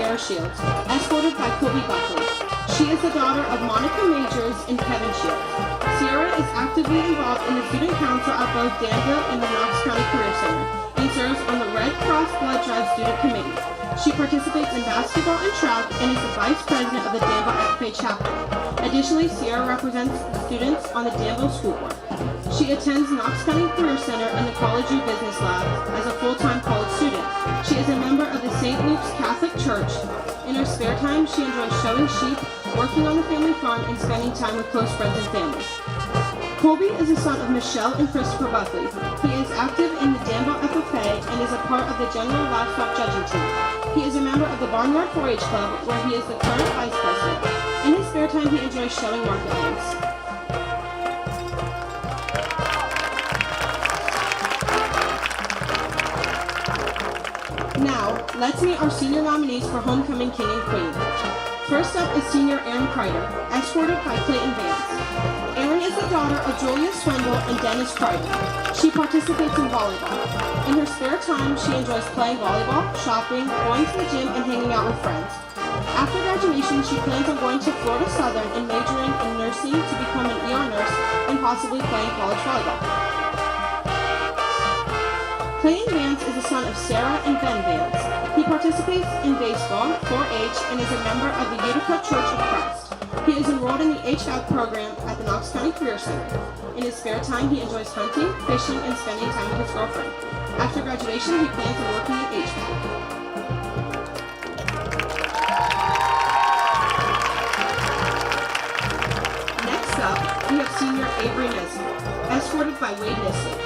Sarah Shields, escorted by Kobe Buckley. She is the daughter of Monica Majors and Kevin Shields. Sierra is actively involved in the student council at both Danville and the Knox County Career Center and serves on the Red Cross Blood Drive Student Committee. She participates in basketball and track and is the vice president of the Danville FFA chapter. Additionally, Sierra represents students on the Danville School Board. She attends Knox County Career Center and the College U Business Lab as a full-time college student. She is a member of the St. Luke's Catholic Church. In her spare time, she enjoys showing sheep, working on the family farm, and spending time with close friends and family. Colby is the son of Michelle and Christopher Buckley. He is active in the Danville FFA and is a part of the General Livestock Judging Team. He is a member of the Barnyard 4-H Club, where he is the current vice president. In his spare time, he enjoys showing market lands. Now, let's meet our senior nominees for Homecoming King and Queen. First up is senior Erin Kreider, escorted by Clayton Vance. Erin is the daughter of Julia Swindle and Dennis Kreider. She participates in volleyball. In her spare time, she enjoys playing volleyball, shopping, going to the gym, and hanging out with friends. After graduation, she plans on going to Florida Southern and majoring in nursing to become an ER nurse and possibly playing college volleyball. Clayton Vance is the son of Sarah and Ben Vance. He participates in baseball, 4-H, and is a member of the Utica Church of Christ. He is enrolled in the HVAC program at the Knox County Career Center. In his spare time, he enjoys hunting, fishing, and spending time with his girlfriend. After graduation, he plans on working in HVAC. Next up, we have senior Avery Nessie, escorted by Wade Nisley.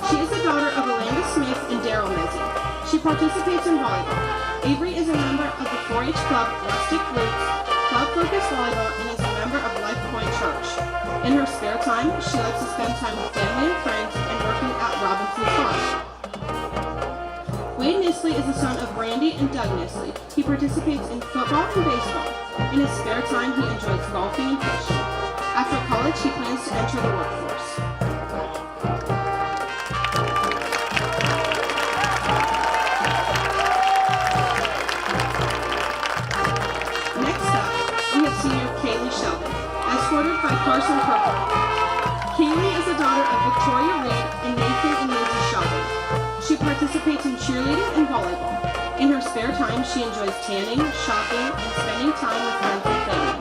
She is the daughter of Alanda Smith and Daryl Nessie. She participates in volleyball. Avery is a member of the 4-H club Rustic Roots, Club Focus Volleyball, and is a member of Life Point Church. In her spare time, she likes to spend time with family and friends and working at Robinson's Farm. Wade Nisley is the son of Randy and Doug Nisley. He participates in football and baseball. In his spare time, he enjoys golfing and fishing. After college, he plans to enter the workforce. Escorted by Carson Purple. Kaylee is the daughter of Victoria Reed and Nathan and Lindsay Sheldon. She participates in cheerleading and volleyball. In her spare time, she enjoys tanning, shopping, and spending time with friends and family.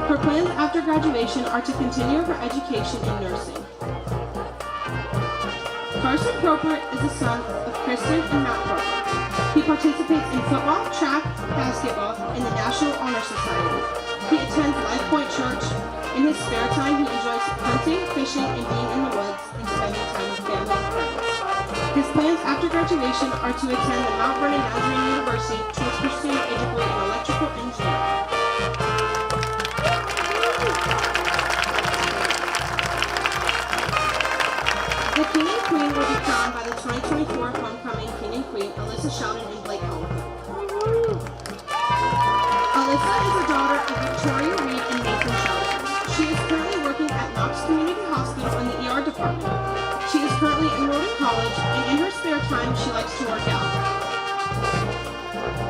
Her plans after graduation are to continue her education in nursing. Carson Proper is the son of Kristen and Matt Proper. He participates in football, track, basketball, and the National Honor Society. He attends Life Point Church. In his spare time, he enjoys hunting, fishing, and being in the woods and spending time with family and friends. His plans after graduation are to attend the Mount Vernon Nazarene University to pursue a degree in electrical engineering. The King and Queen will be crowned by the 2024 Homecoming King and Queen, Alyssa Sheldon and Blake Holland. Alyssa is the daughter of Victoria Reed and Nathan Sheldon. She is currently working at Knox Community Hospital in the ER department. She is currently enrolled in college, and in her spare time, she likes to work out.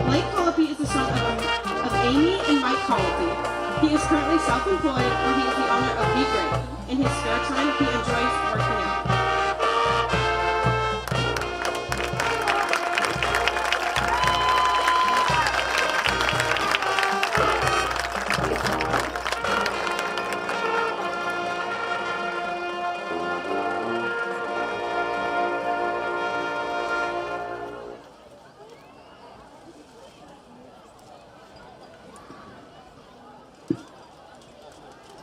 Blake Colopy is the son of Amy and Mike Colopy. He is currently self-employed, where he is the owner of Be Great. In his spare time, he enjoys working out.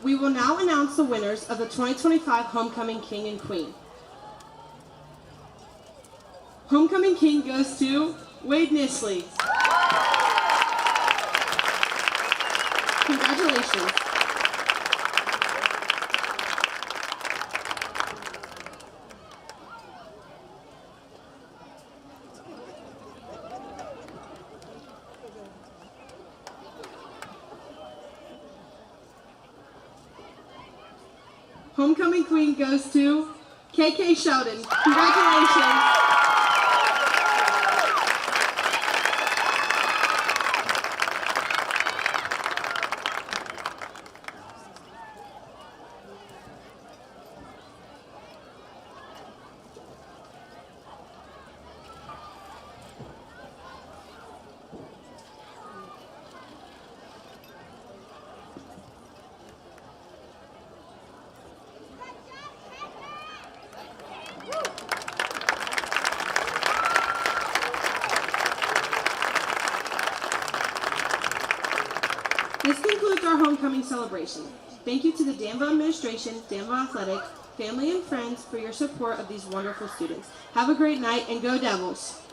We will now announce the winners of the 2025 Homecoming King and Queen. Homecoming King goes to Wade Nisley. Congratulations. Homecoming Queen goes to KK Sheldon. Congratulations. This concludes our homecoming celebration. Thank you to the Danville administration, Danville Athletic, family, and friends for your support of these wonderful students. Have a great night and go Devils!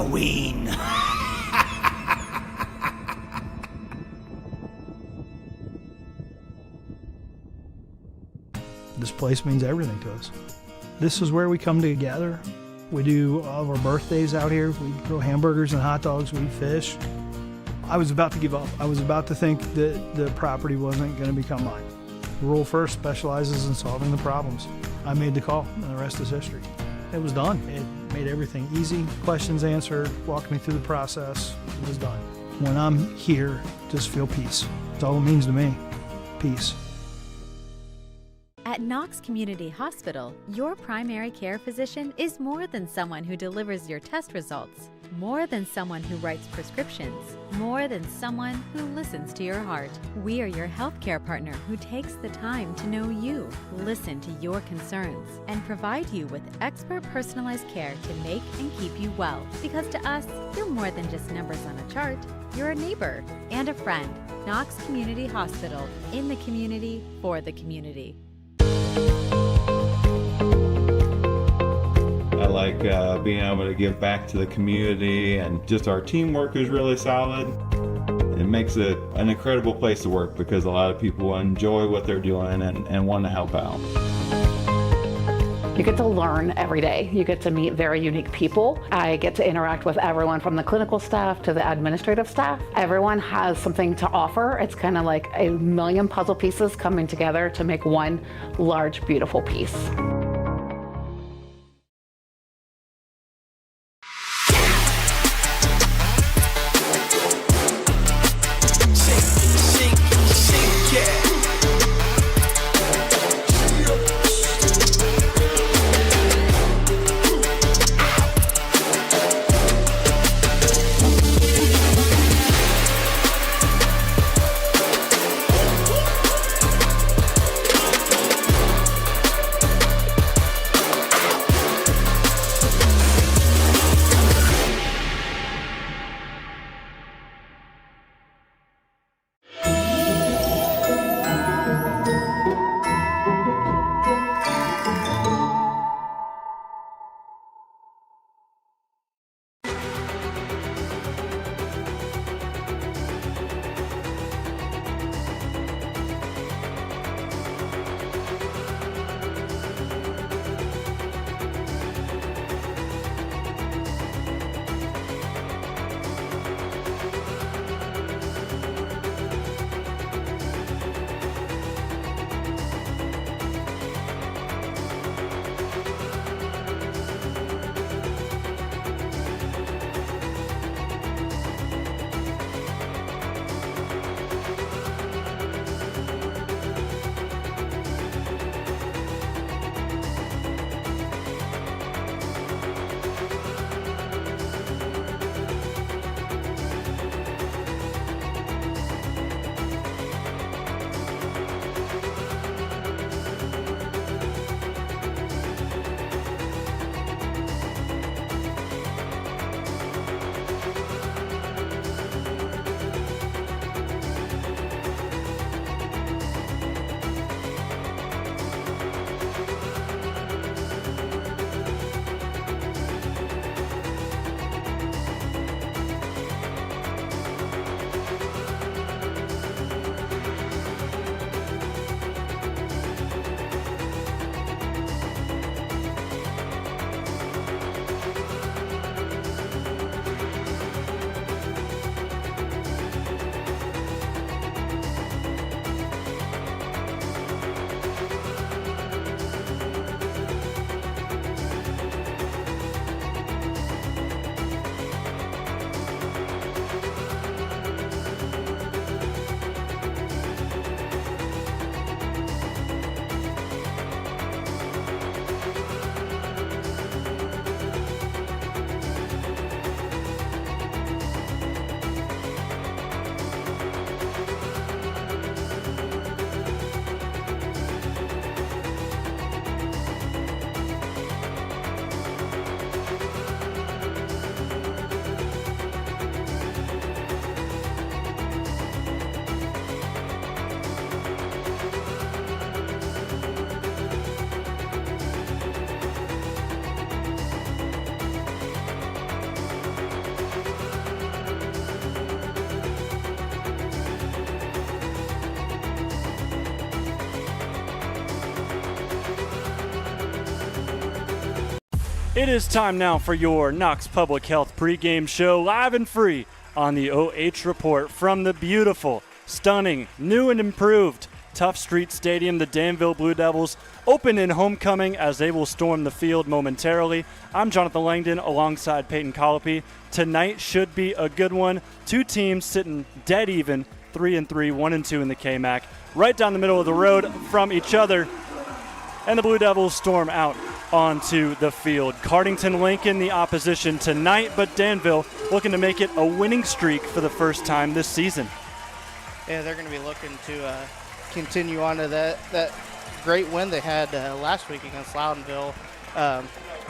Halloween. This place means everything to us. This is where we come together. We do all of our birthdays out here. We grill hamburgers and hot dogs. We fish. I was about to give up. I was about to think that the property wasn't going to become mine. Rural First specializes in solving the problems. I made the call, and the rest is history. It was done. It made everything easy. Questions answered, walked me through the process. It was done. When I'm here, just feel peace. That's all it means to me. Peace. At Knox Community Hospital, your primary care physician is more than someone who delivers your test results, more than someone who writes prescriptions, more than someone who listens to your heart. We are your healthcare partner who takes the time to know you, listen to your concerns, and provide you with expert personalized care to make and keep you well. Because to us, you're more than just numbers on a chart. You're a neighbor and a friend. Knox Community Hospital, in the community, for the community. I like being able to give back to the community, and just our teamwork is really solid. It makes it an incredible place to work because a lot of people enjoy what they're doing and want to help out. You get to learn every day. You get to meet very unique people. I get to interact with everyone from the clinical staff to the administrative staff. Everyone has something to offer. It's kind of like a million puzzle pieces coming together to make one large, beautiful piece. It is time now for your Knox Public Health pregame show, live and free on the OH Report from the beautiful, stunning, new and improved Tough Street Stadium. The Danville Blue Devils open in homecoming as they will storm the field momentarily. I'm Jonathan Langdon alongside Peyton Colopy. Tonight should be a good one. Two teams sitting dead even, 3-3, 1-2 in the KMAC, right down the middle of the road from each other. And the Blue Devils storm out onto the field. Cardington-Lincoln the opposition tonight, but Danville looking to make it a winning streak for the first time this season. Yeah, they're going to be looking to continue on to that great win they had last week against Loudonville.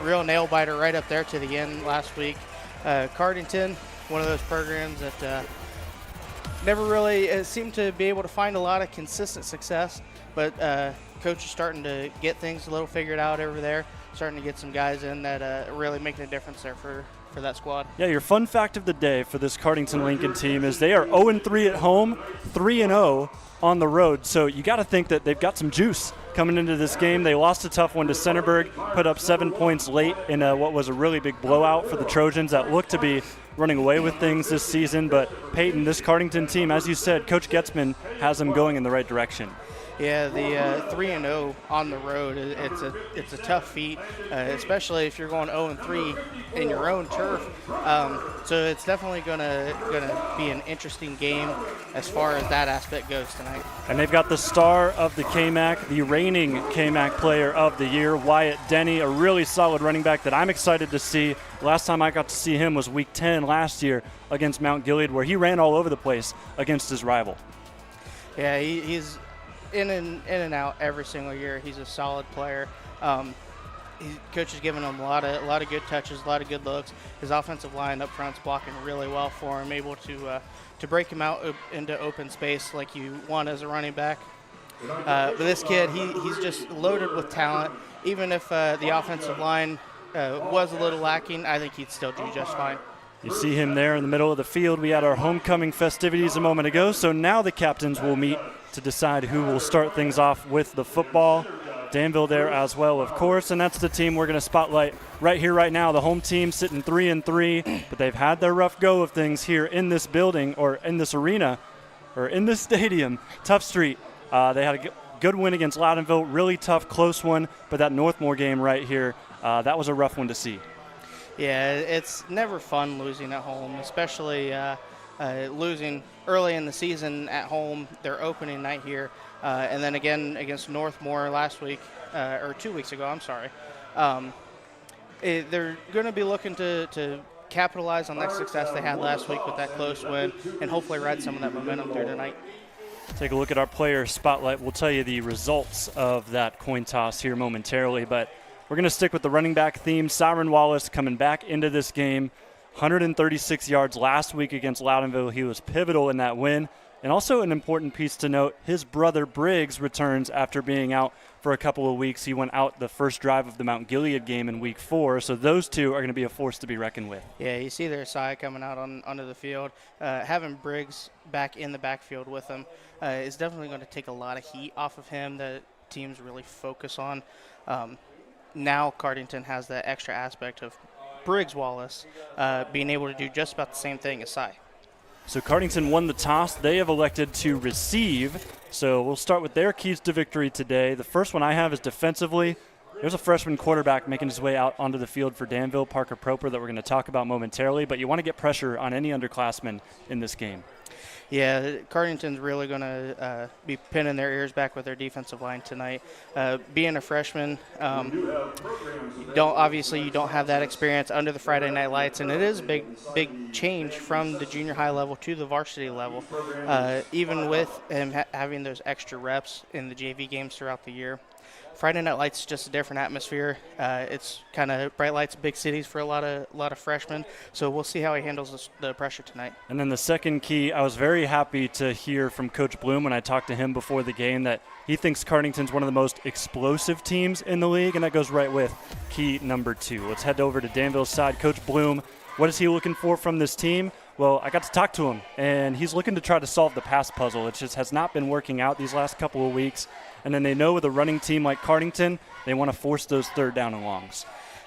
Real nail-biter right up there to the end last week. Cardington, one of those programs that never really seemed to be able to find a lot of consistent success, but coach is starting to get things a little figured out over there, starting to get some guys in that are really making a difference there for that squad. Yeah, your fun fact of the day for this Cardington-Lincoln team is they are 0-3 at home, 3-0 on the road. So you got to think that they've got some juice coming into this game. They lost a tough one to Centerburg, put up 7 points late in what was a really big blowout for the Trojans that looked to be running away with things this season. But Peyton, this Cardington team, as you said, Coach Getzman has them going in the right direction. Yeah, the 3-0 on the road, it's a tough feat, especially if you're going 0-3 in your own turf. So it's definitely gonna be an interesting game as far as that aspect goes tonight. And they've got the star of the KMAC, the reigning KMAC Player of the Year, Wyatt Denny, a really solid running back that I'm excited to see. Last time I got to see him was Week 10 last year against Mount Gilead, where he ran all over the place against his rival. Yeah, he's in and out every single year. He's a solid player. Coach is giving him a lot of good touches, a lot of good looks. His offensive line up front's blocking really well for him, able to break him out into open space like you want as a running back. But this kid, he's just loaded with talent. Even if the offensive line was a little lacking, I think he'd still do just fine. You see him there in the middle of the field. We had our homecoming festivities a moment ago, so now the captains will meet to decide who will start things off with the football. Danville there as well, of course, and that's the team we're going to spotlight right here, right now. The home team sitting 3-3, but they've had their rough go of things here in this building, or in this arena, or in this stadium, Tough Street. They had a good win against Loudonville, really tough, close one, but that Northmore game right here, that was a rough one to see. Yeah, it's never fun losing at home, especially losing early in the season at home, their opening night here, and then again against Northmore last week, or 2 weeks ago, I'm sorry. They're going to be looking to capitalize on that success they had last week with that close win and hopefully ride some of that momentum through tonight. Take a look at our player spotlight. We'll tell you the results of that coin toss here momentarily, but we're going to stick with the running back theme. Siren Wallace coming back into this game. 136 yards last week against Loudonville. He was pivotal in that win. And also an important piece to note, his brother Briggs returns after being out for a couple of weeks. He went out the first drive of the Mount Gilead game in Week 4, so those two are going to be a force to be reckoned with. Yeah, you see their side coming out onto the field. Having Briggs back in the backfield with him is definitely going to take a lot of heat off of him that teams really focus on. Now Cardington has that extra aspect of Briggs Wallace being able to do just about the same thing as Cy. So Cardington won the toss. They have elected to receive. So we'll start with their keys to victory today. The first one I have is defensively. There's a freshman quarterback making his way out onto the field for Danville, Parker Proper, that we're going to talk about momentarily. But you want to get pressure on any underclassmen in this game. Yeah, Cardington's really going to be pinning their ears back with their defensive line tonight. Being a freshman, you don't have that experience under the Friday night lights, and it is a big change from the junior high level to the varsity level. Even with him having those extra reps in the JV games throughout the year, Friday Night Lights is just a different atmosphere. It's kind of bright lights, big cities for a lot of freshmen. So we'll see how he handles the pressure tonight. And then the second key, I was very happy to hear from Coach Bloom when I talked to him before the game that he thinks Cardington's one of the most explosive teams in the league, and that goes right with key number 2. Let's head over to Danville's side. Coach Bloom, what is he looking for from this team? Well, I got to talk to him, and he's looking to try to solve the pass puzzle. It just has not been working out these last couple of weeks. And then they know with a running team like Cardington, they want to force those third down and longs.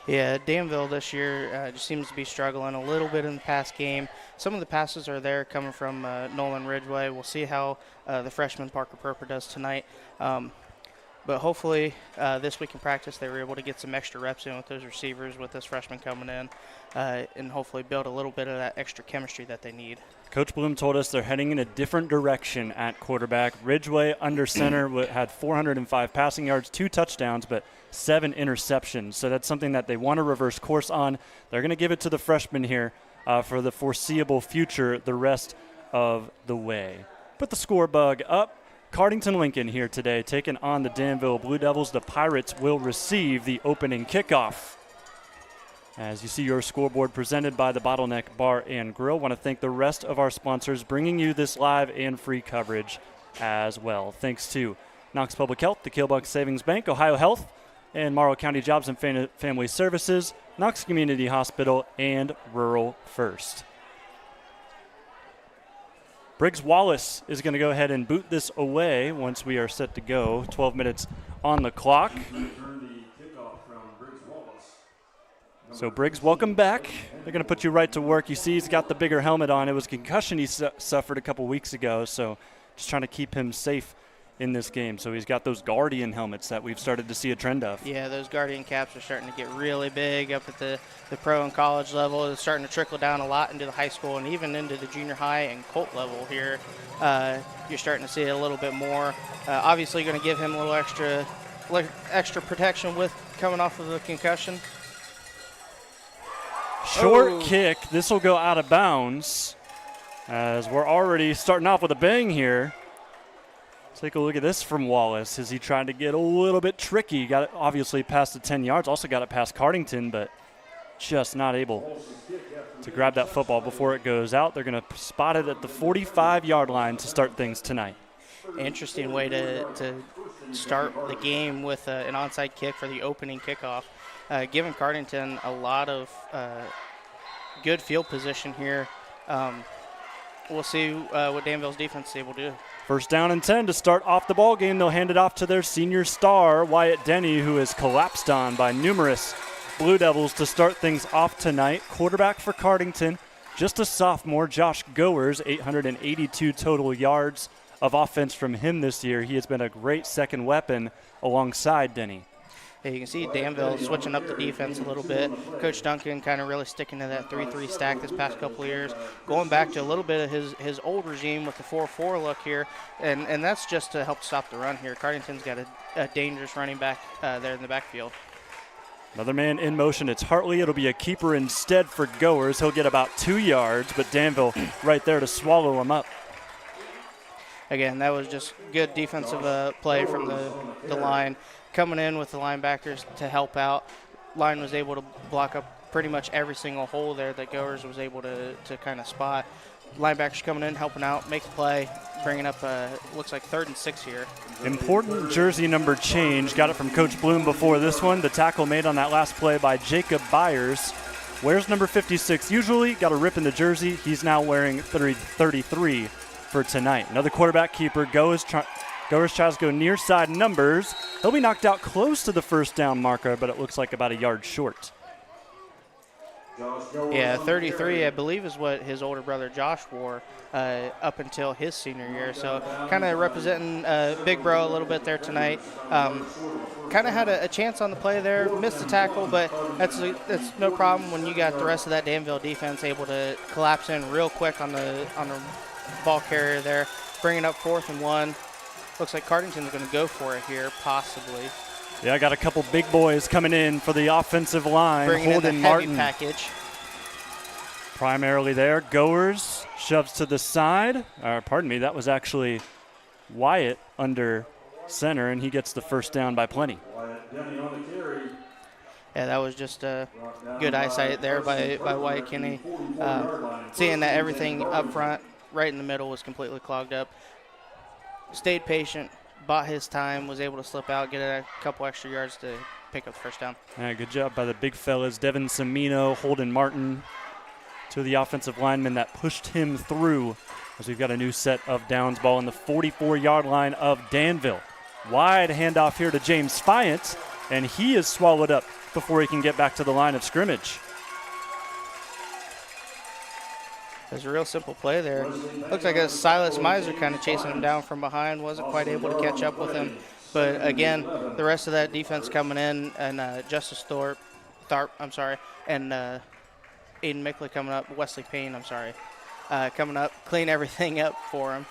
Yeah, Danville this year just seems to be struggling a little bit in the pass game. Some of the passes are there coming from Nolan Ridgway. We'll see how the freshman Parker Perper does tonight. But hopefully this week in practice they were able to get some extra reps in with those receivers with this freshman coming in and hopefully build a little bit of that extra chemistry that they need. Coach Bloom told us they're heading in a different direction at quarterback. Ridgway under center had 405 passing yards, 2 touchdowns, but 7 interceptions. So that's something that they want to reverse course on. They're going to give it to the freshman here for the foreseeable future the rest of the way. Put the score bug up. Cardington-Lincoln here today taking on the Danville Blue Devils. The Pirates will receive the opening kickoff. As you see your scoreboard presented by the Bottleneck Bar and Grill. Want to thank the rest of our sponsors bringing you this live and free coverage as well. Thanks to Knox Public Health, the Killbuck Savings Bank, OhioHealth, and Morrow County Jobs and Family Services, Knox Community Hospital, and Rural First. Briggs Wallace is going to go ahead and boot this away once we are set to go. 12 minutes on the clock. So Briggs, welcome back. They're going to put you right to work. You see he's got the bigger helmet on. It was a concussion he suffered a couple weeks ago, so just trying to keep him safe in this game. So he's got those Guardian helmets that we've started to see a trend of. Yeah, those Guardian caps are starting to get really big up at the pro and college level. It's starting to trickle down a lot into the high school and even into the junior high and Colt level here. You're starting to see it a little bit more. Obviously going to give him a little extra protection with coming off of the concussion. Short kick. This will go out of bounds as we're already starting off with a bang here. Take a look at this from Wallace as he tried to get a little bit tricky. Got it obviously past the 10 yards. Also got it past Cardington, but just not able to grab that football before it goes out. They're going to spot it at the 45-yard line to start things tonight. Interesting way to start the game with an onside kick for the opening kickoff. Giving Cardington a lot of good field position here. We'll see what Danville's defense is able to do. First down and 10 to start off the ball game. They'll hand it off to their senior star, Wyatt Denny, who is collapsed on by numerous Blue Devils to start things off tonight. Quarterback for Cardington, just a sophomore, Josh Goers, 882 total yards of offense from him this year. He has been a great second weapon alongside Denny. Yeah, you can see Danville switching up the defense a little bit. Coach Duncan kind of really sticking to that 3-3 stack this past couple of years, going back to a little bit of his old regime with the 4-4 look here, and that's just to help stop the run here. Cardington's got a dangerous running back there in the backfield. Another man in motion. It's Hartley. It'll be a keeper instead for Goers. He'll get about 2 yards, but Danville right there to swallow him up. Again, that was just good defensive play from the line. Coming in with the linebackers to help out. Line was able to block up pretty much every single hole there that Goers was able to kind of spot. Linebackers coming in, helping out, make the play, bringing up, looks like 3rd and 6 here. Important jersey number change. Got it from Coach Bloom before this one. The tackle made on that last play by Jacob Byers. Wears number 56 usually. Got a rip in the jersey. He's now wearing 33 for tonight. Another quarterback keeper. Goers tries to go near side numbers. He'll be knocked out close to the first down marker, but it looks like about a yard short. Yeah, 33, I believe, is what his older brother Josh wore up until his senior year. So kind of representing Big Bro a little bit there tonight. Kind of had a chance on the play there, missed the tackle, but that's no problem when you got the rest of that Danville defense able to collapse in real quick on the ball carrier there, bringing up 4th and 1. Looks like Cardington's going to go for it here, possibly. Yeah, I got a couple big boys coming in for the offensive line. Bringing Holden in the heavy Martin package. Primarily there. Goers shoves to the side. Pardon me, that was actually Wyatt under center, and he gets the first down by plenty. Yeah, that was just good eyesight there by Wyatt Kinney. Seeing that everything up front, right in the middle, was completely clogged up. Stayed patient, bought his time, was able to slip out, get a couple extra yards to pick up the first down. Yeah, good job by the big fellas. Devin Semino, Holden Martin, two of the offensive linemen that pushed him through as we've got a new set of downs. Ball on the 44-yard line of Danville. Wide handoff here to James Fiant, and he is swallowed up before he can get back to the line of scrimmage. There's a real simple play there. Looks like a Silas Miser kind of chasing him down from behind. Wasn't quite able to catch up with him. But again, the rest of that defense coming in, and Justice Tharp, and Aiden Mickley coming up, Wesley Payne, coming up, clean everything up for him.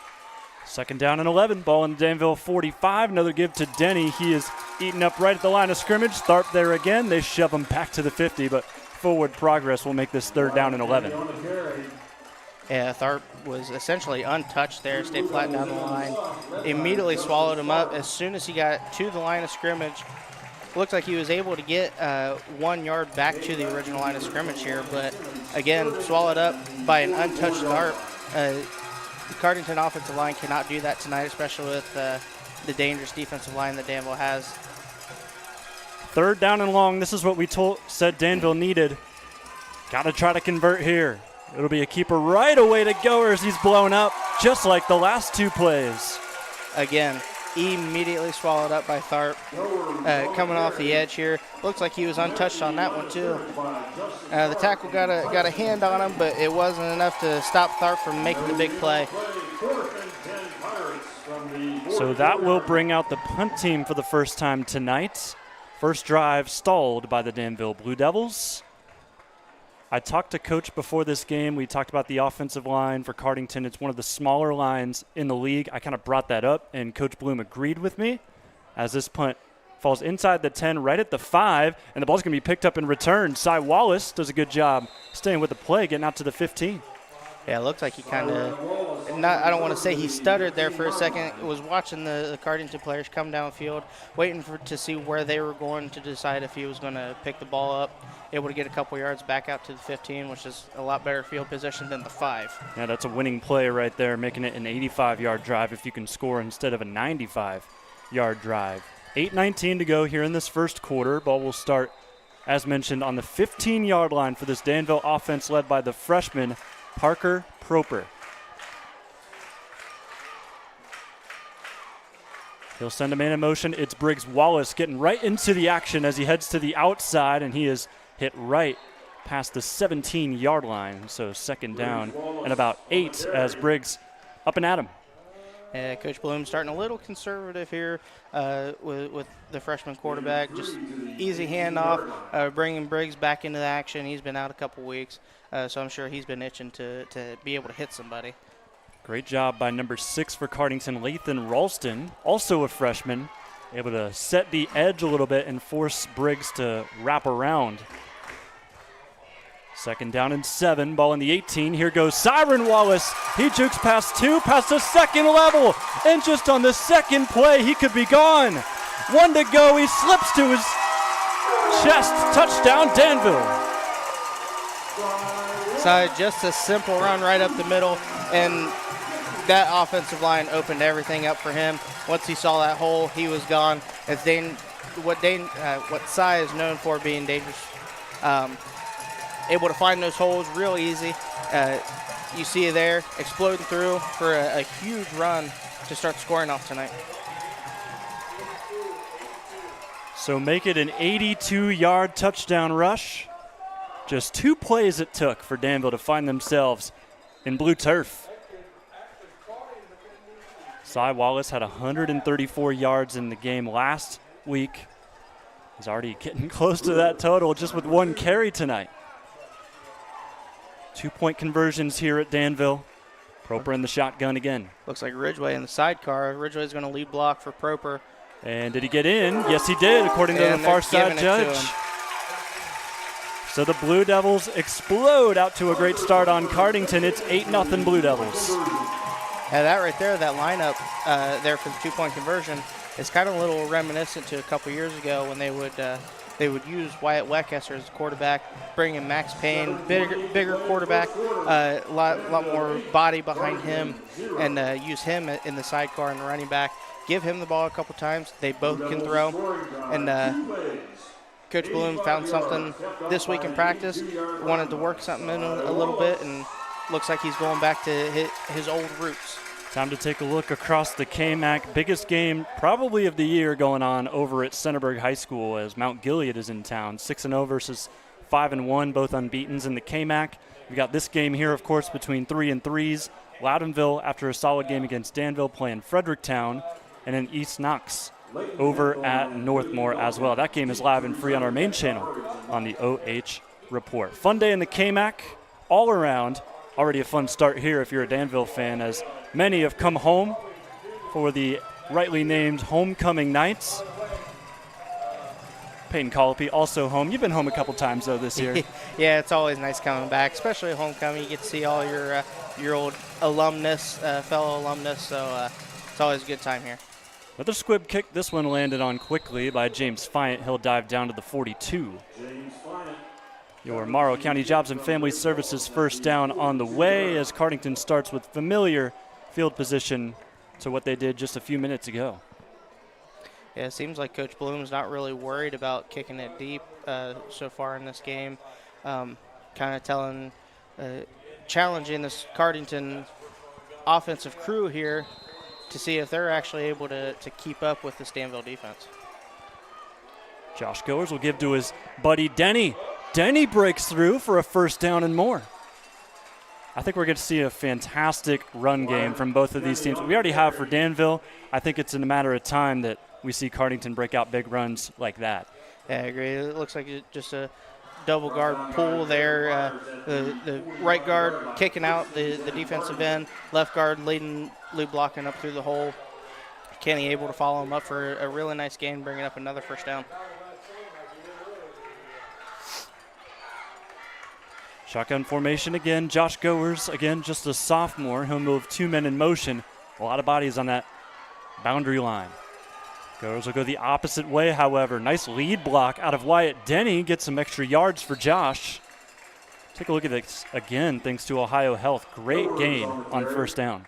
Second down and 11, ball in Danville 45. Another give to Denny. He is eaten up right at the line of scrimmage. Tharp there again. They shove him back to the 50, but forward progress will make this third down and 11. Yeah, Tharp was essentially untouched there, stayed flat down the line, immediately swallowed him up as soon as he got to the line of scrimmage. Looked like he was able to get 1 yard back to the original line of scrimmage here, but again, swallowed up by an untouched Tharp. The Cardington offensive line cannot do that tonight, especially with the dangerous defensive line that Danville has. Third down and long. This is what we said Danville needed. Got to try to convert here. It'll be a keeper right away to Goers. He's blown up just like the last two plays. Again, immediately swallowed up by Tharp. Coming off the edge here. Looks like he was untouched on that one too. The tackle got a hand on him, but it wasn't enough to stop Tharp from making the big play. So that will bring out the punt team for the first time tonight. First drive stalled by the Danville Blue Devils. I talked to Coach before this game. We talked about the offensive line for Cardington. It's one of the smaller lines in the league. I kind of brought that up, and Coach Bloom agreed with me as this punt falls inside the 10, right at the 5, and the ball's going to be picked up and returned. Cy Wallace does a good job staying with the play, getting out to the 15. Yeah, it looks like he kind of, I don't want to say he stuttered there for a second. Was watching the Cardington players come downfield, waiting to see where they were going to decide if he was going to pick the ball up. Able to get a couple yards back out to the 15, which is a lot better field position than the 5. Yeah, that's a winning play right there, making it an 85-yard drive if you can score instead of a 95-yard drive. 8:19 to go here in this first quarter. Ball will start, as mentioned, on the 15-yard line for this Danville offense led by the freshman Parker Proper. He'll send a man in motion. It's Briggs Wallace getting right into the action as he heads to the outside, and he is hit right past the 17-yard line. So second down and about 8 as Briggs up and at him. Coach Bloom starting a little conservative here with the freshman quarterback. Just easy handoff, bringing Briggs back into the action. He's been out a couple weeks, so I'm sure he's been itching to be able to hit somebody. Great job by number 6 for Cardington, Lathan Ralston, also a freshman, able to set the edge a little bit and force Briggs to wrap around. Second down and 7, ball in the 18. Here goes Siren Wallace. He jukes past 2, past the second level. And just on the second play, he could be gone. 1 to go. He slips to his chest. Touchdown, Danville. So just a simple run right up the middle, and that offensive line opened everything up for him. Once he saw that hole, he was gone. It's what Cy is known for, being dangerous. Able to find those holes real easy. You see it there, exploding through for a huge run to start scoring off tonight. So make it an 82-yard touchdown rush. Just 2 plays it took for Danville to find themselves in blue turf. Cy Wallace had 134 yards in the game last week. He's already getting close to that total just with 1 carry tonight. 2-point conversions here at Danville. Proper in the shotgun again. Looks like Ridgway in the sidecar. Ridgway's going to lead block for Proper. And did he get in? Yes, he did, according to the far side judge. So the Blue Devils explode out to a great start on Cardington. It's 8-0 Blue Devils. Yeah, that right there, that lineup there for the 2-point conversion is kind of a little reminiscent to a couple years ago when they would use Wyatt Weckesser as quarterback, bring in Max Payne, bigger quarterback, a lot more body behind him, and use him in the sidecar and the running back. Give him the ball a couple times. They both can throw. And Coach Bloom found something this week in practice, wanted to work something in a little bit, and looks like he's going back to his old roots. Time to take a look across the KMAC. Biggest game probably of the year going on over at Centerburg High School as Mount Gilead is in town. 6-0 versus 5-1, both unbeatens in the KMAC. We got this game here, of course, between 3 and 3s. Loudonville, after a solid game against Danville, playing Fredericktown, and then East Knox over at Northmore as well. That game is live and free on our main channel on the OH Report. Fun day in the KMAC all around. Already a fun start here if you're a Danville fan, as many have come home for the rightly named homecoming nights. Peyton Colopy also home. You've been home a couple times, though, this year. Yeah, it's always nice coming back, especially homecoming. You get to see all your old alumnus, fellow alumnus, so it's always a good time here. Another squib kick. This one landed on quickly by James Fyant. He'll dive down to the 42. Your Morrow County Jobs and Family Services first down on the way as Cardington starts with familiar field position to what they did just a few minutes ago. Yeah, it seems like Coach Bloom's not really worried about kicking it deep so far in this game. Kind of challenging this Cardington offensive crew here to see if they're actually able to keep up with this Danville defense. Josh Goers will give to his buddy Denny. Denny breaks through for a first down and more. I think we're going to see a fantastic run game from both of these teams. We already have for Danville. I think it's in a matter of time that we see Cardington break out big runs like that. Yeah, I agree. It looks like just a double guard pull there. The right guard kicking out the defensive end, left guard lead blocking up through the hole. Kenny able to follow him up for a really nice gain, bringing up another first down. Shotgun formation again. Josh Goers, again, just a sophomore. He'll move 2 men in motion. A lot of bodies on that boundary line. Goers will go the opposite way, however. Nice lead block out of Wyatt Denny. Gets some extra yards for Josh. Take a look at this again, thanks to OhioHealth. Great gain on first down.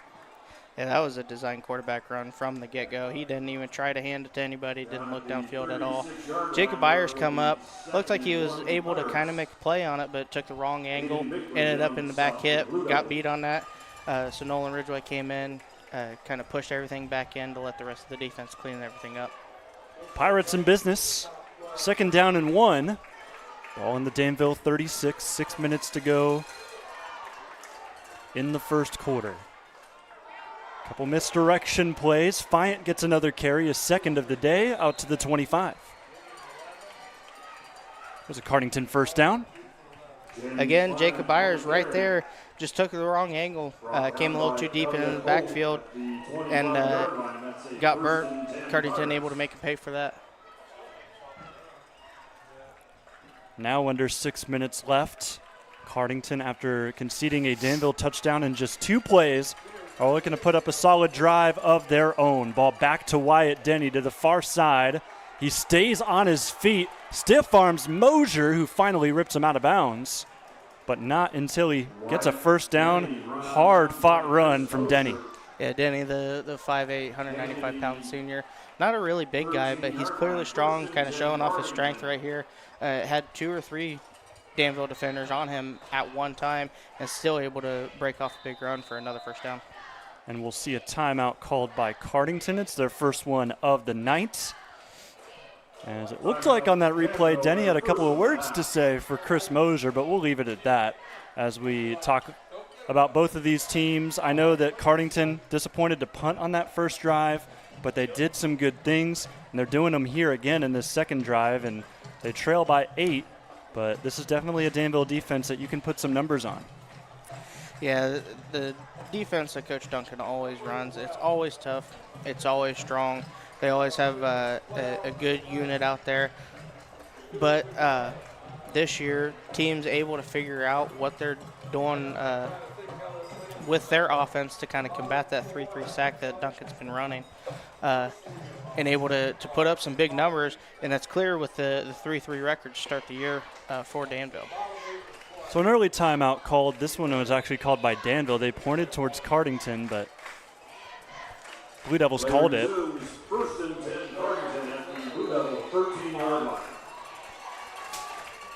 Yeah, that was a design quarterback run from the get-go. He didn't even try to hand it to anybody, didn't look downfield at all. Jacob Byers come up. Looked like he was able to kind of make a play on it, but took the wrong angle. Ended up in the back hip, got beat on that. So Nolan Ridgway came in, kind of pushed everything back in to let the rest of the defense clean everything up. Pirates in business. 2nd down and 1. Ball in the Danville 36. 6 minutes to go in the first quarter. Couple misdirection plays. Fyant gets another carry, his second of the day, out to the 25. There's a Cardington first down. Again, Jacob Byers right there just took the wrong angle, came a little too deep into the backfield, and got burnt. Cardington able to make a pay for that. Now under 6 minutes left. Cardington, after conceding a Danville touchdown in just 2 plays, are looking to put up a solid drive of their own. Ball back to Wyatt Denny to the far side. He stays on his feet. Stiff arms Mosier, who finally rips him out of bounds, but not until he gets a first down. Hard fought run from Denny. Yeah, Denny, the 5'8", 195-pound senior. Not a really big guy, but he's clearly strong, kind of showing off his strength right here. Had 2 or 3 Danville defenders on him at one time and still able to break off a big run for another first down. And we'll see a timeout called by Cardington. It's their first one of the night. As it looked like on that replay, Denny had a couple of words to say for Chris Mosier, but we'll leave it at that as we talk about both of these teams. I know that Cardington disappointed to punt on that first drive, but they did some good things, and they're doing them here again in this second drive, and they trail by 8, but this is definitely a Danville defense that you can put some numbers on. Yeah, the defense that Coach Duncan always runs, it's always tough. It's always strong. They always have a good unit out there. But this year, teams able to figure out what they're doing with their offense to kind of combat that 3-3 sack that Duncan's been running, and able to put up some big numbers. And that's clear with the 3-3 record to start the year for Danville. So an early timeout called. This one was actually called by Danville. They pointed towards Cardington, but Blue Devils called it. First and 10, Cardington at the Blue Devil 13-yard line.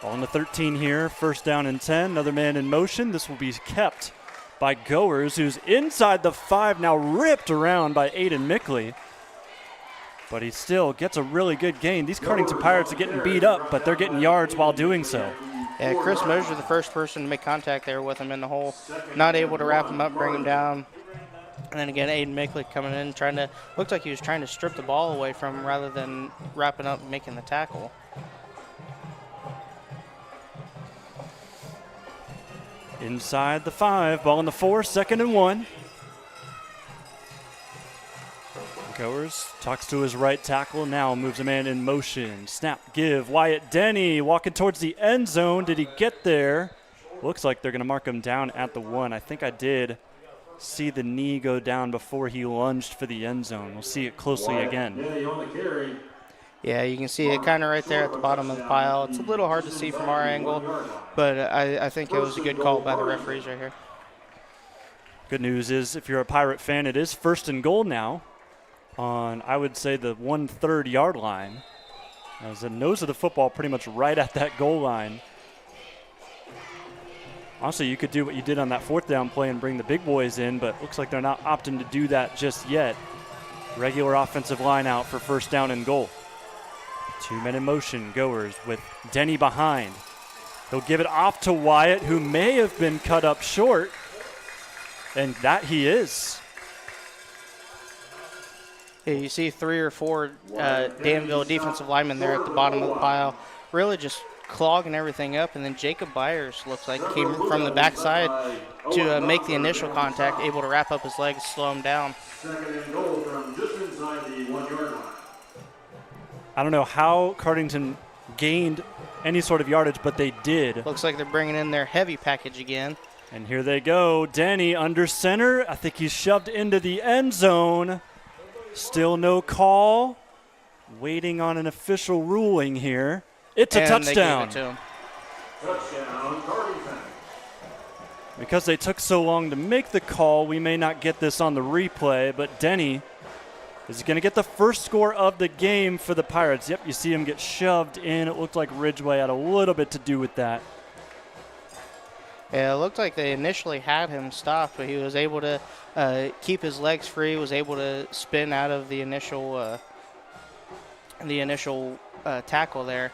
On the 13 here, first down and 10. Another man in motion. This will be kept by Goers, who's inside the 5, now ripped around by Aiden Mickley. But he still gets a really good gain. These Cardington Pirates are getting beat up, but they're getting yards while doing so. Yeah, Chris Mosier, the first person to make contact there with him in the hole. Not able to wrap him up, bring him down. And then again, Aiden Mickley coming in, looked like he was trying to strip the ball away from him rather than wrapping up and making the tackle. Inside the 5, ball in the 4, 2nd and 1. Goers talks to his right tackle, now moves a man in motion. Snap, give, Wyatt Denny walking towards the end zone. Did he get there? Looks like they're going to mark him down at the 1. I think I did see the knee go down before he lunged for the end zone. We'll see it closely again. Yeah, you can see it kind of right there at the bottom of the pile. It's a little hard to see from our angle, but I think it was a good call by the referees right here. Good news is if you're a Pirate fan, it is 1st and goal now on, I would say, the 1/3 yard line. As the nose of the football pretty much right at that goal line. Honestly, you could do what you did on that 4th down play and bring the big boys in, but looks like they're not opting to do that just yet. Regular offensive line out for 1st down and goal. 2 men in motion, Goers with Denny behind. He'll give it off to Wyatt, who may have been cut up short, and that he is. Yeah, you see 3 or 4 Danville defensive linemen there at the bottom of the pile, really just clogging everything up. And then Jacob Byers looks like came from the backside to make the initial contact, able to wrap up his legs, slow him down. 2nd and goal from just inside the 1 yard line. I don't know how Cardington gained any sort of yardage, but they did. Looks like they're bringing in their heavy package again. And here they go. Denny under center. I think he's shoved into the end zone. Still no call. Waiting on an official ruling here. It's a touchdown. They gave it to him. Touchdown, Cardington. Because they took so long to make the call, we may not get this on the replay, but Denny is going to get the first score of the game for the Pirates. Yep, you see him get shoved in. It looked like Ridgeway had a little bit to do with that. Yeah, it looked like they initially had him stopped, but he was able to keep his legs free, was able to spin out of the initial tackle there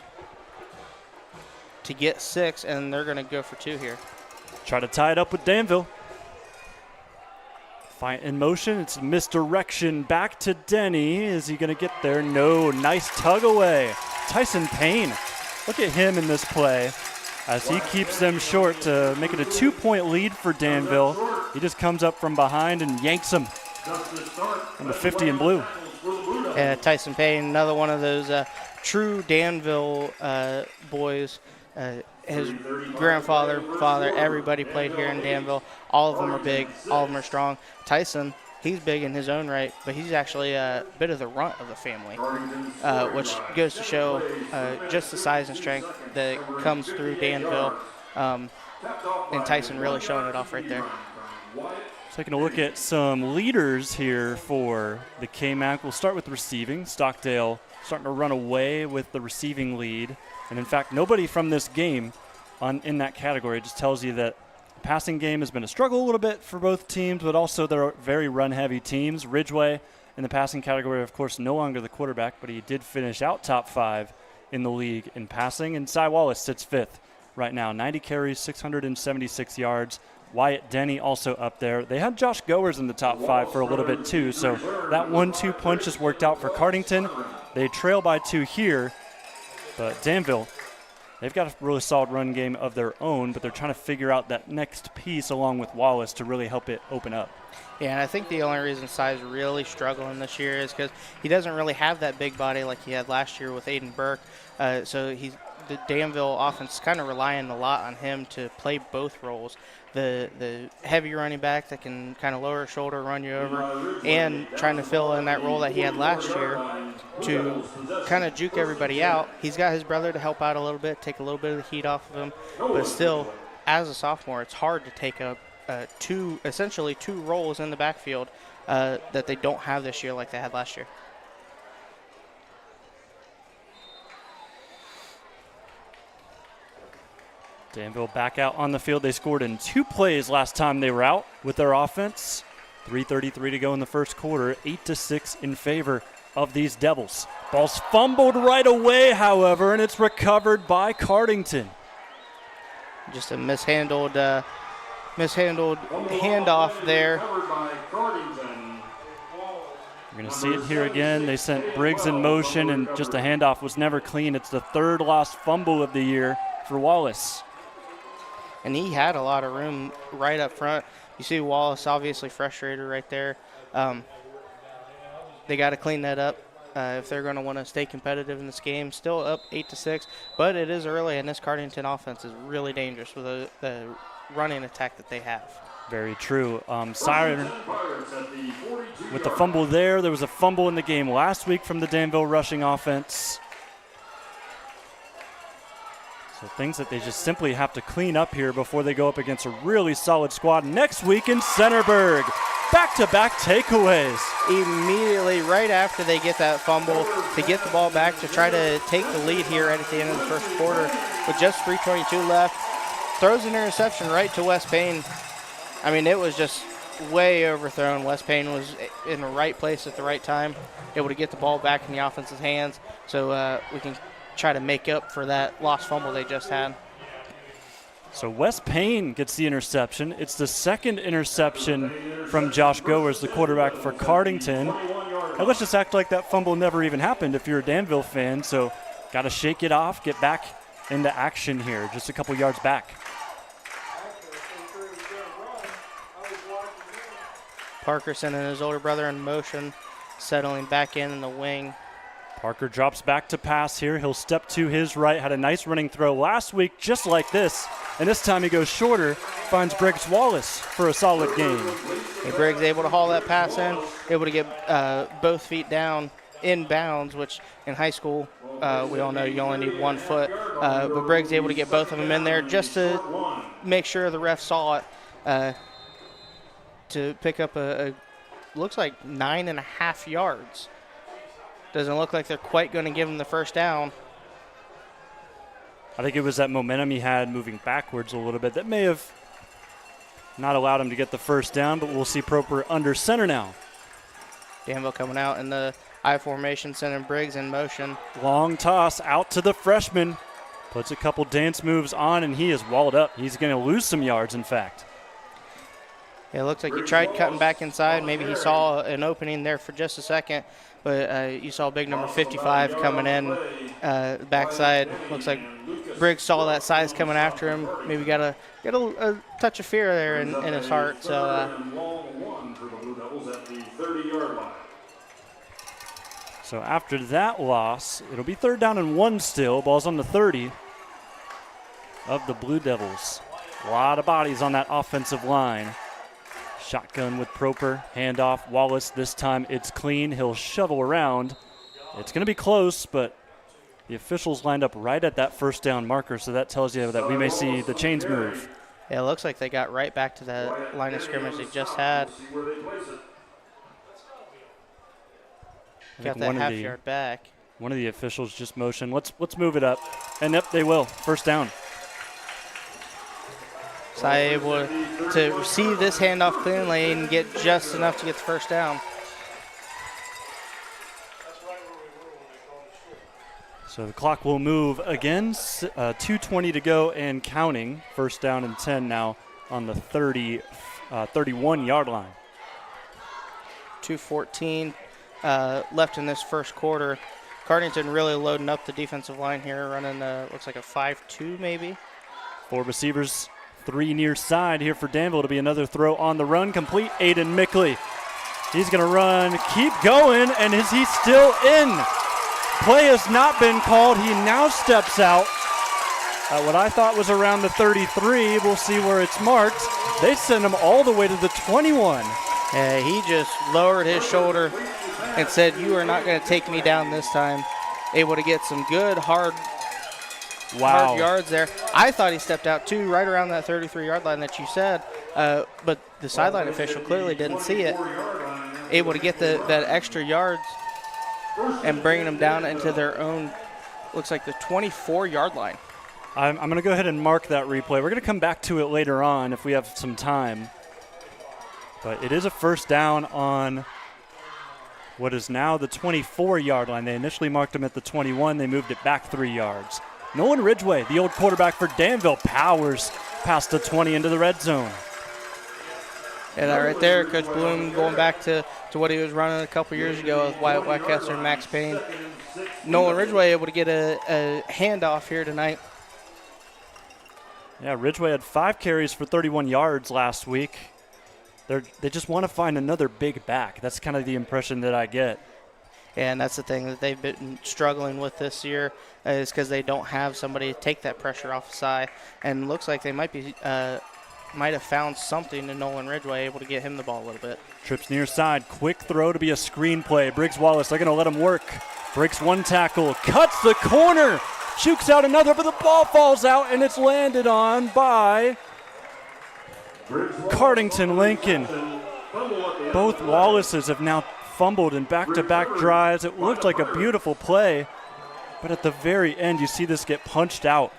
to get 6, and they're going to go for 2 here. Try to tie it up with Danville. Fight in motion. It's misdirection back to Denny. Is he going to get there? No. Nice tug away. Tyson Payne. Look at him in this play as he keeps them short to make it a 2-point lead for Danville. He just comes up from behind and yanks him on the 50 in blue. Yeah, Tyson Payne, another one of those true Danville boys. His grandfather, father, everybody played here in Danville. All of them are big. All of them are strong. Tyson, he's big in his own right, but he's actually a bit of the runt of the family, which goes to show just the size and strength that comes through Danville. And Tyson really showing it off right there. Taking a look at some leaders here for the KMAC. We'll start with receiving. Stockdale starting to run away with the receiving lead. And in fact, nobody from this game in that category. It just tells you that the passing game has been a struggle a little bit for both teams, but also they're very run-heavy teams. Ridgeway in the passing category, of course, no longer the quarterback, but he did finish out top 5 in the league in passing. And Cy Wallace sits 5th right now. 90 carries, 676 yards. Wyatt Denny also up there. They had Josh Goers in the top 5 for a little bit too, so that 1-2 punch just worked out for Cardington. They trail by 2 here, but Danville, they've got a really solid run game of their own, but they're trying to figure out that next piece along with Wallace to really help it open up. Yeah, and I think the only reason Cy's really struggling this year is because he doesn't really have that big body like he had last year with Aiden Burke. So the Danville offense is kind of relying a lot on him to play both roles. The heavy running back that can kind of lower his shoulder, run you over, and trying to fill in that role that he had last year to kind of juke everybody out. He's got his brother to help out a little bit, take a little bit of the heat off of him, but still, as a sophomore, it's hard to take up essentially two roles in the backfield that they don't have this year like they had last year. Danville back out on the field. They scored in 2 plays last time they were out with their offense. 3:33 to go in the first quarter. 8-6 in favor of these Devils. Ball's fumbled right away, however, and it's recovered by Cardington. Just a mishandled handoff there. You're going to see it here again. They sent Briggs in motion, and just a handoff was never clean. It's the 3rd lost fumble of the year for Wallace. And he had a lot of room right up front. You see Wallace obviously frustrated right there. They got to clean that up if they're going to want to stay competitive in this game. Still up 8-6, but it is early, and this Cardington offense is really dangerous with the running attack that they have. Very true. Siren with the fumble there. There was a fumble in the game last week from the Danville rushing offense. So things that they just simply have to clean up here before they go up against a really solid squad next week in Centerburg. Back-to-back takeaways. Immediately right after they get that fumble to get the ball back to try to take the lead here at the end of the first quarter with just 3:22 left. Throws an interception right to Wes Payne. I mean, it was just way overthrown. Wes Payne was in the right place at the right time, able to get the ball back in the offense's hands, so we can try to make up for that lost fumble they just had. So Wes Payne gets the interception. It's the 2nd interception from Josh Goers, the quarterback for Cardington. And let's just act like that fumble never even happened if you're a Danville fan. So got to shake it off, get back into action here, just a couple yards back. Parkerson and his older brother in motion, settling back in the wing. Parker drops back to pass here. He'll step to his right. Had a nice running throw last week just like this. And this time he goes shorter, finds Briggs Wallace for a solid gain. And Briggs able to haul that pass in, able to get both feet down in bounds, which in high school we all know you only need 1 foot. But Briggs able to get both of them in there just to make sure the ref saw it to pick up a looks like 9.5 yards. Doesn't look like they're quite going to give him the first down. I think it was that momentum he had moving backwards a little bit that may have not allowed him to get the first down, but we'll see Proper under center now. Danville coming out in the I formation, sending Briggs in motion. Long toss out to the freshman. Puts a couple dance moves on, and he is walled up. He's going to lose some yards, in fact. It looks like he tried cutting back inside. Maybe he saw an opening there for just a second, but you saw big number 55 coming in backside. Looks like Briggs saw that size coming after him. Maybe got a touch of fear there in his heart. So after that loss, it'll be 3rd down and 1 still. Ball's on the 30 of the Blue Devils. A lot of bodies on that offensive line. Shotgun with Proper, handoff. Wallace, this time it's clean. He'll shovel around. It's going to be close, but the officials lined up right at that first down marker, so that tells you that we may see the chains move. Yeah, it looks like they got right back to the line of scrimmage they just had. Got that half yard back. One of the officials just motioned, let's move it up. And yep, they will. First down. So able to receive this handoff cleanly and get just enough to get the first down. So the clock will move again. 2:20 to go and counting. First down and 10 now on the 31-yard line. 2:14 left in this first quarter. Cardington really loading up the defensive line here, running looks like a 5-2 maybe. 4 receivers. 3 near side here for Danville. It'll be another throw on the run. Complete. Aiden Mickley. He's going to run. Keep going. And is he still in? Play has not been called. He now steps out at what I thought was around the 33. We'll see where it's marked. They send him all the way to the 21. Yeah, he just lowered his shoulder and said, "You are not going to take me down this time." Able to get some good hard yards there. I thought he stepped out too, right around that 33-yard line that you said, but the sideline official clearly didn't see it. Able to get that extra yards and bringing them down into their own, looks like the 24-yard line. I'm going to go ahead and mark that replay. We're going to come back to it later on if we have some time. But it is a first down on what is now the 24-yard line. They initially marked him at the 21. They moved it back 3 yards. Nolan Ridgway, the old quarterback for Danville, powers past the 20 into the red zone. And right there, Coach Bloom going back to what he was running a couple years ago with Wyatt Whitecastle and Max Payne. Nolan Ridgway able to get a handoff here tonight. Yeah, Ridgway had 5 carries for 31 yards last week. They just want to find another big back. That's kind of the impression that I get. And that's the thing that they've been struggling with this year is because they don't have somebody to take that pressure off the side. And looks like they might have found something in Nolan Ridgway, able to get him the ball a little bit. Trips near side, quick throw to be a screen play. Briggs Wallace, they're going to let him work. Breaks one tackle, cuts the corner, shoots out another, but the ball falls out and it's landed on by Cardington-Lincoln. Both Wallaces have now fumbled in back-to-back drives. It looked like a beautiful play, but at the very end, you see this get punched out.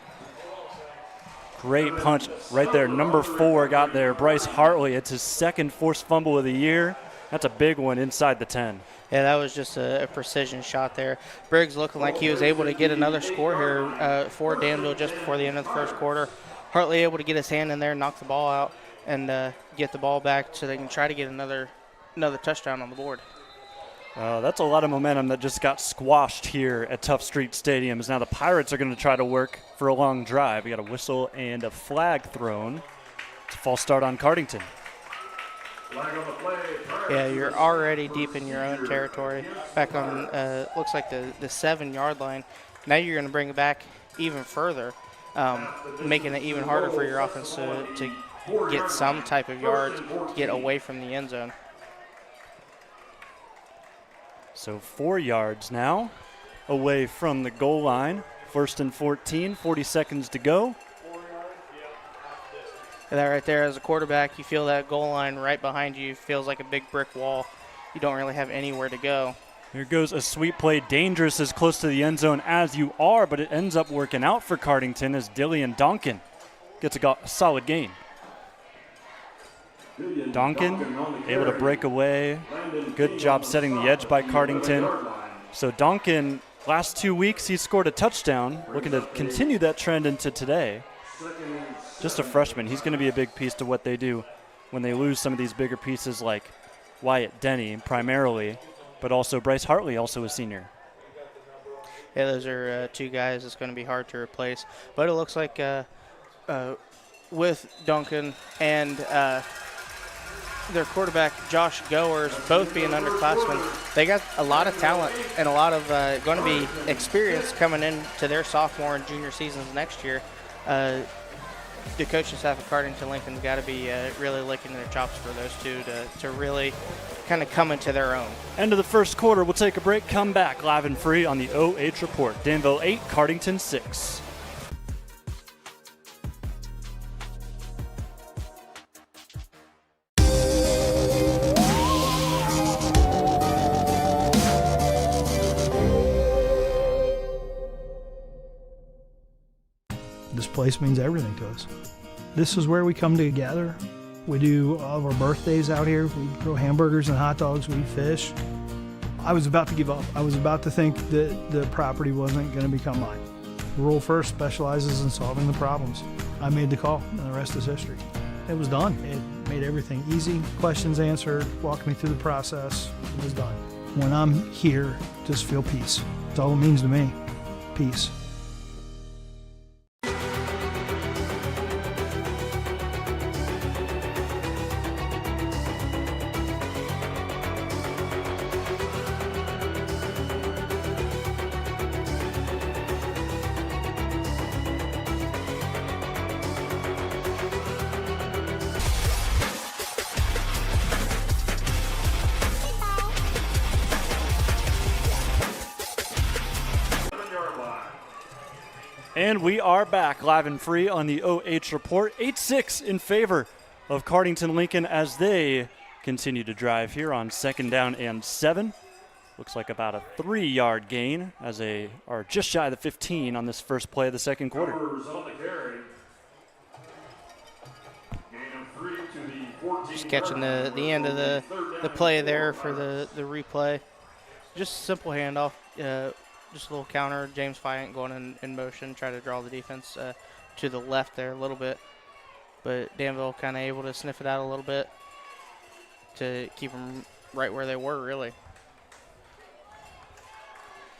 Great punch right there. Number 4 got there. Bryce Hartley. It's his second forced fumble of the year. That's a big one inside the 10. Yeah, that was just a precision shot there. Briggs looking like he was able to get another score here for Danville just before the end of the first quarter. Hartley able to get his hand in there, knock the ball out, and get the ball back so they can try to get another touchdown on the board. That's a lot of momentum that just got squashed here at Tough Street Stadiums. Now the Pirates are going to try to work for a long drive. We got a whistle and a flag thrown. It's a false start on Cardington. Flag on the play. Yeah, you're already deep in your own territory. Back on, looks like the 7-yard line. Now you're going to bring it back even further, making it even harder for your offense to get some type of yards to get away from the end zone. So 4 yards now away from the goal line. 1st and 14, 40 seconds to go. And that right there, as a quarterback, you feel that goal line right behind you. Feels like a big brick wall. You don't really have anywhere to go. Here goes a sweep play. Dangerous as close to the end zone as you are, but it ends up working out for Cardington as Dillian Donkin gets a solid gain. Donkin able to break away. Good job setting the edge by Cardington. So Donkin, last 2 weeks, he scored a touchdown. Looking to continue that trend into today. Just a freshman. He's going to be a big piece to what they do when they lose some of these bigger pieces like Wyatt Denny primarily, but also Bryce Hartley, also a senior. Yeah, those are 2 guys that's going to be hard to replace. But it looks like with Duncan and their quarterback, Josh Goers, both being underclassmen, they got a lot of talent and a lot of going to be experience coming into their sophomore and junior seasons next year. The coaching staff of Cardington-Lincoln's got to be really licking their chops for those 2 to really kind of come into their own. End of the first quarter. We'll take a break, come back live and free on the OH Report. Danville 8, Cardington 6. This place means everything to us. This is where we come together. We do all of our birthdays out here. We grill hamburgers and hot dogs. We fish. I was about to give up. I was about to think that the property wasn't going to become mine. Rural First specializes in solving the problems. I made the call, and the rest is history. It was done. It made everything easy. Questions answered, walked me through the process. It was done. When I'm here, just feel peace. That's all it means to me. Peace. And we are back live and free on the OH Report. 8-6 in favor of Cardington-Lincoln as they continue to drive here on 2nd down and 7. Looks like about a 3-yard gain or just shy of the 15 on this first play of the second quarter. Numbers on the carry. Gain of 3 to the 14. Just catching the end of the play there for the replay. Just a simple handoff. Just a little counter. James Fiant going in motion, try to draw the defense to the left there a little bit. But Danville kind of able to sniff it out a little bit to keep them right where they were, really.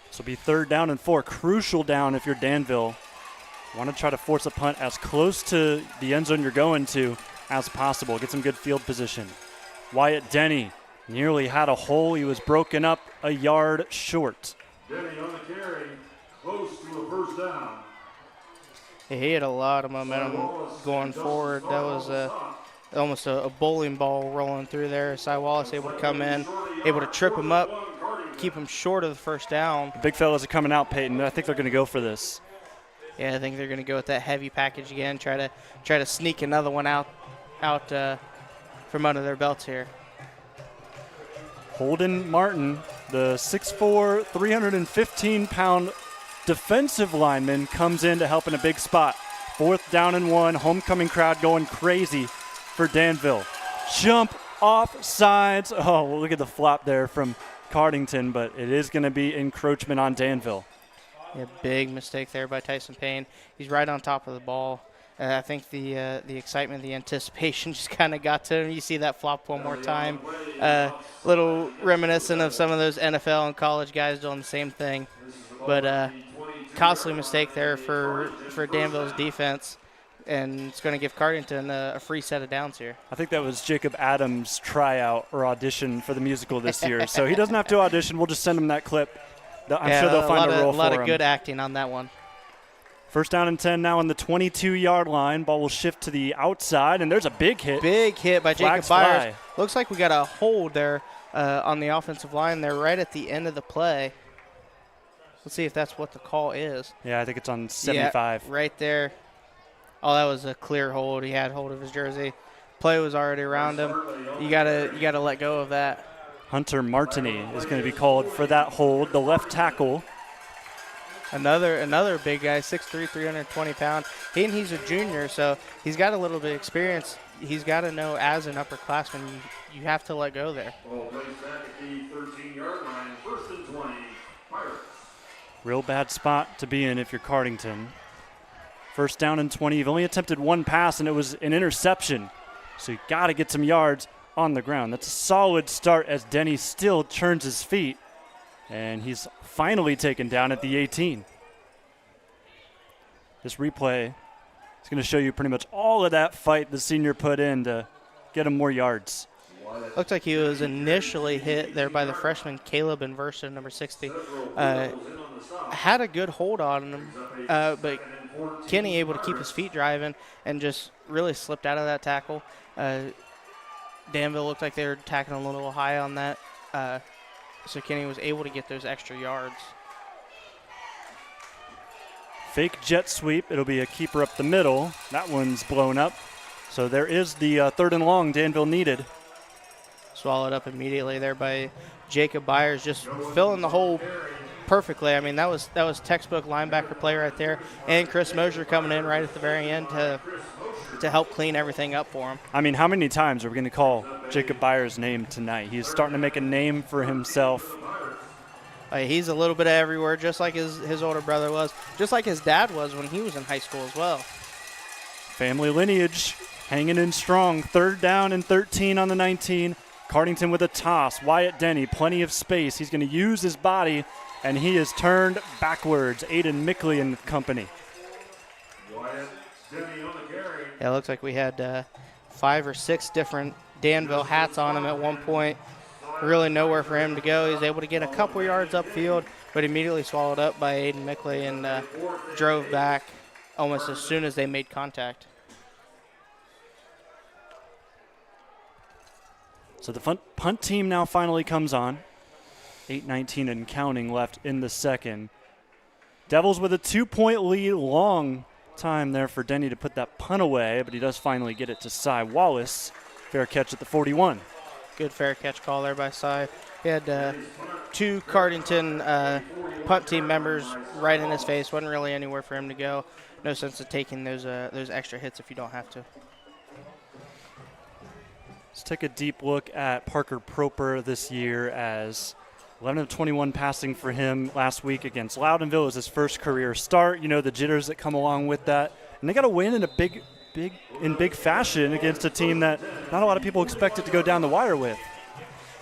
This will be 3rd down and 4. Crucial down if you're Danville. Want to try to force a punt as close to the end zone you're going to as possible. Get some good field position. Wyatt Denny nearly had a hole. He was broken up a yard short. Denny on the carry, close to a first down. He had a lot of momentum going forward. That was almost a bowling ball rolling through there. Cy Wallace able to come in, able to trip him up, keep him short of the first down. The big fellas are coming out, Peyton. I think they're going to go for this. Yeah, I think they're going to go with that heavy package again, try to sneak another one out from under their belts here. Holden Martin, the 6'4", 315-pound defensive lineman, comes in to help in a big spot. 4th down and 1, homecoming crowd going crazy for Danville. Jump off sides. Oh, look at the flop there from Cardington, but it is going to be encroachment on Danville. Yeah, big mistake there by Tyson Payne. He's right on top of the ball. I think the excitement, the anticipation just kind of got to him. You see that flop one more time. Little reminiscent of some of those NFL and college guys doing the same thing. But costly mistake there for Danville's defense, and it's going to give Cardington a free set of downs here. I think that was Jacob Adams' tryout or audition for the musical this year. So he doesn't have to audition. We'll just send him that clip. I'm sure they'll find a role for him. A lot of good acting on that one. 1st down and 10 now on the 22-yard line. Ball will shift to the outside, and there's a big hit. Big hit by Flags Jacob Byers. fly. Looks like we got a hold there on the offensive line there right at the end of the play. Let's see if that's what the call is. Yeah, I think it's on 75. Yeah, right there. Oh, that was a clear hold. He had hold of his jersey. Play was already around him. You gotta let go of that. Hunter Martini is going to be called for that hold, the left tackle. Another big guy, 6'3", 320-pound. He's a junior, so he's got a little bit of experience. He's got to know as an upperclassman, you have to let go there. Ball plays back at the 13-yard line, 1st and 20, Pirates. Real bad spot to be in if you're Cardington. 1st down and 20. You've only attempted one pass, and it was an interception. So you got to get some yards on the ground. That's a solid start as Denny still turns his feet. And he's finally taken down at the 18. This replay is going to show you pretty much all of that fight the senior put in to get him more yards. Looks like he was initially hit there by the freshman Caleb Inversa, number 60. Had a good hold on him, but Kenny able to keep his feet driving and just really slipped out of that tackle. Danville looked like they were tackling a little high on that. So Kenny was able to get those extra yards. Fake jet sweep. It'll be a keeper up the middle. That one's blown up. So there is the 3rd and long Danville needed. Swallowed up immediately there by Jacob Byers, just filling the hole perfectly. I mean, that was textbook linebacker play right there. And Chris Mosier coming in right at the very end to help clean everything up for him. I mean, how many times are we going to call Jacob Byers' name tonight? He's starting to make a name for himself. He's a little bit of everywhere, just like his older brother was, just like his dad was when he was in high school as well. Family lineage hanging in strong. 3rd down and 13 on the 19. Cardington with a toss. Wyatt Denny, plenty of space. He's going to use his body, and he is turned backwards. Aiden Mickley and company. Wyatt Denny on the carry. Yeah, it looks like we had 5 or 6 different Danville hats on him at one point. Really nowhere for him to go. He was able to get a couple yards upfield, but immediately swallowed up by Aiden Mickley and drove back almost as soon as they made contact. So the punt team now finally comes on. 8:19 and counting left in the second. Devils with a 2-point lead. Long time there for Denny to put that punt away, but he does finally get it to Cy Wallace. Fair catch at the 41. Good fair catch call there by Cy. He had 2 Cardington punt team members right in his face. Wasn't really anywhere for him to go. No sense of taking those extra hits if you don't have to. Let's take a deep look at Parker Proper this year, as 11 of 21 passing for him last week against Loudonville was his first career start. You know, the jitters that come along with that. And they got a win in a big fashion against a team that not a lot of people expected to go down the wire with.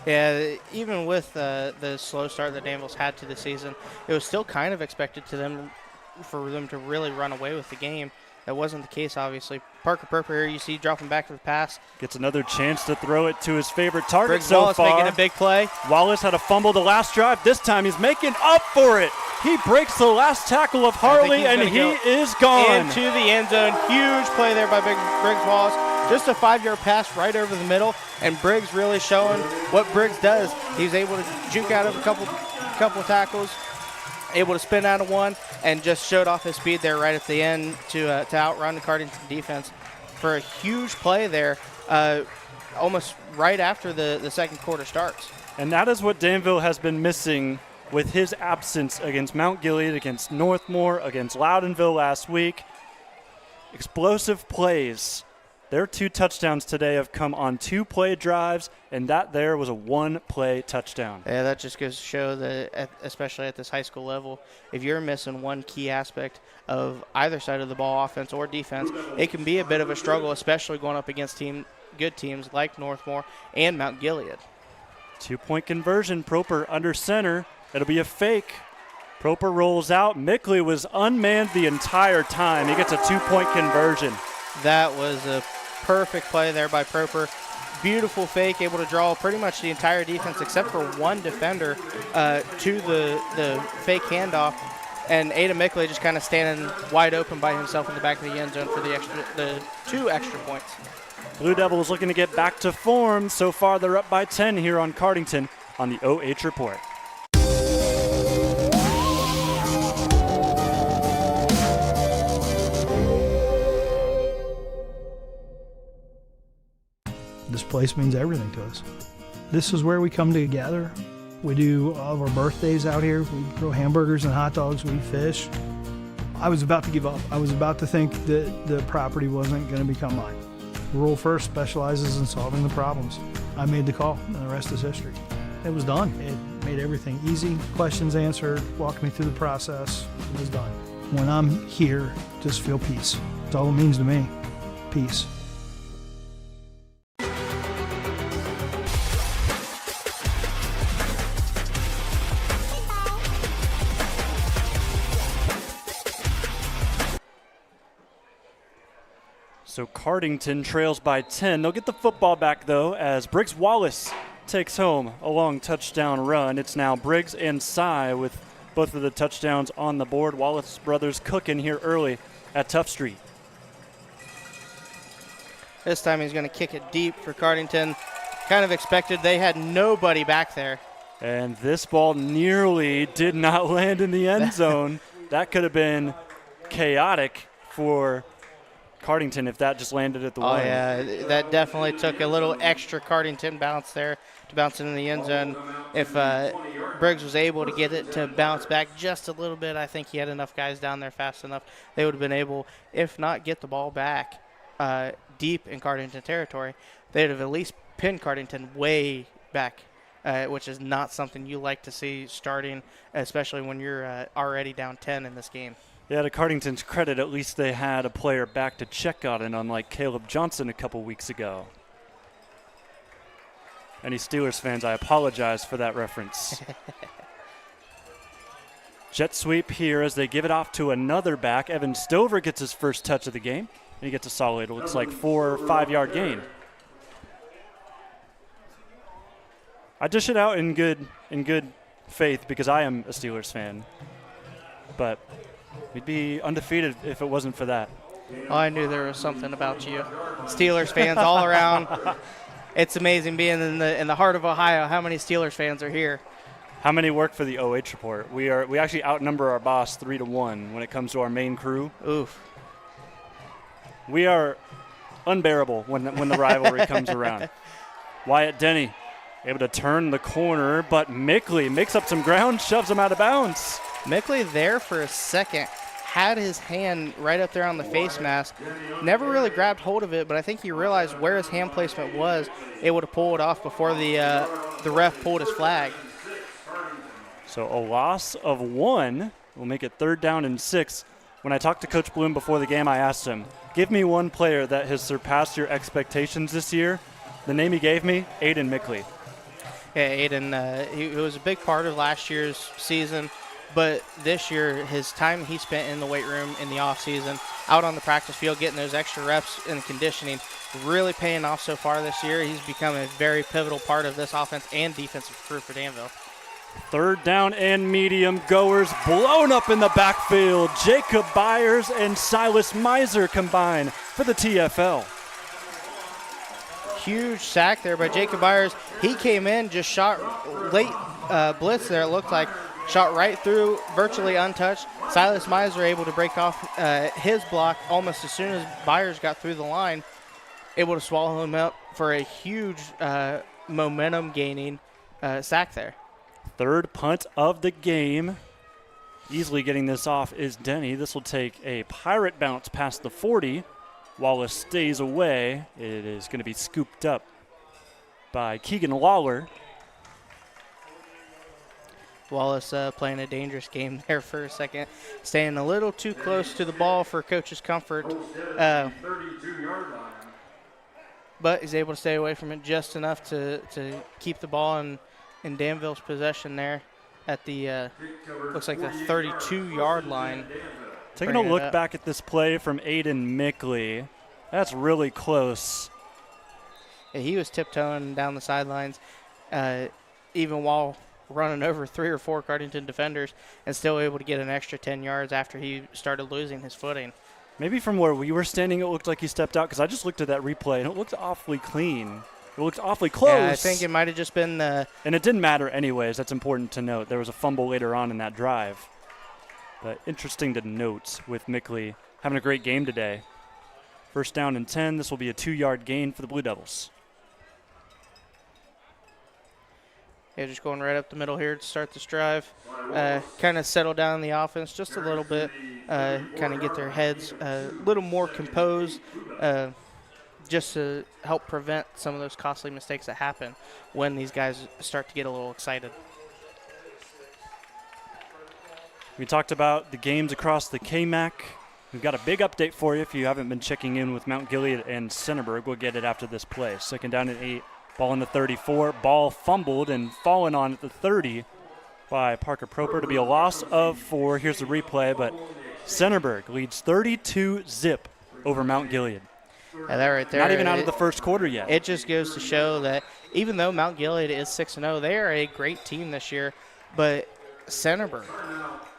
Yeah, even with the slow start that Danville's had to the season, it was still kind of expected for them to really run away with the game. That wasn't the case, obviously. Parker Proper here, you see dropping back to the pass. Gets another chance to throw it to his favorite target Briggs so Wallace far. making a big play. Wallace had a fumble the last drive. This time he's making up for it. He breaks the last tackle of Harley, and he is gone. Into the end zone. Huge play there by Briggs Wallace. Just a 5-yard pass right over the middle, and Briggs really showing what Briggs does. He's able to juke out of a couple tackles, able to spin out of one, and just showed off his speed there right at the end to outrun the Cardington defense for a huge play there, almost right after the second quarter starts. And that is what Danville has been missing with his absence against Mount Gilead, against Northmore, against Loudonville last week. Explosive plays. Their 2 touchdowns today have come on 2 play drives, and that there was a 1-play touchdown. Yeah, that just goes to show that, especially at this high school level, if you're missing one key aspect of either side of the ball, offense or defense, it can be a bit of a struggle, especially going up against good teams like Northmore and Mount Gilead. 2-point conversion, Proper under center. It'll be a fake. Proper rolls out. Mickley was unmanned the entire time. He gets a 2-point conversion. That was a perfect play there by Proper. Beautiful fake, able to draw pretty much the entire defense except for one defender to the fake handoff. And Ada Mickley just kind of standing wide open by himself in the back of the end zone for the 2 extra points. Blue Devils looking to get back to form. So far, they're up by 10 here on Cardington on the OH Report. This place means everything to us. This is where we come together. We do all of our birthdays out here. We grill hamburgers and hot dogs. We fish. I was about to give up. I was about to think that the property wasn't going to become mine. Rural First specializes in solving the problems. I made the call, and the rest is history. It was done. It made everything easy. Questions answered, walked me through the process. It was done. When I'm here, just feel peace. That's all it means to me. Peace. So Cardington trails by 10. They'll get the football back, though, as Briggs Wallace takes home a long touchdown run. It's now Briggs and Cy with both of the touchdowns on the board. Wallace brothers cooking here early at Tough Street. This time he's going to kick it deep for Cardington. Kind of expected. They had nobody back there. And this ball nearly did not land in the end zone. That could have been chaotic for Cardington if that just landed at the one. Oh, yeah, that definitely took a little extra Cardington bounce there to bounce into the end zone. If Briggs was able to get it to bounce back just a little bit, I think he had enough guys down there fast enough. They would have been able, if not get the ball back deep in Cardington territory, they'd have at least pinned Cardington way back, which is not something you like to see starting, especially when you're already down 10 in this game. Yeah, to Cardington's credit, at least they had a player back to check on it, unlike Caleb Johnson a couple weeks ago. Any Steelers fans, I apologize for that reference. Jet sweep here as they give it off to another back. Evan Stover gets his first touch of the game, and he gets a solid, it looks like 4 or 5 yard gain. I dish it out in good faith because I am a Steelers fan, but we'd be undefeated if it wasn't for that. Oh, I knew there was something about you. Steelers fans all around. It's amazing being in the heart of Ohio. How many Steelers fans are here? How many work for the OH Report? We actually outnumber our boss 3-1 when it comes to our main crew. Oof. We are unbearable when the rivalry comes around. Wyatt Denny Able to turn the corner, but Mickley makes up some ground, shoves him out of bounds. Mickley there for a second, had his hand right up there on the face mask. Never really grabbed hold of it, but I think he realized where his hand placement was, able to pull it off before the ref pulled his flag. So a loss of 1 will make it 3rd down and 6. When I talked to Coach Bloom before the game, I asked him, give me one player that has surpassed your expectations this year. The name he gave me, Aiden Mickley. Yeah, Aiden, he was a big part of last year's season, but this year, his time he spent in the weight room in the offseason, out on the practice field, getting those extra reps in conditioning, really paying off so far this year. He's become a very pivotal part of this offense and defensive crew for Danville. 3rd down and medium. Goers blown up in the backfield. Jacob Byers and Silas Miser combine for the TFL. Huge sack there by Jacob Byers. He came in, just shot late blitz there, it looked like. Shot right through, virtually untouched. Silas Miser able to break off his block almost as soon as Byers got through the line. Able to swallow him up for a huge momentum-gaining sack there. 3rd punt of the game. Easily getting this off is Denny. This will take a Pirate bounce past the 40. Wallace stays away. It is going to be scooped up by Keegan Lawler. Wallace playing a dangerous game there for a second, staying a little too close to the ball for coach's comfort. But he's able to stay away from it just enough to keep the ball in Danville's possession there at the, looks like the 32-yard line. Taking a look back at this play from Aiden Mickley, that's really close. Yeah, he was tiptoeing down the sidelines even while running over 3 or 4 Cardington defenders and still able to get an extra 10 yards after he started losing his footing. Maybe from where we were standing, it looked like he stepped out, because I just looked at that replay, and it looked awfully clean. It looked awfully close. Yeah, I think it might have just been and it didn't matter anyways. That's important to note. There was a fumble later on in that drive. But interesting to note with Mickley having a great game today. 1st down and 10. This will be a 2-yard gain for the Blue Devils. Yeah, just going right up the middle here to start this drive. Kind of settle down the offense just a little bit. Kind of get their heads a little more composed just to help prevent some of those costly mistakes that happen when these guys start to get a little excited. We talked about the games across the KMAC. We've got a big update for you if you haven't been checking in with Mount Gilead and Centerburg. We'll get it after this play. 2nd down and 8. Ball in the 34. Ball fumbled and fallen on at the 30 by Parker Proper to be a loss of 4. Here's the replay, but Centerburg leads 32-zip over Mount Gilead. Yeah, that right there. Not even out of the first quarter yet. It just goes to show that even though Mount Gilead is 6-0, they are a great team this year, but Centerburg,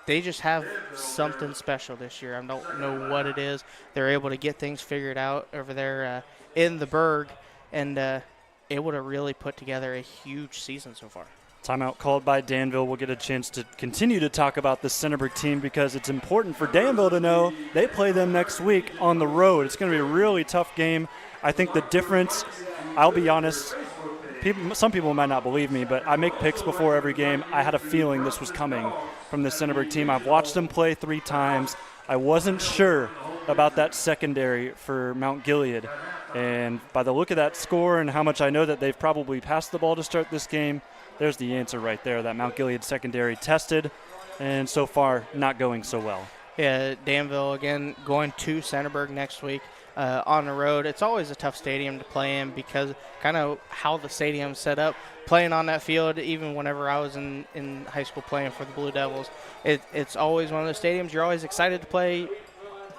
they just have something special this year. I don't know what it is. They're able to get things figured out over there in the Berg and able to really put together a huge season so far. Timeout called by Danville. We'll get a chance to continue to talk about the Centerburg team because it's important for Danville to know they play them next week on the road. It's going to be a really tough game. I think the difference, I'll be honest, some people might not believe me, but I make picks before every game. I had a feeling this was coming from the Centerburg team. I've watched them play 3 times. I wasn't sure about that secondary for Mount Gilead. And by the look of that score and how much I know that they've probably passed the ball to start this game, there's the answer right there. That Mount Gilead secondary tested, and so far not going so well. Yeah, Danville, again, going to Centerburg next week on the road. It's always a tough stadium to play in because kind of how the stadium's set up. Playing on that field, even whenever I was in high school playing for the Blue Devils, it's always one of those stadiums you're always excited to play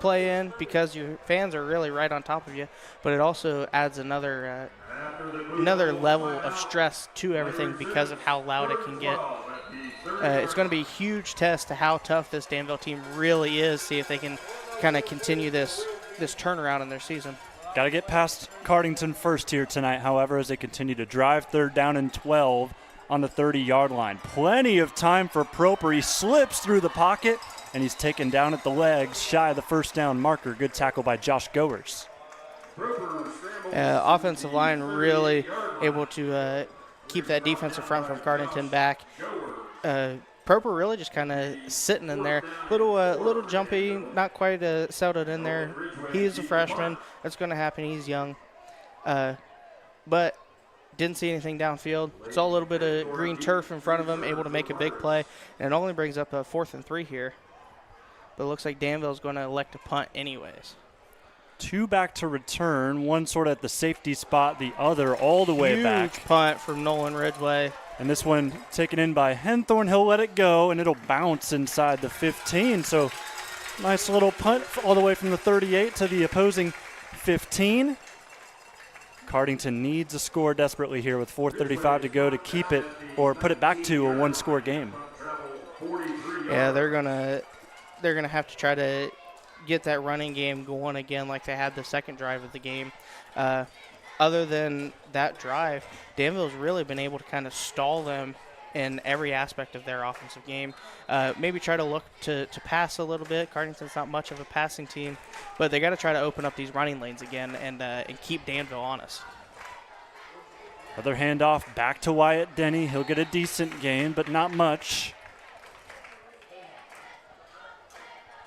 in because your fans are really right on top of you, but it also adds another level of stress to everything because of how loud it can get. It's going to be a huge test to how tough this Danville team really is, see if they can kind of continue this turnaround in their season. Got to get past Cardington first here tonight, however, as they continue to drive. 3rd down and 12 on the 30-yard line. Plenty of time for Proper. He slips through the pocket, and he's taken down at the legs, shy of the 1st down marker. Good tackle by Josh Goers. Offensive line really able to keep that defensive front from Cardington back. Proper really just kind of sitting in there. Little jumpy, not quite settled in there. He is a freshman. That's going to happen. He's young. But didn't see anything downfield. Saw a little bit of green turf in front of him, able to make a big play. And it only brings up a 4th and 3 here. But it looks like Danville's going to elect to punt anyways. 2 back to return, one sort of at the safety spot, the other all the way back. Huge punt from Nolan Ridgway. And this one taken in by Henthorne. He'll let it go, and it'll bounce inside the 15. So nice little punt all the way from the 38 to the opposing 15. Cardington needs a score desperately here with 4:35 to go to keep it or put it back to a 1-score game. Yeah, they're gonna have to try to get that running game going again like they had the second drive of the game. Other than that drive, Danville's really been able to kind of stall them in every aspect of their offensive game. Maybe try to look to pass a little bit. Cardington's not much of a passing team, but they got to try to open up these running lanes again and keep Danville honest. Another handoff back to Wyatt Denny. He'll get a decent gain, but not much.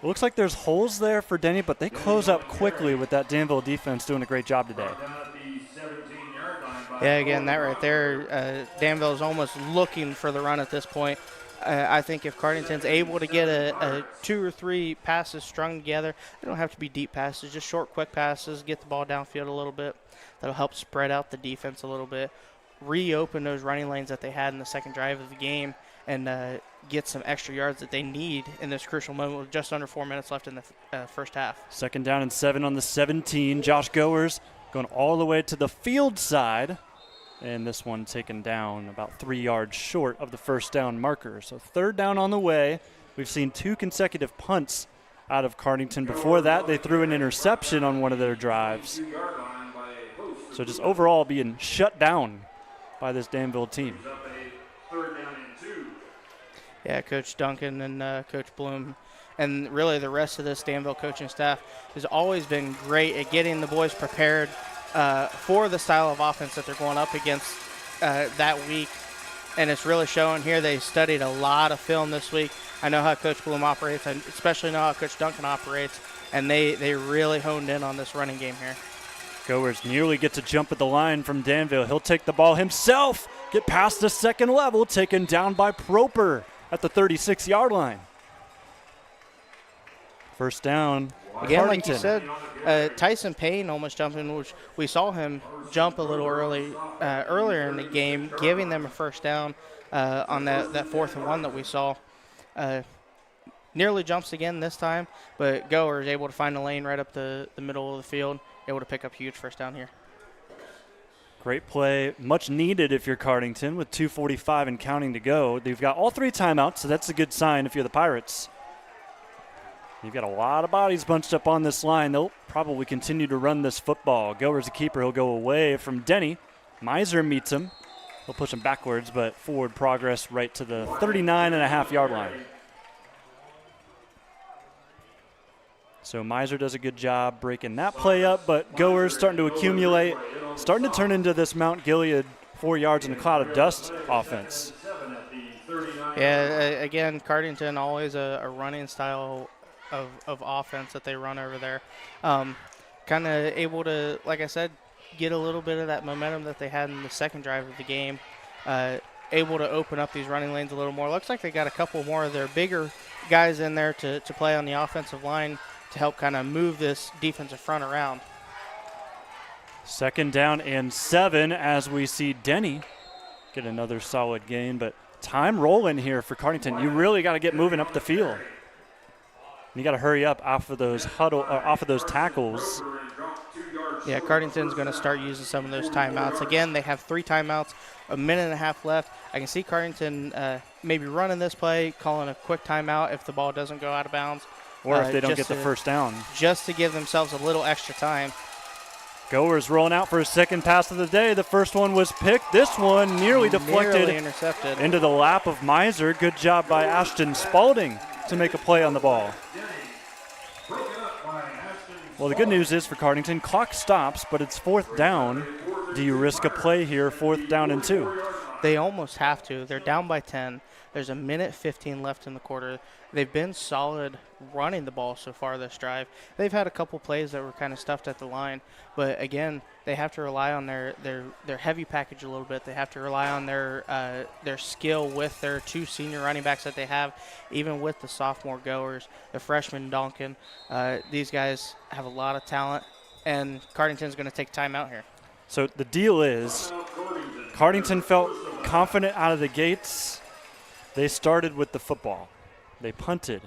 It looks like there's holes there for Denny, but they close up quickly with that Danville defense doing a great job today. Yeah, again, that right there, Danville's almost looking for the run at this point. I think if Cardington's able to get a 2 or 3 passes strung together, they don't have to be deep passes, just short, quick passes, get the ball downfield a little bit. That'll help spread out the defense a little bit, reopen those running lanes that they had in the second drive of the game, and get some extra yards that they need in this crucial moment with just under 4 minutes left in the first half. 2nd down and 7 on the 17. Josh Goers going all the way to the field side. And this one taken down about 3 yards short of the first down marker. So 3rd down on the way. We've seen 2 consecutive punts out of Cardington. Before that, they threw an interception on one of their drives. So just overall being shut down by this Danville team. Yeah, Coach Duncan and Coach Bloom and really the rest of this Danville coaching staff has always been great at getting the boys prepared for the style of offense that they're going up against that week. And it's really showing here. They studied a lot of film this week. I know how Coach Bloom operates. I especially know how Coach Duncan operates. And they really honed in on this running game here. Goers nearly gets a jump at the line from Danville. He'll take the ball himself, get past the second level, taken down by Proper at the 36-yard line. First down. Again, Cardington. like you said, Tyson Payne almost jumped in, which we saw him jump a little earlier in the game, giving them a first down on that 4th and 1 that we saw. Nearly jumps again this time, but Goer is able to find a lane right up the middle of the field, able to pick up a huge first down here. Great play, much needed if you're Cardington with 2:45 and counting to go. They've got all 3 timeouts, so that's a good sign if you're the Pirates. You've got a lot of bodies bunched up on this line. They'll probably continue to run this football. Goer's a keeper. He'll go away from Denny. Miser meets him. He'll push him backwards, but forward progress right to the 39.5-yard line. So Miser does a good job breaking that play up, but Goer's starting to accumulate, starting to turn into this Mount Gilead 4 yards in a cloud of dust offense. Yeah, again, Cardington always a running style of offense that they run over there. Kind of able to, like I said, get a little bit of that momentum that they had in the second drive of the game. Able to open up these running lanes a little more. Looks like they got a couple more of their bigger guys in there to play on the offensive line to help kind of move this defensive front around. 2nd down and 7 as we see Denny get another solid gain, but time rolling here for Cardington. You really got to get moving up the field. You got to hurry up off of those tackles. Yeah, Cardington's going to start using some of those timeouts. Again, they have 3 timeouts, a minute and a half left. I can see Cardington maybe running this play, calling a quick timeout if the ball doesn't go out of bounds. Or if they don't get the first down. Just to give themselves a little extra time. Goer's rolling out for his 2nd pass of the day. The first one was picked. This one nearly deflected intercepted into the lap of Miser. Good job by Ashton Spalding to make a play on the ball. Well, the good news is for Cardington, clock stops, but it's 4th down. Do you risk a play here, 4th down and 2? They almost have to. They're down by 10. There's a minute 15 left in the quarter. They've been solid running the ball so far this drive. They've had a couple plays that were kind of stuffed at the line, but again, they have to rely on their heavy package a little bit. They have to rely on their skill with their 2 senior running backs that they have, even with the sophomore goers, the freshman Donkin. These guys have a lot of talent, and Cardington's going to take time out here. So the deal is Cardington felt confident out of the gates. They started with the football. They punted.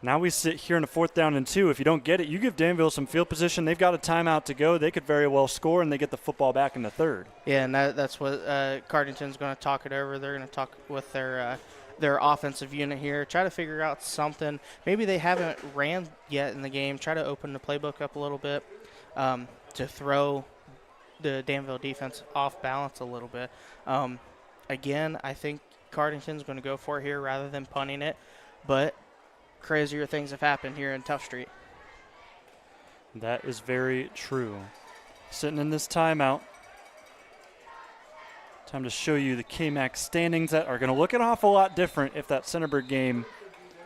Now we sit here in a 4th down and 2. If you don't get it, you give Danville some field position. They've got a timeout to go. They could very well score, and they get the football back in the 3rd. Yeah, and that's what Cardington's going to talk it over. They're going to talk with their offensive unit here, try to figure out something. Maybe they haven't ran yet in the game. Try to open the playbook up a little bit to throw the Danville defense off balance a little bit. Again, I think Cardington's going to go for it here rather than punting it, but crazier things have happened here in Tough Street. That is very true. Sitting in this timeout. Time to show you the KMAC standings that are going to look an awful lot different if that Centerburg game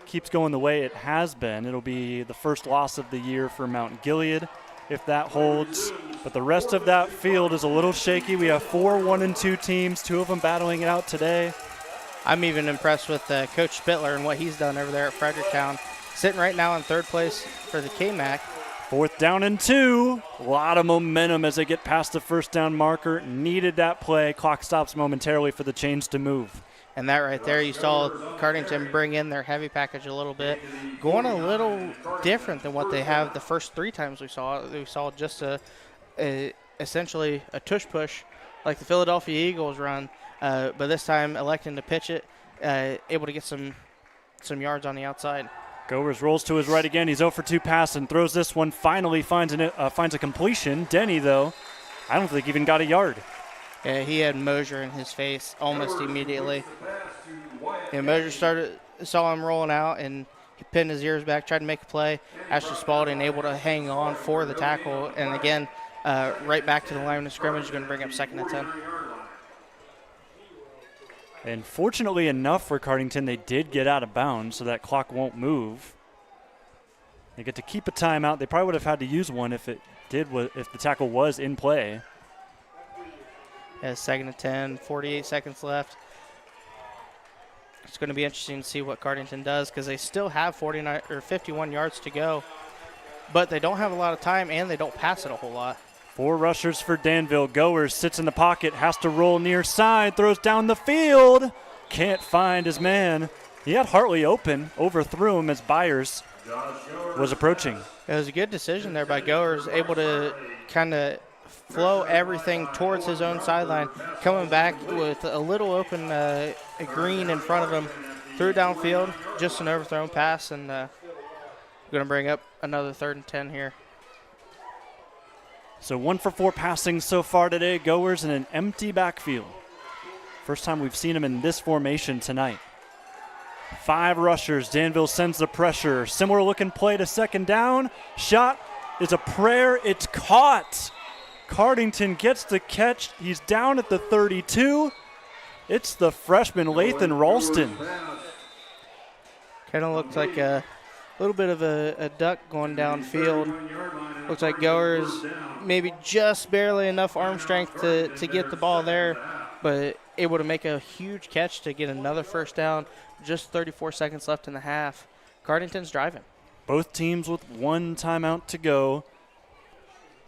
keeps going the way it has been. It'll be the first loss of the year for Mount Gilead if that holds. But the rest of that field is a little shaky. We have 4 1-2 teams, 2 of them battling it out today. I'm even impressed with Coach Spittler and what he's done over there at Fredericktown. Sitting right now in 3rd place for the KMAC. 4th down and 2. A lot of momentum as they get past the 1st down marker. Needed that play. Clock stops momentarily for the chains to move. And that right there, you saw Cardington bring in their heavy package a little bit, going a little different than what they have the first 3 times we saw it. We saw just essentially a tush push like the Philadelphia Eagles run, but this time electing to pitch it, able to get some yards on the outside. Goers rolls to his right again. He's 0 for 2 pass and throws this one. Finally finds a completion. Denny, though, I don't think even got a yard. Yeah, he had Mosier in his face almost immediately. And Mosier saw him rolling out, and he pinned his ears back, tried to make a play. Ashley Spalding able to hang on for the tackle, and again, right back to the line of scrimmage, going to bring up 2nd and 10. And fortunately enough for Cardington, they did get out of bounds, so that clock won't move. They get to keep a timeout. They probably would have had to use one if the tackle was in play. Yeah, 2nd and 10, 48 seconds left. It's going to be interesting to see what Cardington does because they still have 51 yards to go, but they don't have a lot of time and they don't pass it a whole lot. 4 rushers for Danville. Goers sits in the pocket, has to roll near side, throws down the field. Can't find his man. He had Hartley open, overthrew him as Byers was approaching. It was a good decision there by Goers, able to kind of flow everything towards his own sideline, coming back with a little open green in front of him, threw it downfield, just an overthrown pass, and going to bring up another 3rd and 10 here. So 1 for 4 passing so far today. Goers in an empty backfield. First time we've seen him in this formation tonight. 5 rushers. Danville sends the pressure. Similar looking play to 2nd down. Shot is a prayer. It's caught. Cardington gets the catch. He's down at the 32. It's the freshman Lathan Ralston. Kind of looked like a little bit of a duck going downfield. Looks like Goers maybe just barely enough arm strength to get the ball there, but able to make a huge catch to get another 1st down. Just 34 seconds left in the half. Cardington's driving. Both teams with 1 timeout to go.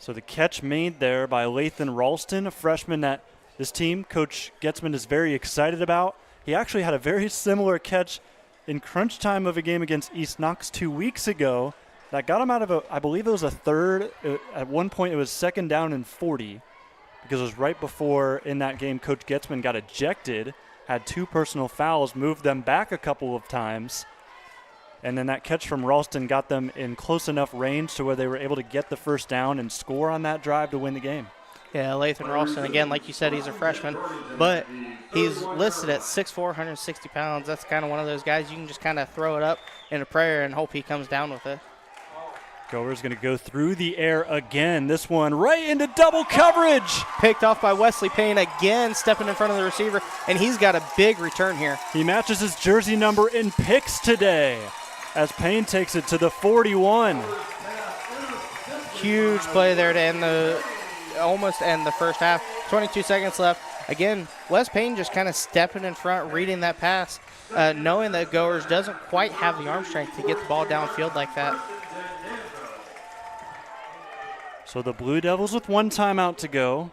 So the catch made there by Lathan Ralston, a freshman that this team, Coach Getzman, is very excited about. He actually had a very similar catch in crunch time of a game against East Knox 2 weeks ago that got him out of I believe it was a 3rd. At one point it was 2nd down and 40 because it was right before in that game Coach Getzman got ejected, had 2 personal fouls, moved them back a couple of times. And then that catch from Ralston got them in close enough range to where they were able to get the 1st down and score on that drive to win the game. Yeah, Lathan Ralston, again, like you said, he's a freshman, but he's listed at 6'4", 160 pounds. That's kind of one of those guys you can just kind of throw it up in a prayer and hope he comes down with it. Goer's going to go through the air again. This one right into double coverage. Picked off by Wesley Payne again, stepping in front of the receiver, and he's got a big return here. He matches his jersey number in picks today as Payne takes it to the 41. Huge play there to almost end the first half. 22 seconds left. Again, Wes Payne just kind of stepping in front, reading that pass, knowing that Goers doesn't quite have the arm strength to get the ball downfield like that. So the Blue Devils with 1 timeout to go,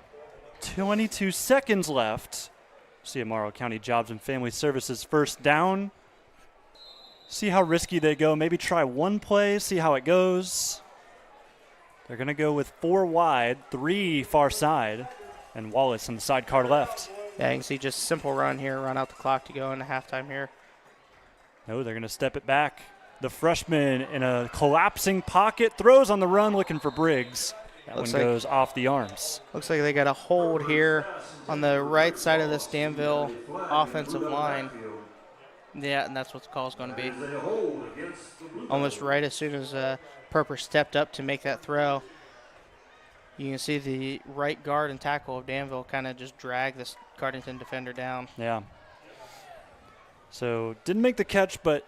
22 seconds left. See a Morrow County Jobs and Family Services first down. See how risky they go. Maybe try one play, see how it goes. They're going to go with 4 wide, 3 far side, and Wallace on the sidecar left. Yeah, you can see just simple run here, run out the clock to go into halftime here. No, they're going to step it back. The freshman in a collapsing pocket throws on the run looking for Briggs. That one goes off the arms. Looks like they got a hold here on the right side of this Danville offensive line. Yeah, and that's what the call is going to be. Almost right as soon as Perper stepped up to make that throw. You can see the right guard and tackle of Danville kind of just drag this Cardington defender down. Yeah. So didn't make the catch, but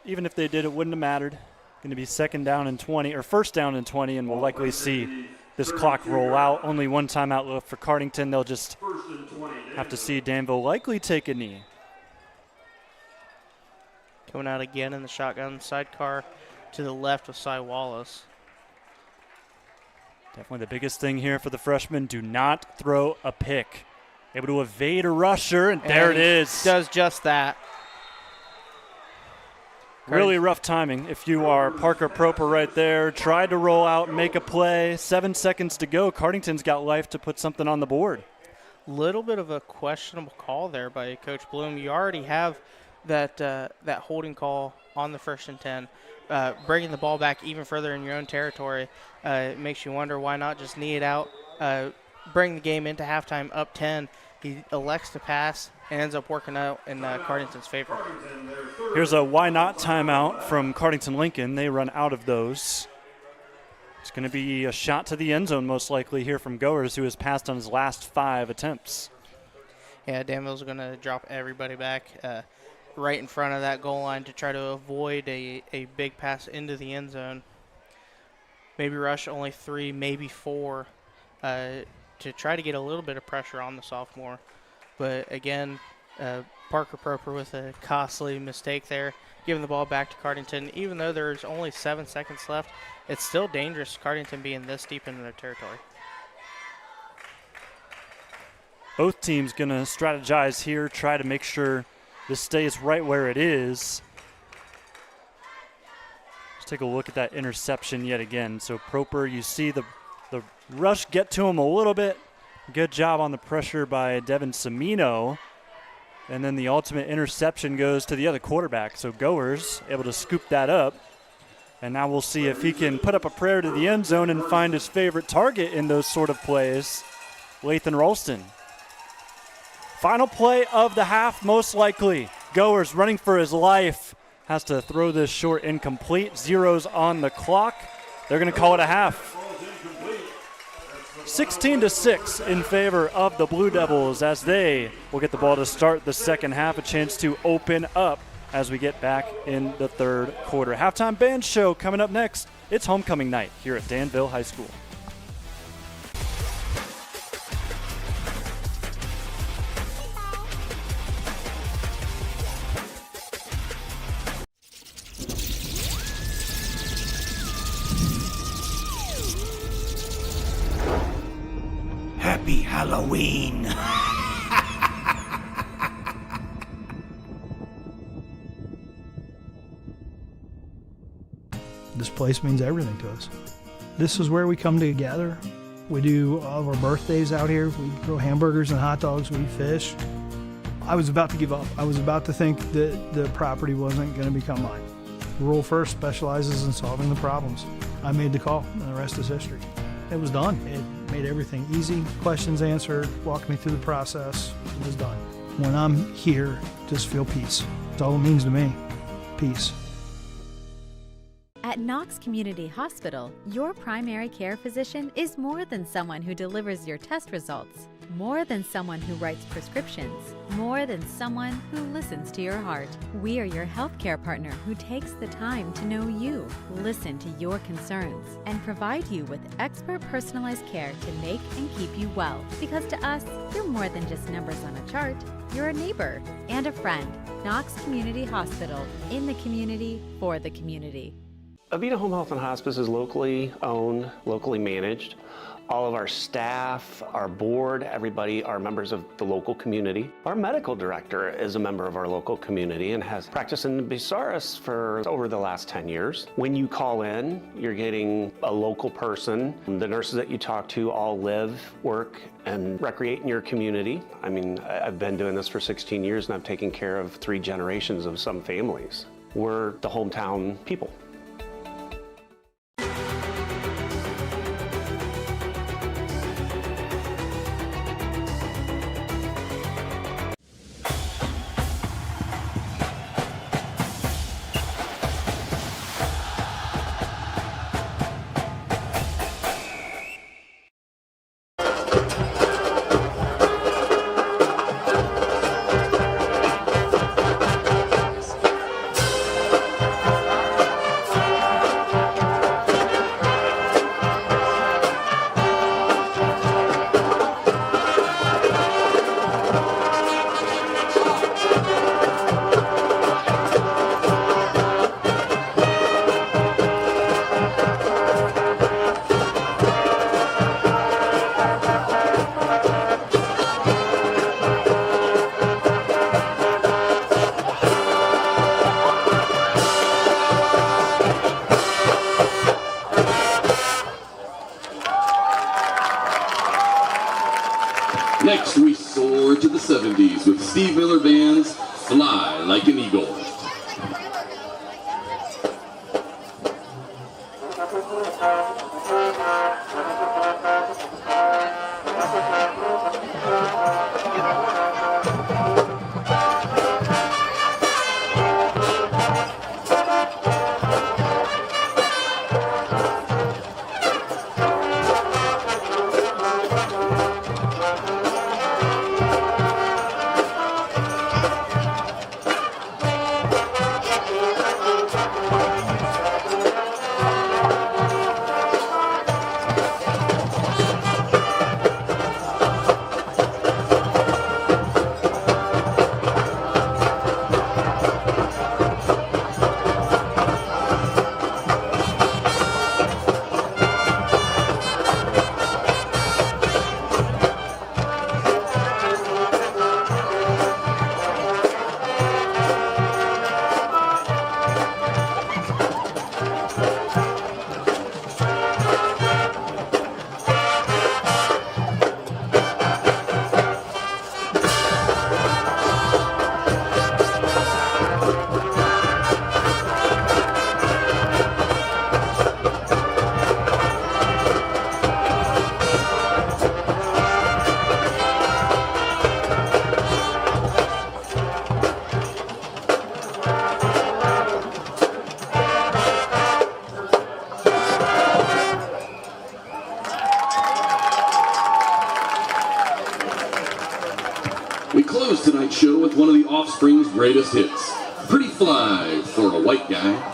even if they did, it wouldn't have mattered. Going to be second down and 20, or first down and 20, and we'll likely see this clock roll out. Only 1 timeout left for Cardington. They'll just have to see Danville likely take a knee. Coming out again in the shotgun sidecar to the left with Cy Wallace. Definitely the biggest thing here for the freshmen, do not throw a pick. Able to evade a rusher, and there it is. Does just that. Really rough timing. If you are Parker Proper right there, tried to roll out, make a play, 7 seconds to go. Cardington's got life to put something on the board. Little bit of a questionable call there by Coach Bloom. You already have that holding call on the 1st and 10. Bringing the ball back even further in your own territory makes you wonder why not just knee it out, bring the game into halftime up 10. He elects to pass and ends up working out in Cardington's favor. Here's a why not timeout from Cardington-Lincoln. They run out of those. It's going to be a shot to the end zone most likely here from Goers, who has passed on his last 5 attempts. Yeah, Danville's going to drop everybody back right in front of that goal line to try to avoid a big pass into the end zone. Maybe rush only 3, maybe 4 to try to get a little bit of pressure on the sophomore. But again, Parker Proper with a costly mistake there, giving the ball back to Cardington. Even though there's only 7 seconds left, it's still dangerous, Cardington being this deep into their territory. Both teams going to strategize here, try to make sure this stays right where it is. Let's take a look at that interception yet again. So Proper, you see the rush get to him a little bit. Good job on the pressure by Devin Semino. And then the ultimate interception goes to the other quarterback. So Goers able to scoop that up. And now we'll see if he can put up a prayer to the end zone and find his favorite target in those sort of plays, Lathan Ralston. Final play of the half, most likely. Goers running for his life. Has to throw this short incomplete. Zeros on the clock. They're going to call it a half. 16-6 in favor of the Blue Devils as they will get the ball to start the second half. A chance to open up as we get back in the third quarter. Halftime band show coming up next. It's homecoming night here at Danville High School. Happy Halloween! This place means everything to us. This is where we come together. We do all of our birthdays out here. We grill hamburgers and hot dogs. We fish. I was about to give up. I was about to think that the property wasn't going to become mine. Rural First specializes in solving the problems. I made the call, and the rest is history. It was done. It made everything easy. Questions answered, walked me through the process. It was done. When I'm here, just feel peace. That's all it means to me. Peace. At Knox Community Hospital, your primary care physician is more than someone who delivers your test results, more than someone who writes prescriptions, more than someone who listens to your heart. We are your healthcare partner who takes the time to know you, listen to your concerns, and provide you with expert personalized care to make and keep you well. Because to us, you're more than just numbers on a chart. You're a neighbor and a friend. Knox Community Hospital, in the community, for the community. Avita Home Health and Hospice is locally owned, locally managed. All of our staff, our board, everybody are members of the local community. Our medical director is a member of our local community and has practiced in Bucyrus for over the last 10 years. When you call in, you're getting a local person. The nurses that you talk to all live, work, and recreate in your community. I mean, I've been doing this for 16 years and I've taken care of 3 generations of some families. We're the hometown people. Next, we soar to the 70s with Steve Miller Band's Fly Like an Eagle. We close tonight's show with one of the Offspring's greatest hits, Pretty Fly for a White Guy.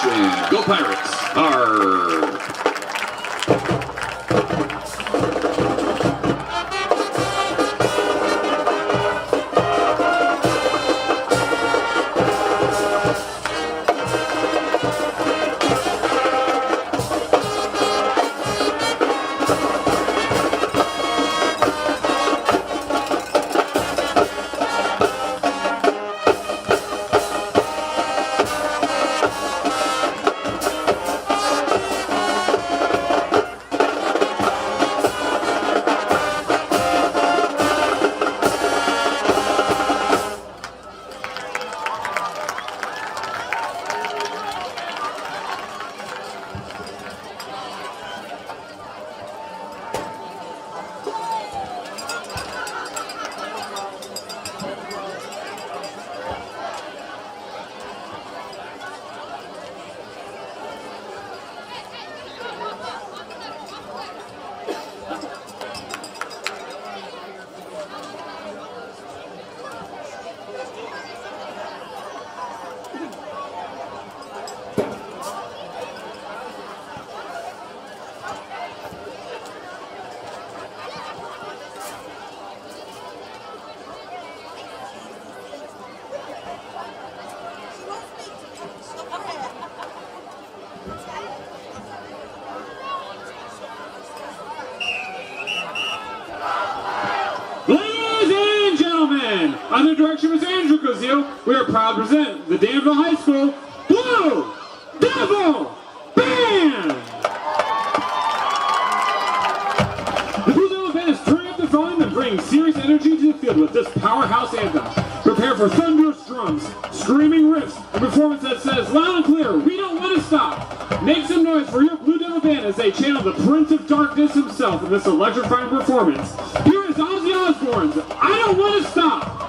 and go Pirates. Arr! Under the direction of Mr. Andrew Cozio, we are proud to present the Danville High School Blue Devil Band! The Blue Devil Band is turning up the volume and bringing serious energy to the field with this powerhouse anthem. Prepare for thunderous drums, screaming riffs, a performance that says loud and clear, we don't want to stop. Make some noise for your Blue Devil Band as they channel the Prince of Darkness himself in this electrifying performance. Here is Ozzy Osbourne's I Don't Want to Stop.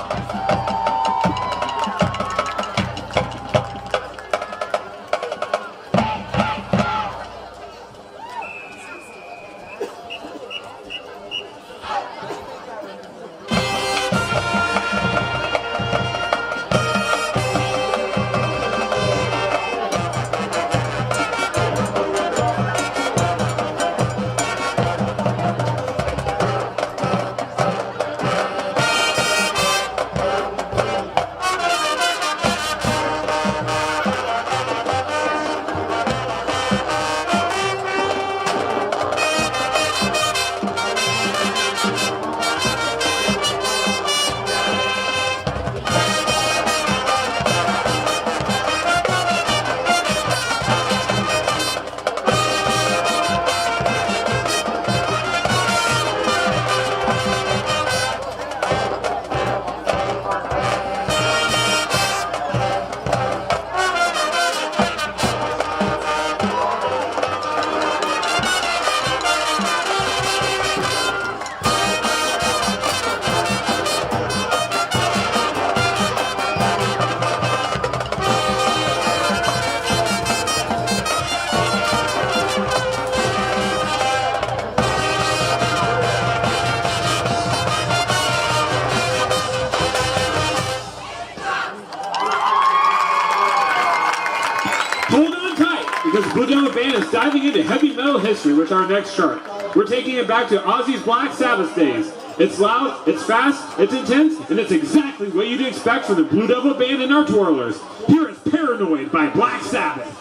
Diving into heavy metal history with our next chart. We're taking it back to Ozzy's Black Sabbath days. It's loud, it's fast, it's intense, and it's exactly what you'd expect from the Blue Devil Band and our twirlers. Here is Paranoid by Black Sabbath.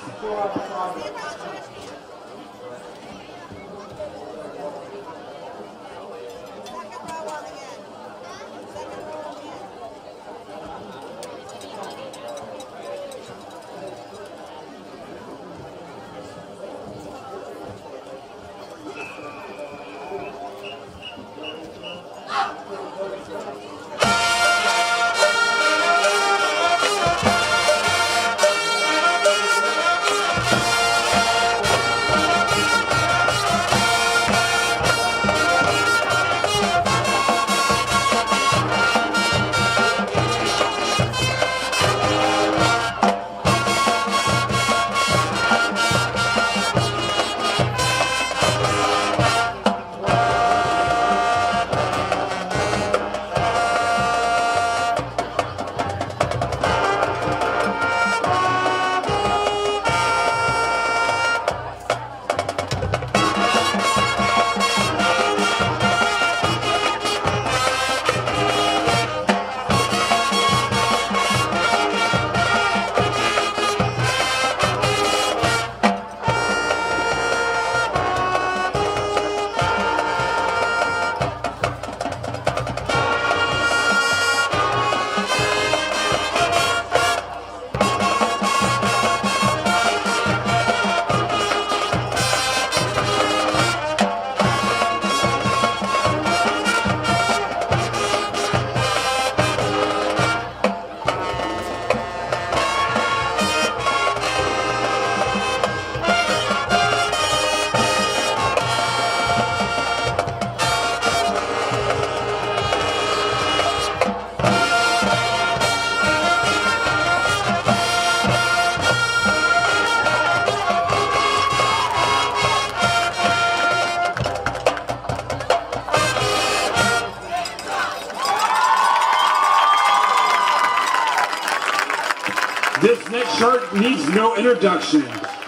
chart needs no introduction.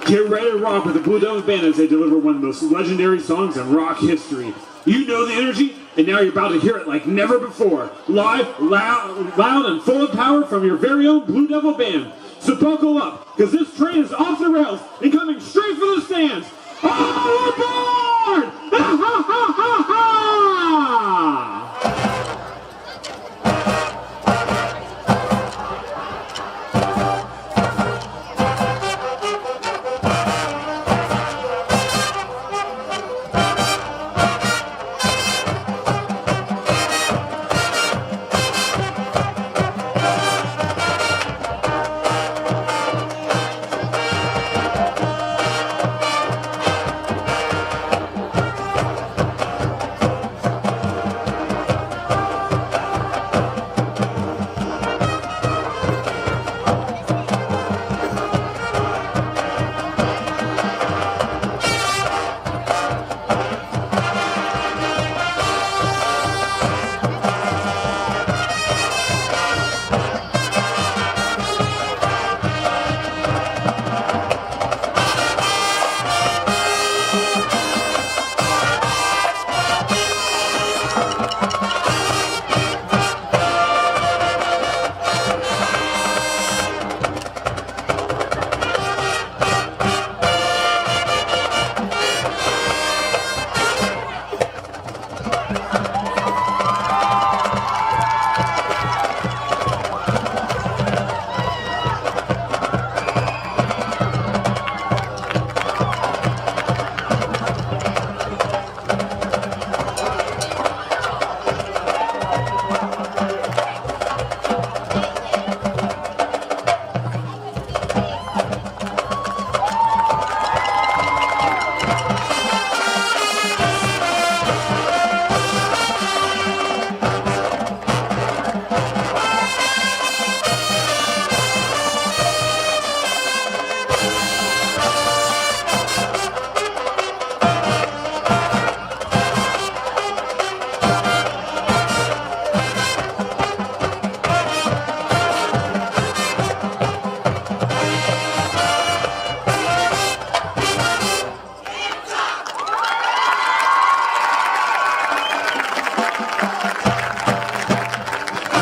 Get ready to rock with the Blue Devils Band as they deliver one of the most legendary songs in rock history. You know the energy, and now you're about to hear it like never before. Live, loud, and full of power from your very own Blue Devil Band. So buckle up, because this train is off the rails and coming straight for the stands. All aboard! Ha ha ha ha ha!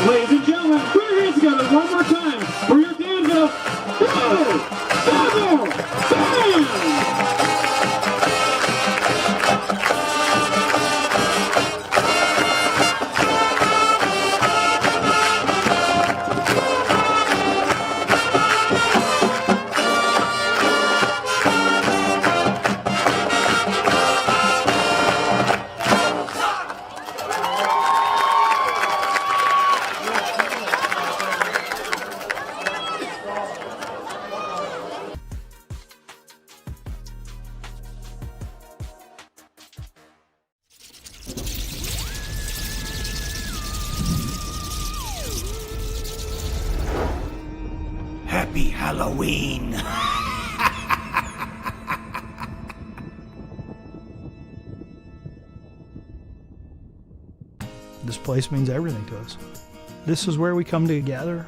Ladies and gentlemen, put your hands together one more time for your Danville Blue Devils Band! Happy Halloween! This place means everything to us. This is where we come together.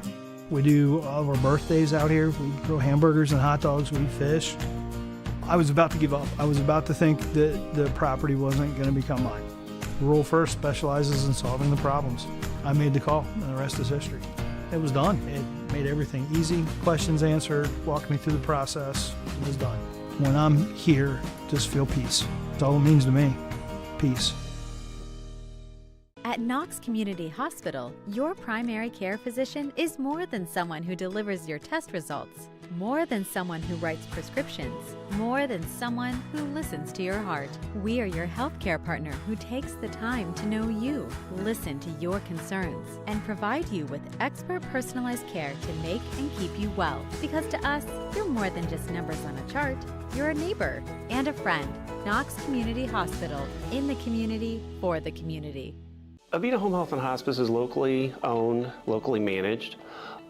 We do all of our birthdays out here. We grill hamburgers and hot dogs. We fish. I was about to give up. I was about to think that the property wasn't going to become mine. Rural First specializes in solving the problems. I made the call, and the rest is history. It was done. It made everything easy. Questions answered, walked me through the process. It was done. When I'm here, just feel peace. That's all it means to me. Peace. At Knox Community Hospital, your primary care physician is more than someone who delivers your test results, more than someone who writes prescriptions, more than someone who listens to your heart. We are your healthcare partner who takes the time to know you, listen to your concerns, and provide you with expert personalized care to make and keep you well. Because to us, you're more than just numbers on a chart. You're a neighbor and a friend. Knox Community Hospital, in the community, for the community. Avita Home Health and Hospice is locally owned, locally managed.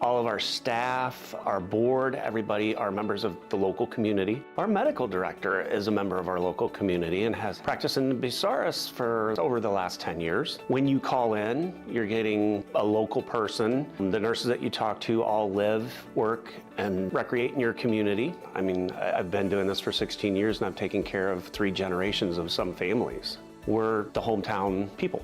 All of our staff, our board, everybody are members of the local community. Our medical director is a member of our local community and has practiced in Bucyrus for over the last 10 years. When you call in, you're getting a local person. The nurses that you talk to all live, work, and recreate in your community. I mean, I've been doing this for 16 years and I've taken care of 3 generations of some families. We're the hometown people.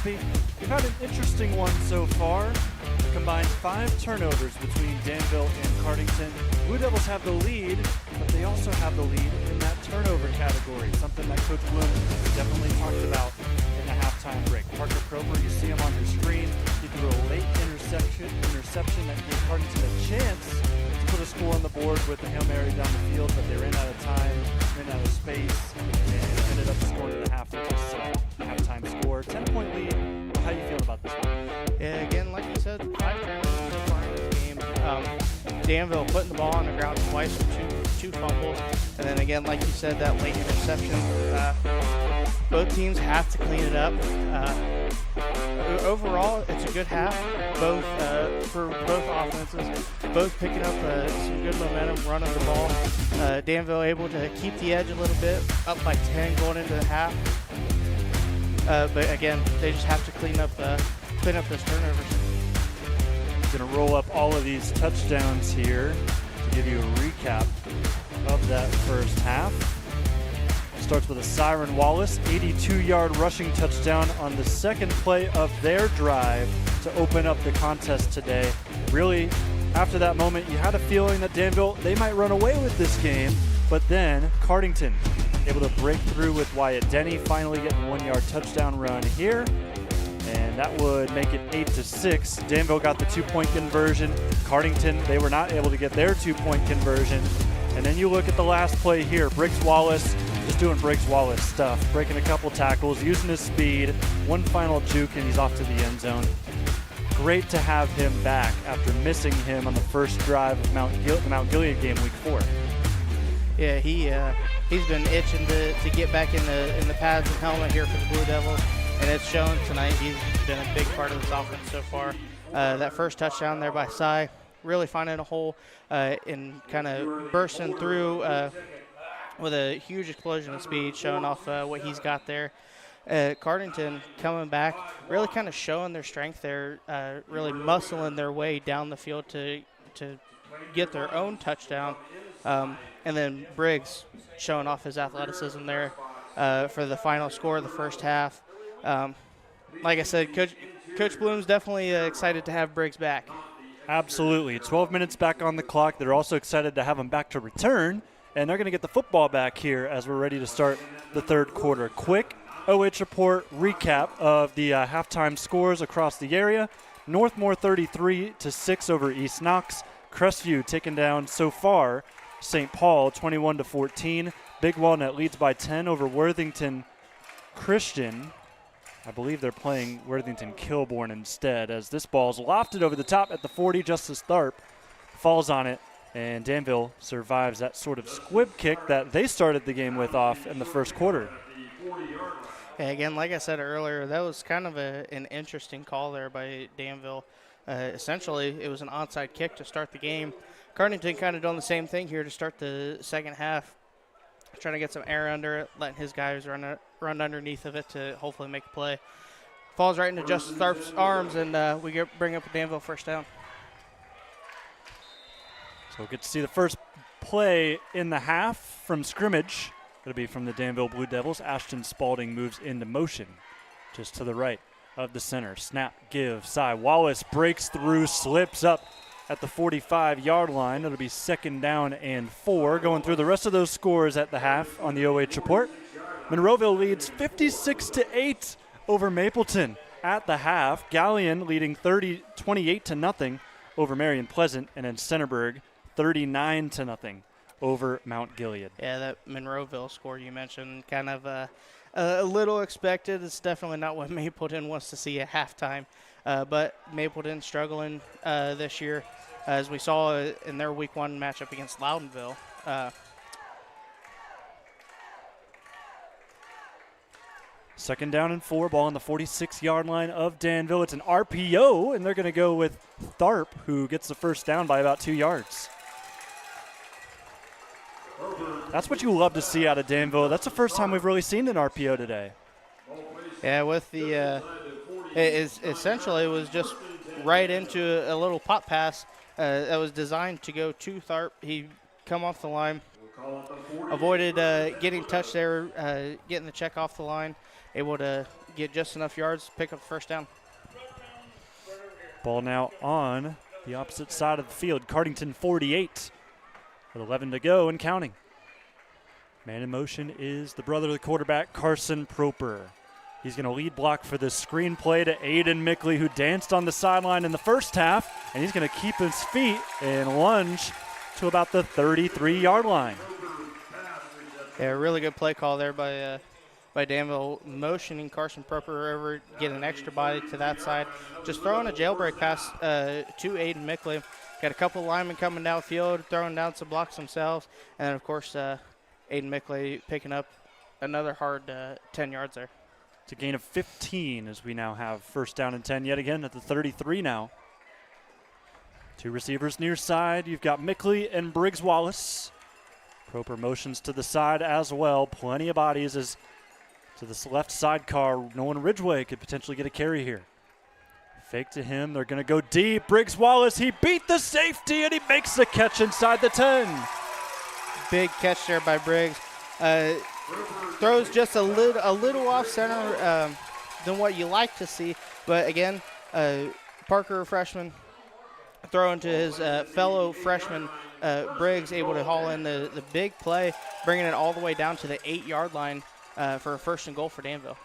We've had an interesting one so far. A combined 5 turnovers between Danville and Cardington. Blue Devils have the lead, but they also have the lead in that turnover category, something that Coach Bloom definitely talked about in the halftime break. Parker Kroper, you see him on your screen. He threw a late interception that gave Cardington a chance to put a score on the board with the Hail Mary down the field, but they ran out of time, ran out of space, and ended up scoring in the half, which is a halftime score. 10-point lead. How do you feel about this one? Yeah, again, like you said, 5 turnovers so far in this game. Danville putting the ball on the ground twice with two fumbles. And then again, like you said, that late interception. Both teams have to clean it up. Overall, it's a good half, both for both offenses, both picking up some good momentum, running the ball. Danville able to keep the edge a little bit, up by 10 going into the half. But again, they just have to clean up those turnovers. going to roll up all of these touchdowns here to give you a recap of that first half. Starts with a Siren Wallace 82-yard rushing touchdown on the second play of their drive to open up the contest today. Really, after that moment, you had a feeling that Danville, they might run away with this game, but then Cardington able to break through with Wyatt Denny, finally getting a 1-yard touchdown run here, and that would make it 8-6. Danville got the 2-point conversion. Cardington, they were not able to get their 2-point conversion. And then you look at the last play here, Briggs Wallace just doing Briggs Wallace stuff, breaking a couple tackles, using his speed, one final juke, and he's off to the end zone. Great to have him back after missing him on the first drive of the Mount Gilead game week 4. Yeah, he's been itching to get back in the pads and helmet here for the Blue Devils, and it's shown tonight. He's been a big part of this offense so far. That first touchdown there by Cy, really finding a hole and kind of bursting through with a huge explosion of speed, showing off what he's got there. Cardington coming back, really kind of showing their strength there, really muscling their way down the field to get their own touchdown. And then Briggs showing off his athleticism there for the final score of the first half. Like I said, Coach Bloom's definitely excited to have Briggs back. Absolutely. 12 minutes back on the clock. They're also excited to have him back to return, and they're going to get the football back here as we're ready to start the third quarter. Quick OH report recap of the halftime scores across the area. Northmore 33-6 over East Knox. Crestview taken down so far St. Paul 21-14. Big Walnut leads by 10 over Worthington Christian. I believe they're playing Worthington Kilbourne instead, as this ball is lofted over the top at the 40. Justice Tharp falls on it, and Danville survives that sort of squib kick that they started the game with off in the first quarter. Yeah, again, like I said earlier, that was kind of an interesting call there by Danville. Essentially, it was an onside kick to start the game. Cardington kind of doing the same thing here to start the second half, trying to get some air under it, letting his guys run underneath of it to hopefully make a play. Falls right into Justice Tharp's arms, and we bring up a Danville first down. So we'll get to see the first play in the half from scrimmage. It'll be from the Danville Blue Devils. Ashton Spalding moves into motion just to the right of the center. Snap, give, Cy Wallace breaks through, slips up at the 45-yard line. It'll be 2nd down and 4. Going through the rest of those scores at the half on the OH report. Monroeville leads 56-8 over Mapleton at the half. Galleon leading 28-0 over Marion Pleasant, and then Centerburg 39-0 over Mount Gilead. Yeah, that Monroeville score you mentioned, kind of a little expected. It's definitely not what Mapleton wants to see at halftime. But Mapleton struggling this year, as we saw in their Week 1 matchup against Loudonville. 2nd down and 4, ball on the 46-yard line of Danville. It's an RPO, and they're going to go with Tharp, who gets the first down by about 2 yards. That's what you love to see out of Danville. That's the first time we've really seen an RPO today. Yeah, with the essentially it was just right into a little pop pass that was designed to go to Tharp. He come off the line, avoided getting touched there, getting the check off the line, able to get just enough yards, pick up the first down. Ball now on the opposite side of the field. Cardington 48 with 11 to go and counting. Man in motion is the brother of the quarterback, Carson Proper. He's going to lead block for this screenplay to Aiden Mickley, who danced on the sideline in the first half, and he's going to keep his feet and lunge to about the 33-yard line. Yeah, really good play call there by Danville, motioning Carson Proper over, get an extra body to that side. Just throwing a jailbreak pass to Aiden Mickley. Got a couple of linemen coming downfield, throwing down some blocks themselves, and then, of course, Aiden Mickley picking up another hard 10 yards there. It's a gain of 15 as we now have 1st down and 10 yet again at the 33 now. 2 receivers near side. You've got Mickley and Briggs Wallace. Proper motions to the side as well. Plenty of bodies as to this left sidecar. Nolan Ridgeway could potentially get a carry here. Fake to him. They're going to go deep. Briggs Wallace, he beat the safety, and he makes the catch inside the 10. Big catch there by Briggs. Throws just a little off center than what you like to see. But again, Parker, freshman, throwing to his fellow freshman, Briggs, able to haul in the big play, bringing it all the way down to the 8-yard line for a 1st and goal for Danville.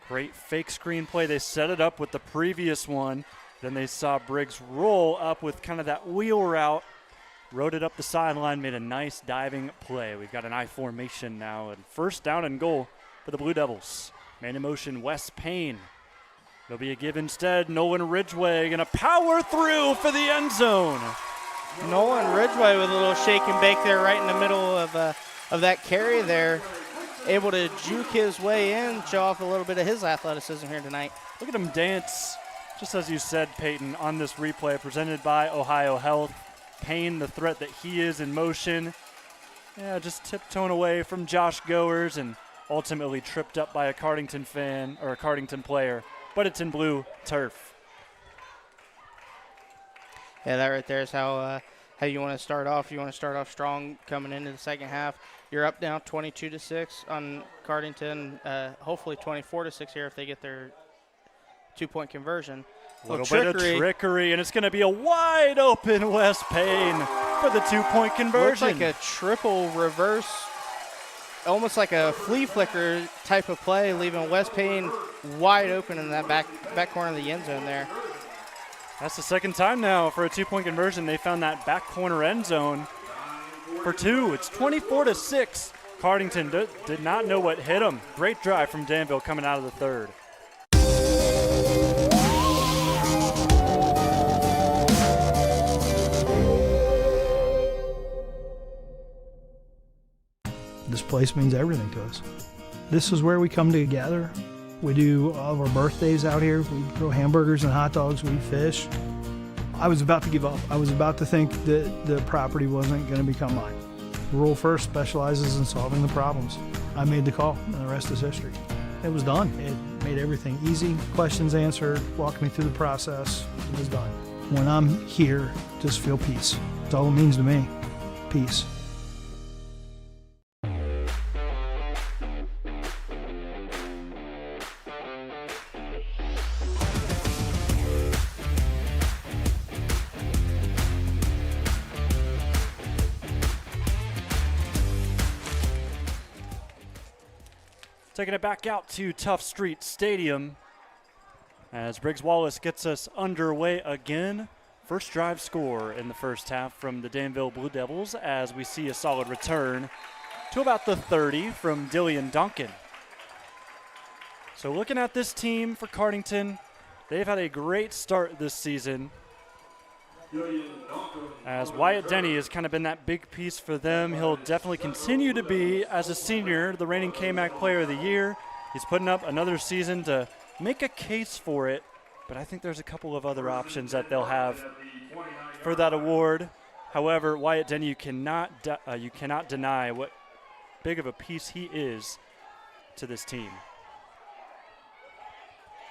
Great fake screen play. They set it up with the previous one. Then they saw Briggs roll up with kind of that wheel route, rode it up the sideline, made a nice diving play. We've got an I formation now, and 1st down and goal for the Blue Devils. Man in motion, Wes Payne. It'll be a give instead. Nolan Ridgway going to power through for the end zone. Nolan Ridgway with a little shake and bake there right in the middle of that carry there. Able to juke his way in, show off a little bit of his athleticism here tonight. Look at him dance, just as you said, Peyton, on this replay presented by OhioHealth. Payne, the threat that he is in motion. Yeah, just tiptoeing away from Josh Goers and ultimately tripped up by a Cardington fan or a Cardington player, but it's in blue turf. Yeah, that right there is how you want to start off. You want to start off strong coming into the second half. You're up now 22-6 on Cardington. Hopefully 24-6 here if they get their 2-point conversion. A little bit of trickery, and it's going to be a wide open Wes Payne for the 2-point conversion. Looks like a triple reverse, almost like a flea flicker type of play, leaving Wes Payne wide open in that back corner of the end zone there. That's the second time now for a 2-point conversion. They found that back corner end zone for 2. It's 24-6. Cardington did not know what hit them. Great drive from Danville coming out of the 3rd. This place means everything to us. This is where we come together. We do all of our birthdays out here. We grill hamburgers and hot dogs. We fish. I was about to give up. I was about to think that the property wasn't going to become mine. Rural First specializes in solving the problems. I made the call, and the rest is history. It was done. It made everything easy. Questions answered, walked me through the process. It was done. When I'm here, just feel peace. That's all it means to me. Peace. Taking it back out to Tough Street Stadium as Briggs Wallace gets us underway again. First drive score in the first half from the Danville Blue Devils as we see a solid return to about the 30 from Dillian Duncan. So looking at this team for Cardington, they've had a great start this season, as Wyatt Denny has kind of been that big piece for them. He'll definitely continue to be, as a senior, the reigning KMAC Player of the Year. He's putting up another season to make a case for it, but I think there's a couple of other options that they'll have for that award. However, Wyatt Denny, you cannot deny what big of a piece he is to this team.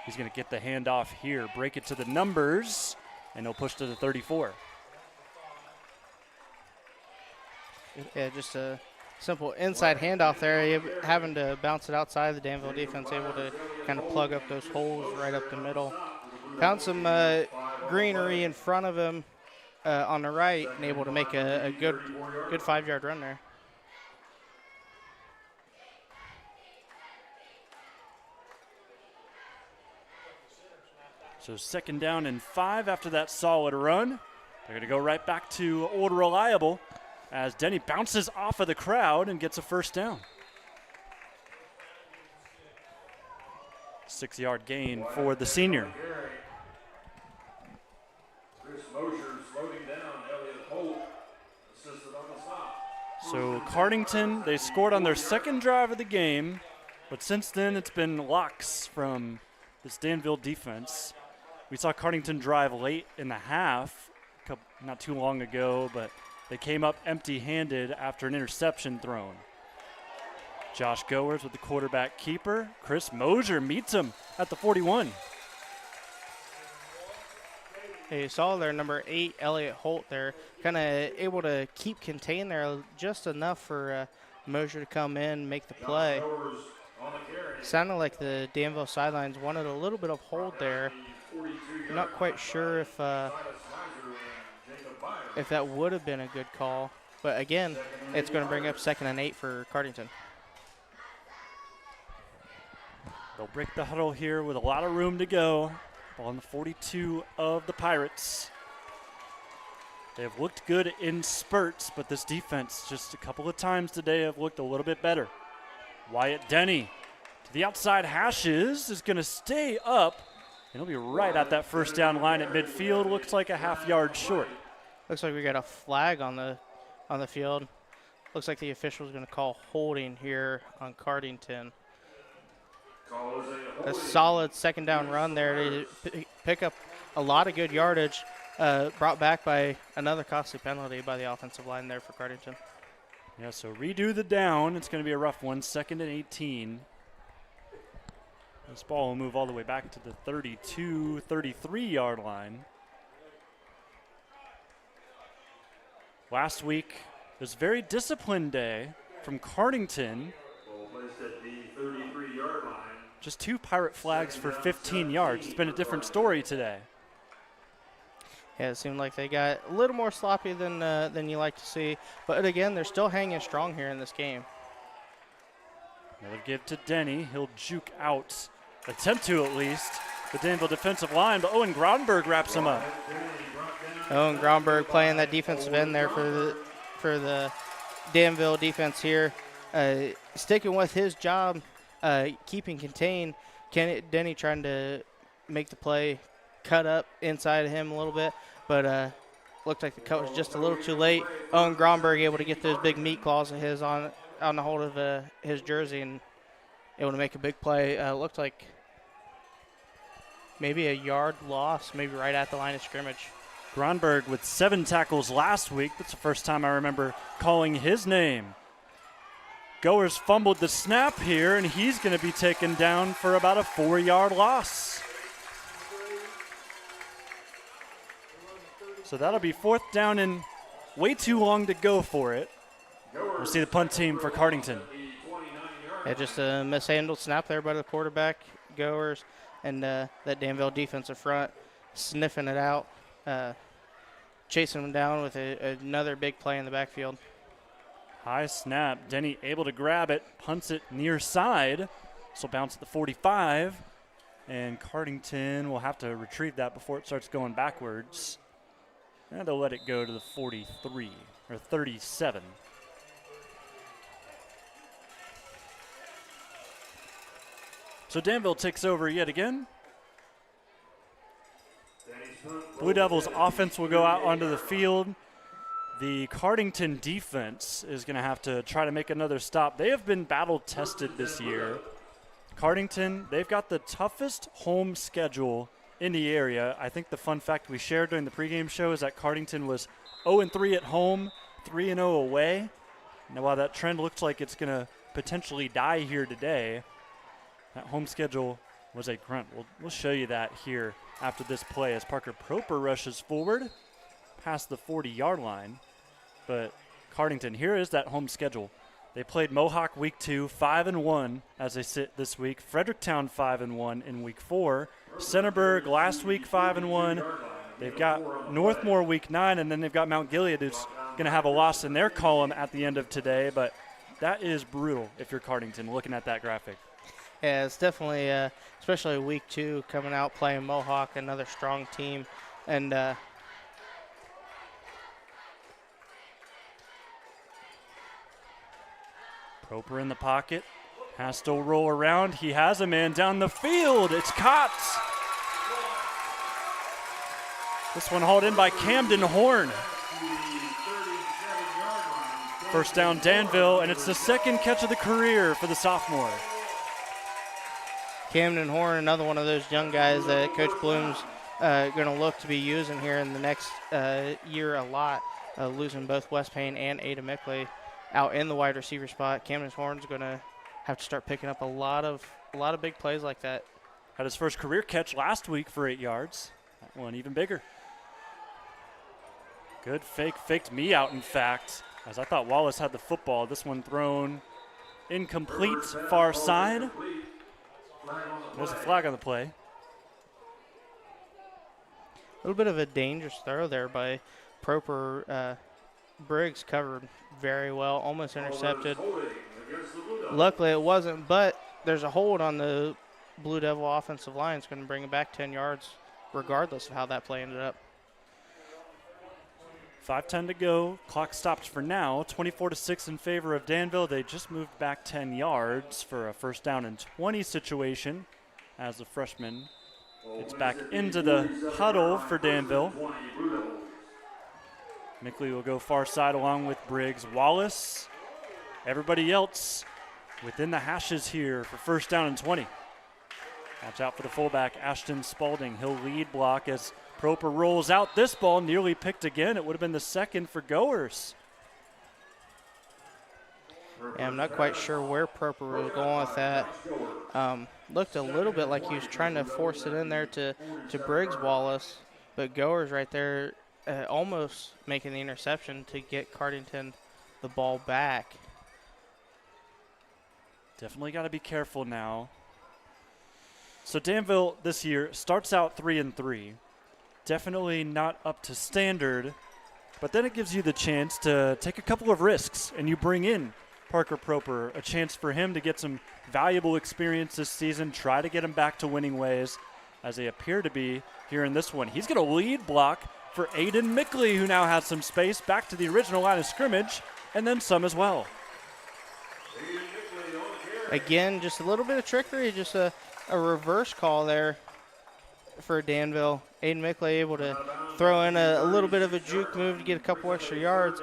He's going to get the handoff here, break it to the numbers, and he'll push to the 34. Yeah, just a simple inside handoff there. Having to bounce it outside the Danville defense, able to kind of plug up those holes right up the middle. Found some greenery in front of him on the right and able to make a good 5-yard run there. So 2nd down and 5 after that solid run. They're going to go right back to Old Reliable as Denny bounces off of the crowd and gets a 1st down. 6-yard gain for the senior. So Cardington, they scored on their 2nd drive of the game, but since then it's been locks from this Danville defense. We saw Cardington drive late in the half, not too long ago, but they came up empty-handed after an interception thrown. Josh Goers with the quarterback keeper. Chris Mosier meets him at the 41. You saw their number 8, Elliott Holt, there, kind of able to keep contained there just enough for Mosier to come in, make the play. Sounded like the Danville sidelines wanted a little bit of hold there. I'm not quite sure if that would have been a good call. But again, it's going to bring up 2nd and 8 for Cardington. They'll break the huddle here with a lot of room to go. Ball on the 42 of the Pirates. They have looked good in spurts, but this defense just a couple of times today have looked a little bit better. Wyatt Denny to the outside hashes, is going to stay up. And he'll be right at that first down line at midfield. Looks like a half-yard short. Looks like we got a flag on the field. Looks like the official is going to call holding here on Cardington. A solid 2nd down run there to pick up a lot of good yardage, brought back by another costly penalty by the offensive line there for Cardington. Yeah, so redo the down. It's going to be a rough one, 2nd and 18. This ball will move all the way back to the 32, 33-yard line. Last week was a very disciplined day from Cardington. Just 2 Pirate flags for 15 yards. It's been a different story today. Yeah, it seemed like they got a little more sloppy than you like to see. But again, they're still hanging strong here in this game. Another give to Denny. He'll juke out, attempt to at least, the Danville defensive line. But Owen Gronberg wraps him up. Owen Gronberg playing that defensive end there for the Danville defense here. Sticking with his job, keeping contained. Denny trying to make the play, cut up inside of him a little bit, but looked like the cut was just a little too late. Owen Gronberg able to get those big meat claws of his on the hold of his jersey and able to make a big play. Looked like maybe a yard loss, maybe right at the line of scrimmage. Gronberg with 7 tackles last week. That's the first time I remember calling his name. Goers fumbled the snap here, and he's going to be taken down for about a 4-yard loss. So that'll be 4th down and way too long to go for it. We'll see the punt team for Cardington. Yeah, just a mishandled snap there by the quarterback, Goers, and that Danville defensive front sniffing it out, chasing them down with another big play in the backfield. High snap. Denny able to grab it, punts it near side. This will bounce at the 45, and Cardington will have to retrieve that before it starts going backwards. And they'll let it go to the 43 or 37. So Danville takes over yet again. Blue Devils offense will go out onto the field. The Cardington defense is going to have to try to make another stop. They have been battle-tested this year. Cardington, they've got the toughest home schedule in the area. I think the fun fact we shared during the pregame show is that Cardington was 0-3 at home, 3-0 away. Now, while that trend looks like it's going to potentially die here today, that home schedule was a grunt. We'll show you that here after this play as Parker Proper rushes forward past the 40-yard line. But Cardington, here is that home schedule. They played Mohawk week 2, 5-1 as they sit this week. Fredericktown 5-1 in week 4. Centerburg last week 5-1. They've got Northmore week 9, and then they've got Mount Gilead, who's going to have a loss in their column at the end of today. But that is brutal if you're Cardington looking at that graphic. Yeah, it's definitely, especially week 2 coming out playing Mohawk, another strong team, and Proper in the pocket, has to roll around. He has a man down the field. It's caught. This one hauled in by Camden Horn. First down Danville, and it's the 2nd catch of the career for the sophomore. Camden Horn, another one of those young guys that Coach Bloom's going to look to be using here in the next year a lot, losing both West Payne and Ada Mickley out in the wide receiver spot. Camden Horn's going to have to start picking up a lot of big plays like that. Had his first career catch last week for 8 yards. That one even bigger. Good fake, faked me out, in fact, as I thought Wallace had the football. This one thrown incomplete, far side. There's a flag on the play. A little bit of a dangerous throw there by Proper. Briggs covered very well, almost intercepted. Luckily it wasn't, but there's a hold on the Blue Devil offensive line. It's going to bring it back 10 yards regardless of how that play ended up. 5:10 to go. Clock stopped for now. 24-6 in favor of Danville. They just moved back 10 yards for a first down and 20 situation as the freshman gets back into the huddle for Danville. Mickley will go far side along with Briggs. Wallace, everybody else within the hashes here for first down and 20. Watch out for the fullback, Ashton Spalding. He'll lead block as Proper rolls out. This ball nearly picked again. It would have been the second for Goers. Yeah, I'm not quite sure where Proper was going with that. Looked a little bit like he was trying to force it in there to Briggs Wallace, but Goers right there almost making the interception to get Cardington the ball back. Definitely got to be careful now. So Danville this year starts out 3-3. Definitely not up to standard, but then it gives you the chance to take a couple of risks, and you bring in Parker Proper, a chance for him to get some valuable experience this season, try to get him back to winning ways, as they appear to be here in this one. He's going to lead block for Aiden Mickley, who now has some space back to the original line of scrimmage, and then some as well. Again, just a little bit of trickery, just a reverse call there for Danville. Aiden Mickley able to throw in a little bit of a juke move to get a couple extra yards,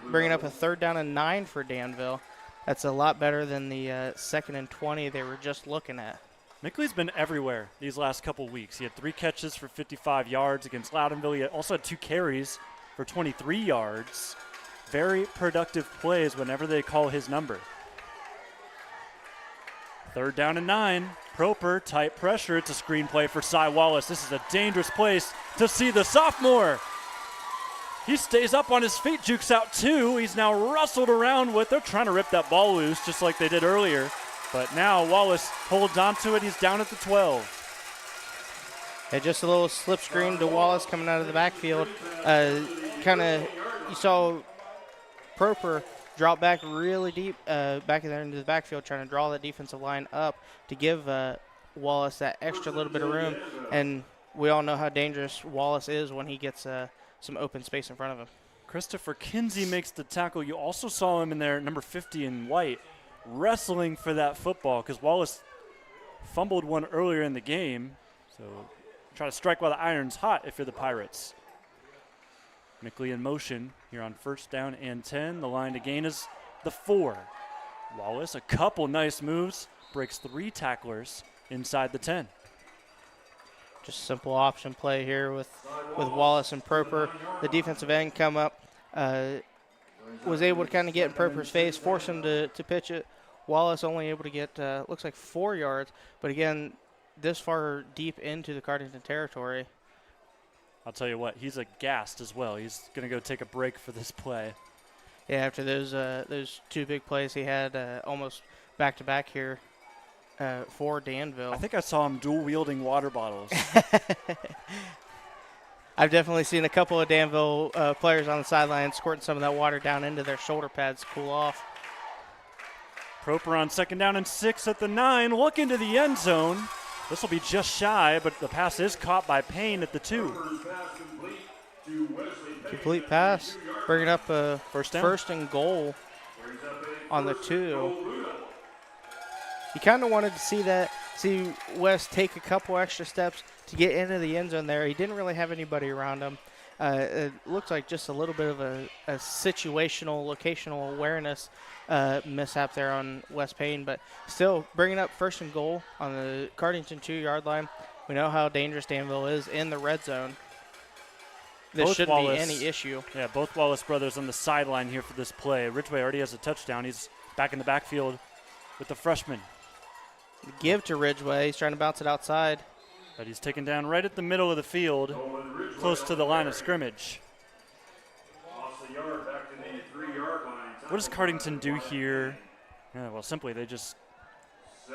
bringing up a 3rd down and 9 for Danville. That's a lot better than the 2nd and 20 they were just looking at. Mickley's been everywhere these last couple weeks. He had 3 catches for 55 yards against Loudonville. He also had 2 carries for 23 yards. Very productive plays whenever they call his number. 3rd down and 9. Proper, tight pressure. It's a screen play for Cy Wallace. This is a dangerous place to see the sophomore. He stays up on his feet, jukes out 2. He's now rustled around with. They're trying to rip that ball loose just like they did earlier. But now Wallace holds onto it. He's down at the 12. Yeah, just a little slip screen to Wallace coming out of the backfield. You saw Proper drop back really deep back in there into the backfield, trying to draw that defensive line up to give Wallace that extra little bit of room. And we all know how dangerous Wallace is when he gets some open space in front of him. Christopher Kinsey makes the tackle. You also saw him in there, number 50 in white, wrestling for that football because Wallace fumbled one earlier in the game. So try to strike while the iron's hot if you're the Pirates. Mickley in motion here on 1st down and 10. The line to gain is the 4. Wallace, a couple nice moves, breaks 3 tacklers inside the 10. Just simple option play here with Wallace and Proper. The defensive end come up, was able to kind of get in Proper's face, force him to pitch it. Wallace only able to get, looks like 4 yards. But again, this far deep into the Cardington territory. I'll tell you what, he's aghast as well. He's going to go take a break for this play. Yeah, after those 2 big plays he had almost back-to-back here for Danville. I think I saw him dual-wielding water bottles. I've definitely seen a couple of Danville players on the sideline squirting some of that water down into their shoulder pads to cool off. Proper on 2nd down and 6 at the 9. Look into the end zone. This will be just shy, but the pass is caught by Payne at the 2. Complete pass, bringing up a first down. 1st and goal on the 2. You kind of wanted to see Wes take a couple extra steps to get into the end zone there. He didn't really have anybody around him. It looked like just a little bit of a situational, locational awareness mishap there on Wes Payne, but still bringing up 1st and goal on the Cardington 2-yard line. We know how dangerous Danville is in the red zone. This shouldn't be any issue. Yeah, both Wallace brothers on the sideline here for this play. Ridgway already has a touchdown. He's back in the backfield with the freshman. Give to Ridgway. He's trying to bounce it outside. But he's taken down right at the middle of the field, close to the line of scrimmage. what does Cardington do here? Yeah, well, simply they just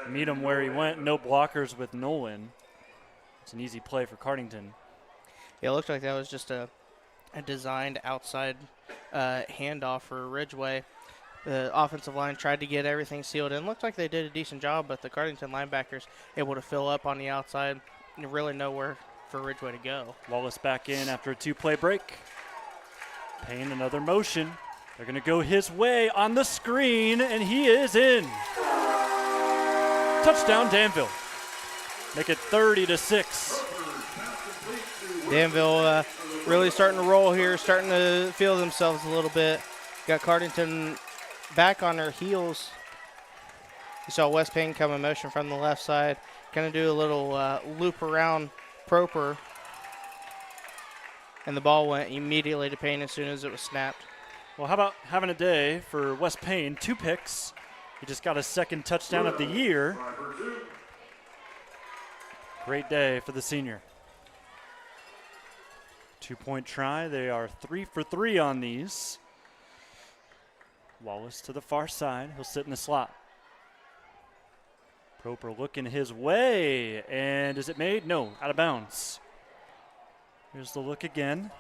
meet him where he went. No blockers with Nolan. It's an easy play for Cardington. Yeah, it looked like that was just a designed outside handoff for Ridgeway. The offensive line tried to get everything sealed in. Looked like they did a decent job, but the Cardington linebackers able to fill up on the outside and really nowhere for Ridgeway to go. Wallace back in after a 2-play break. Payne another motion. They're going to go his way on the screen, and he is in. Touchdown, Danville. Make it 30-6. Danville really starting to roll here, starting to feel themselves a little bit. Got Cardington back on their heels. You saw West Payne come in motion from the left side. Going to do a little loop around Proper. And the ball went immediately to Payne as soon as it was snapped. Well, how about having a day for West Payne? 2 picks. He just got his second touchdown of the year. Great day for the senior. 2-point try. They are 3 for 3 on these. Wallace to the far side. He'll sit in the slot. Proper looking his way. And is it made? No, out of bounds. Here's the look again.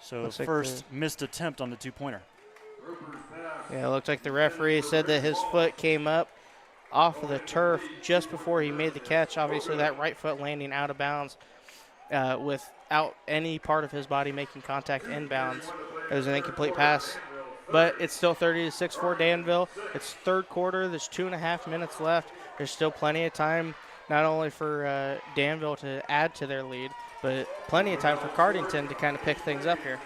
So Looks like first missed attempt on the 2-pointer. Yeah, it looked like the referee said that his foot came up off of the turf just before he made the catch. Obviously, that right foot landing out of bounds without any part of his body making contact inbounds. It was an incomplete pass. But it's still 30-6 for Danville. It's third quarter. There's 2.5 minutes left. There's still plenty of time, not only for Danville to add to their lead, but plenty of time for Cardington to kind of pick things up here.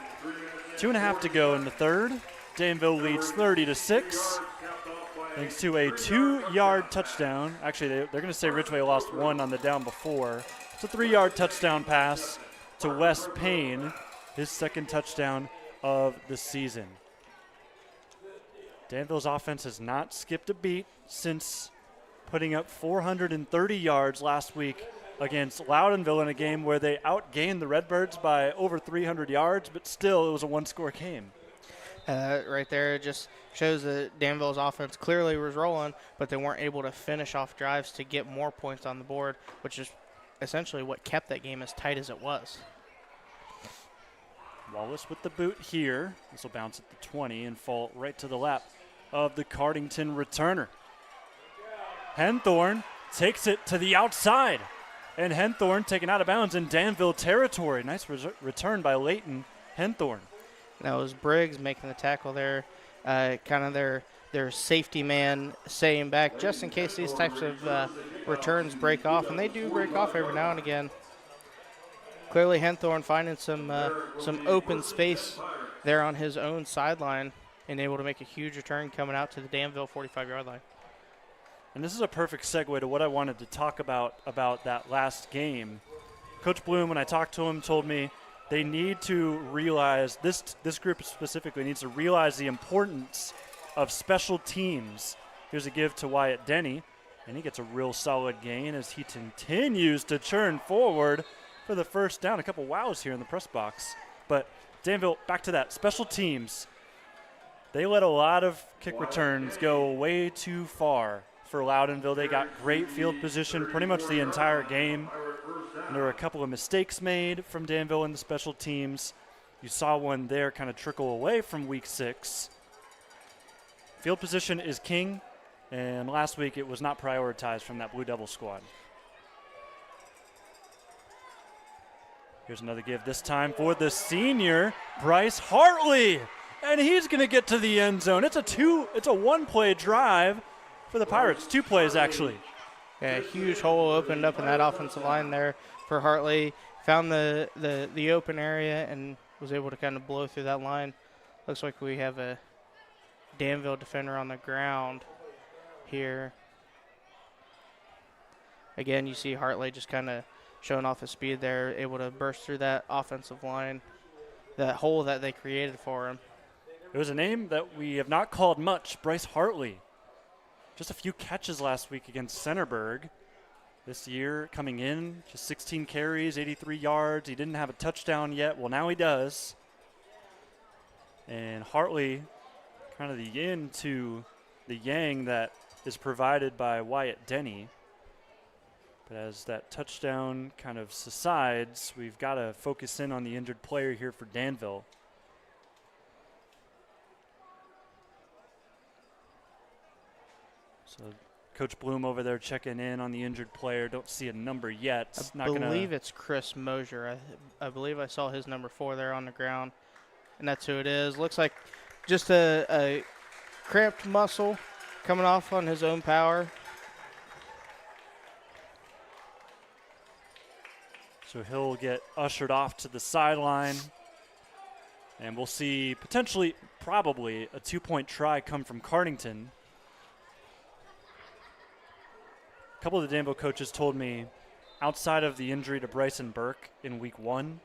2.5 to go in the third. Danville leads 30-6. Thanks to a 2-yard touchdown. Actually, they're going to say Ridgeway lost 1 on the down before. It's a 3-yard touchdown pass to West Payne, his second touchdown of the season. Danville's offense has not skipped a beat since putting up 430 yards last week against Loudonville in a game where they outgained the Redbirds by over 300 yards, but still it was a 1-score game. Right there, it just shows that Danville's offense clearly was rolling, but they weren't able to finish off drives to get more points on the board, which is essentially what kept that game as tight as it was. Wallace with the boot here. This will bounce at the 20 and fall right to the lap of the Cardington returner. Henthorne takes it to the outside. And Henthorne taken out of bounds in Danville territory. Nice return by Leighton Henthorne. That was Briggs making the tackle there. Kind of their safety man staying back just in case these types of returns break off. And they do break off every now and again. Clearly Henthorne finding some open space there on his own sideline and able to make a huge return coming out to the Danville 45-yard line. And this is a perfect segue to what I wanted to talk about that last game. Coach Bloom, when I talked to him, told me they need to realize, this group specifically needs to realize the importance of special teams. Here's a give to Wyatt Denny, and he gets a real solid gain as he continues to churn forward for the first down. A couple wows here in the press box. But Danville, back to that. Special teams, they let a lot of kick returns go way too far for Loudonville. They got great field position pretty much the entire game. And there were a couple of mistakes made from Danville in the special teams. You saw one there kind of trickle away from week 6. Field position is king, and last week it was not prioritized from that Blue Devil squad. Here's another give, this time for the senior, Bryce Hartley. And he's going to get to the end zone. It's a one-play drive for the Pirates. 2 plays, actually. Yeah, a huge hole opened up in that offensive line there for Hartley. Found the open area and was able to kind of blow through that line. Looks like we have a Danville defender on the ground here. Again, you see Hartley just kind of showing off his speed there, able to burst through that offensive line, that hole that they created for him. It was a name that we have not called much, Bryce Hartley. Just a few catches last week against Centerburg. This year coming in, just 16 carries, 83 yards. He didn't have a touchdown yet. Well, now he does. And Hartley kind of the yin to the yang that is provided by Wyatt Denny. But as that touchdown kind of subsides, we've got to focus in on the injured player here for Danville. So Coach Bloom over there checking in on the injured player. Don't see a number yet. I believe it's Chris Mosier. I believe I saw his number 4 there on the ground, and that's who it is. Looks like just a cramped muscle coming off on his own power. So he'll get ushered off to the sideline. And we'll see potentially, probably, a 2-point try come from Cardington. A couple of the Danville coaches told me outside of the injury to Bryson Burke in week 1,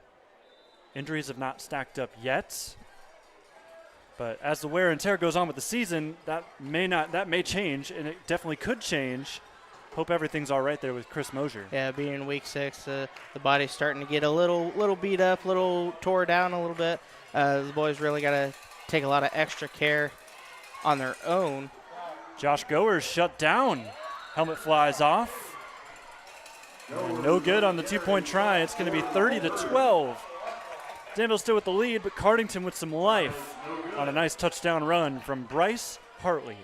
injuries have not stacked up yet. But as the wear and tear goes on with the season, that may change, and it definitely could change. Hope everything's all right there with Chris Mosier. Yeah, being in week 6, the body's starting to get a little beat up, a little tore down a little bit. The boys really got to take a lot of extra care on their own. Josh Goer's shut down. Helmet flies off. And no good on the 2-point try. It's going to be 30-12. Danville still with the lead, but Cardington with some life on a nice touchdown run from Bryce Hartley.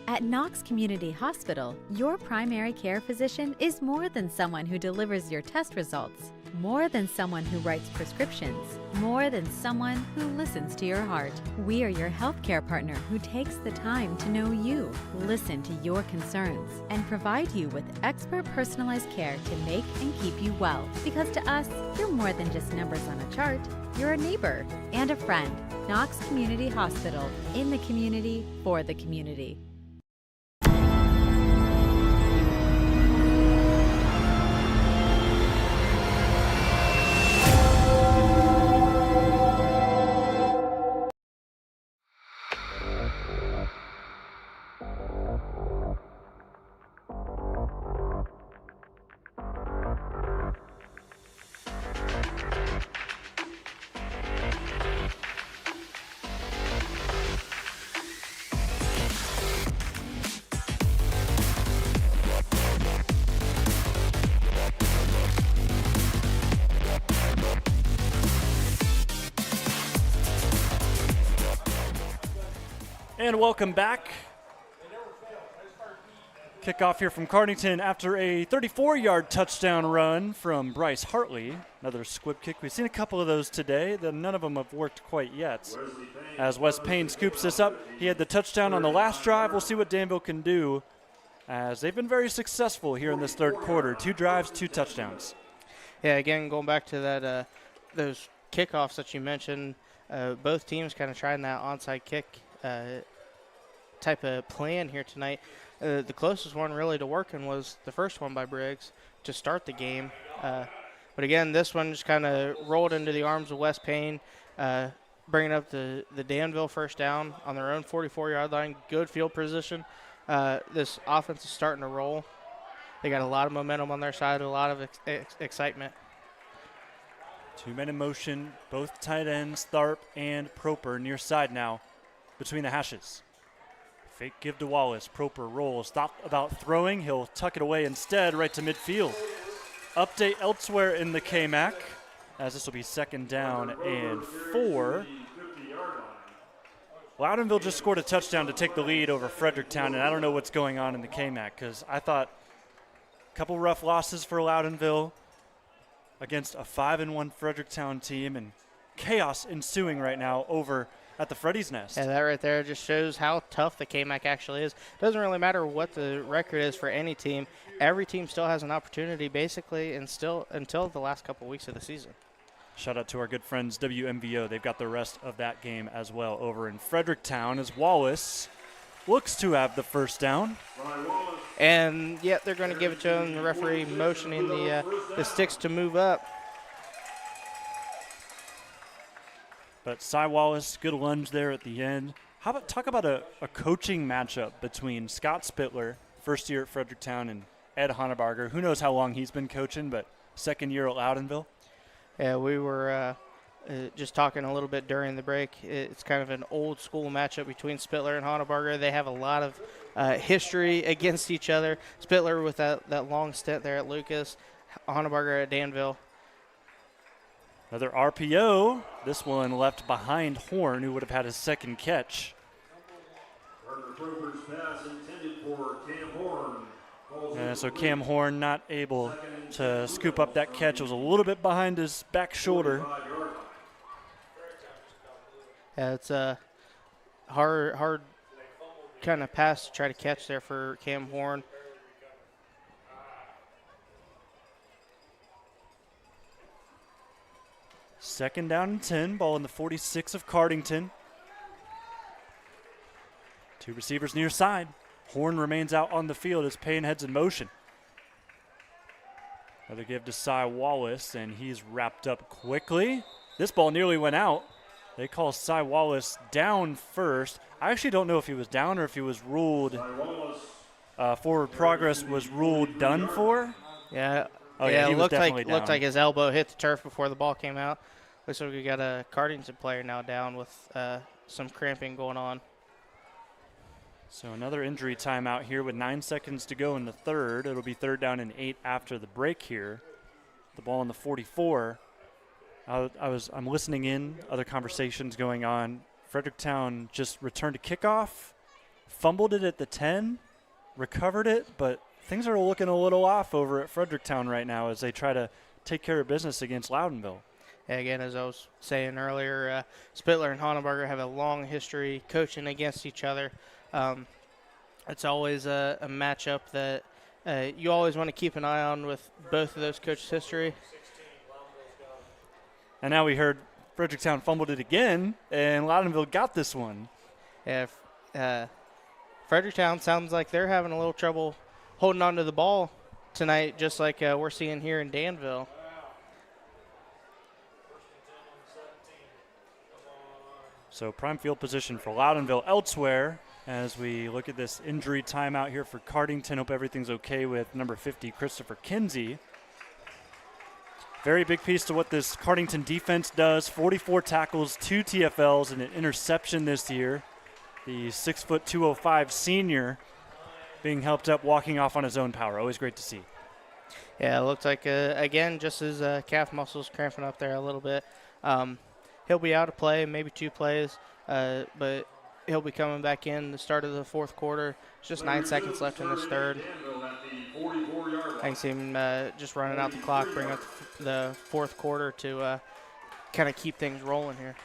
At Knox Community Hospital, your primary care physician is more than someone who delivers your test results, more than someone who writes prescriptions, more than someone who listens to your heart. We are your healthcare partner who takes the time to know you, listen to your concerns, and provide you with expert personalized care to make and keep you well. Because to us, you're more than just numbers on a chart. You're a neighbor and a friend. Knox Community Hospital, in the community, for the community. And welcome back. Kickoff here from Cardington after a 34-yard touchdown run from Bryce Hartley. Another squib kick. We've seen a couple of those today. None of them have worked quite yet. As Wes Payne scoops this up, he had the touchdown on the last drive. We'll see what Danville can do, as they've been very successful here in this third quarter. 2 drives, 2 touchdowns. Yeah, again, going back to that, those kickoffs that you mentioned, both teams kind of trying that onside kick type of plan here tonight. The closest one really to working was the first one by Briggs to start the game. But again, this one just kind of rolled into the arms of Wes Payne, bringing up the Danville first down on their own 44-yard line. Good field position. This offense is starting to roll. They got a lot of momentum on their side, a lot of excitement. 2 men in motion, both tight ends, Tharp and Proper near side now between the hashes. Fake give to Wallace. Proper rolls. Thought about throwing. He'll tuck it away instead right to midfield. Update elsewhere in the KMAC, as this will be 2nd down and 4. Loudonville just scored a touchdown to take the lead over Fredericktown, and I don't know what's going on in the KMAC, because I thought a couple rough losses for Loudonville against a 5-1 Fredericktown team, and chaos ensuing right now over at the Freddy's Nest. Yeah, that right there just shows how tough the KMAC actually is. Doesn't really matter what the record is for any team. Every team still has an opportunity basically and still until the last couple weeks of the season. Shout out to our good friends WMVO. They've got the rest of that game as well over in Fredericktown as Wallace looks to have the first down. And yet they're going to give it to him. The referee motioning the sticks to move up. But Cy Wallace, good lunge there at the end. How about talk about a coaching matchup between Scott Spittler, first year at Fredericktown, and Ed Hannebarger. Who knows how long he's been coaching, but 2nd year at Loudonville. Yeah, we were just talking a little bit during the break, it's kind of an old school matchup between Spittler and Hannebarger. They have a lot of history against each other. Spittler with that long stint there at Lucas, Hannebarger at Danville. Another RPO. This one left behind Horn, who would have had his second catch. So Cam Horn not able to scoop up that catch. It was a little bit behind his back shoulder. Yeah, it's a hard kind of pass to try to catch there for Cam Horn. Second down and 10, ball in the 46 of Cardington. Two receivers near side. Horn remains out on the field as Payne heads in motion. Another give to Cy Wallace, and he's wrapped up quickly. This ball nearly went out. They call Cy Wallace down first. I actually don't know if he was down or if he was ruled forward progress was ruled done for. Yeah. Oh, yeah, he looked was like down. his elbow hit the turf before the ball came out. Looks like we got a Cardington player now down with some cramping going on. So another injury timeout here with 9 seconds to go in the third. It'll be 3rd down and 8 after the break here. The ball in the 44. I'm listening in, other conversations going on. Fredericktown just returned to kickoff, fumbled it at the 10, recovered it, but things are looking a little off over at Fredericktown right now as they try to take care of business against Loudonville. Again, as I was saying earlier, Spittler and Hannebarger have a long history coaching against each other. It's always a matchup that you always want to keep an eye on with both of those coaches' history. And now we heard Fredericktown fumbled it again, and Loudonville got this one. Yeah, Fredericktown sounds like they're having a little trouble holding on to the ball tonight, just like we're seeing here in Danville. So prime field position for Loudonville elsewhere as we look at this injury timeout here for Cardington. Hope everything's okay with number 50, Christopher Kinsey. Very big piece to what this Cardington defense does. 44 tackles, 2 TFLs, and an interception this year. The 6', 205 senior being helped up, walking off on his own power. Always great to see. Yeah, it looks like, again, just his calf muscles cramping up there a little bit. He'll be out of play, maybe 2 plays, but he'll be coming back in the start of the fourth quarter. It's just 9 seconds left in this third. I can see him just running out the clock, bring up the fourth quarter to kind of keep things rolling here.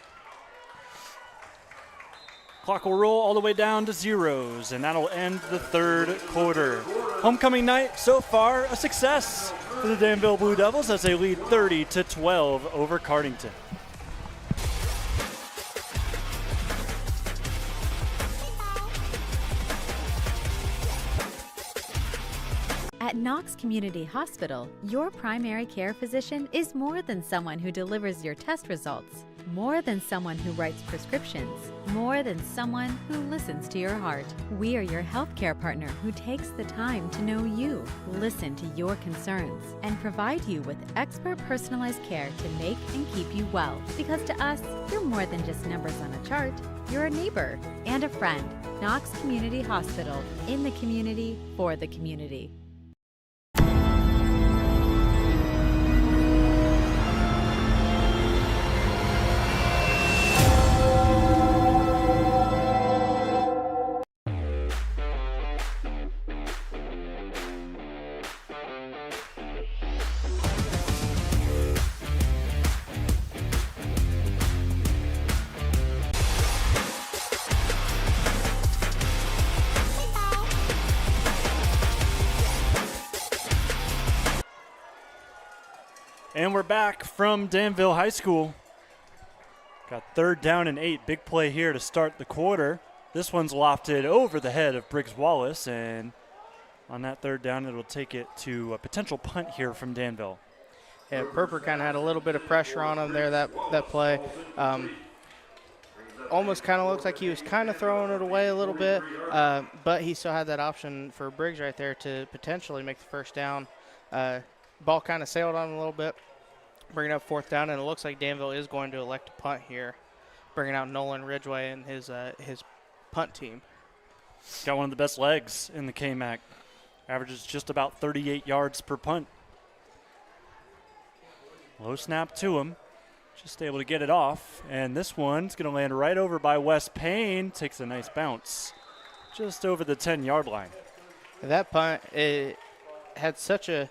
Clock will roll all the way down to zeros, and that'll end the third quarter. Homecoming night so far, a success for the Danville Blue Devils as they lead 30-12 over Cardington. At Knox Community Hospital, your primary care physician is more than someone who delivers your test results, more than someone who writes prescriptions, more than someone who listens to your heart. We are your healthcare partner who takes the time to know you, listen to your concerns, and provide you with expert personalized care to make and keep you well. Because to us, you're more than just numbers on a chart. You're a neighbor and a friend. Knox Community Hospital, in the community, for the community. And we're back from Danville High School. Got 3rd down and 8. Big play here to start the quarter. This one's lofted over the head of Briggs Wallace, and on that 3rd down, it'll take it to a potential punt here from Danville. Yeah, Perper kind of had a little bit of pressure on him there that play. Almost kind of looks like he was kind of throwing it away a little bit, but he still had that option for Briggs right there to potentially make the first down. Ball kind of sailed on him a little bit. bringing up 4th down, and it looks like Danville is going to elect a punt here, bringing out Nolan Ridgway and his punt team. Got one of the best legs in the KMAC. Averages just about 38 yards per punt. Low snap to him. Just able to get it off. And this one's going to land right over by Wes Payne. Takes a nice bounce just over the 10-yard line. That punt, it had such a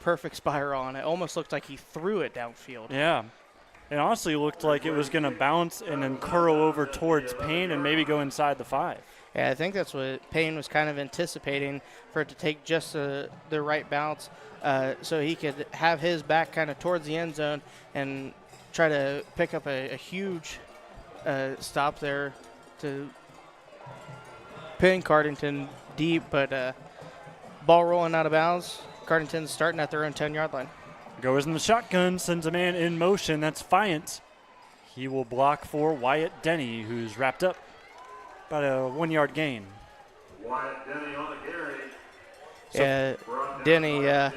perfect spiral on it. Almost looked like he threw it downfield. Yeah. It honestly looked like it was going to bounce and then curl over towards Payne and maybe go inside the 5. Yeah, I think that's what Payne was kind of anticipating, for it to take just the right bounce so he could have his back kind of towards the end zone and try to pick up a huge stop there to pin Cardington deep, but ball rolling out of bounds. Cardington's starting at their own 10-yard line. Goes in the shotgun, sends a man in motion. That's Fiant. He will block for Wyatt Denny, who's wrapped up. About a 1-yard gain. Wyatt Denny on the carry. Yeah, Denny,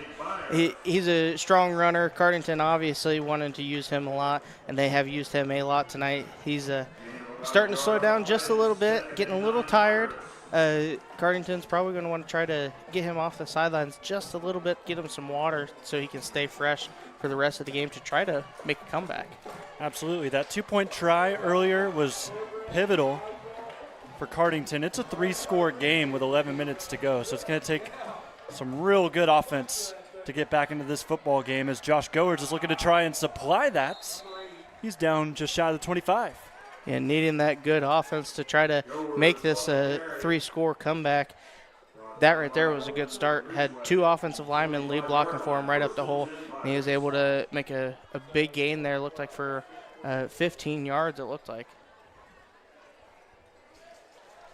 he's a strong runner. Cardington obviously wanted to use him a lot, and they have used him a lot tonight. He's starting to slow down just a little bit, getting a little tired. Cardington's probably going to want to try to get him off the sidelines just a little bit, get him some water so he can stay fresh for the rest of the game to try to make a comeback. Absolutely. That 2-point try earlier was pivotal for Cardington. It's a 3-score game with 11 minutes to go, so it's going to take some real good offense to get back into this football game, as Josh Goers is looking to try and supply that. He's down just shy of the 25. Yeah, needing that good offense to try to make this a 3-score comeback. That right there was a good start. Had 2 offensive linemen lead blocking for him right up the hole, and he was able to make a big gain there. Looked like for 15 yards, it looked like.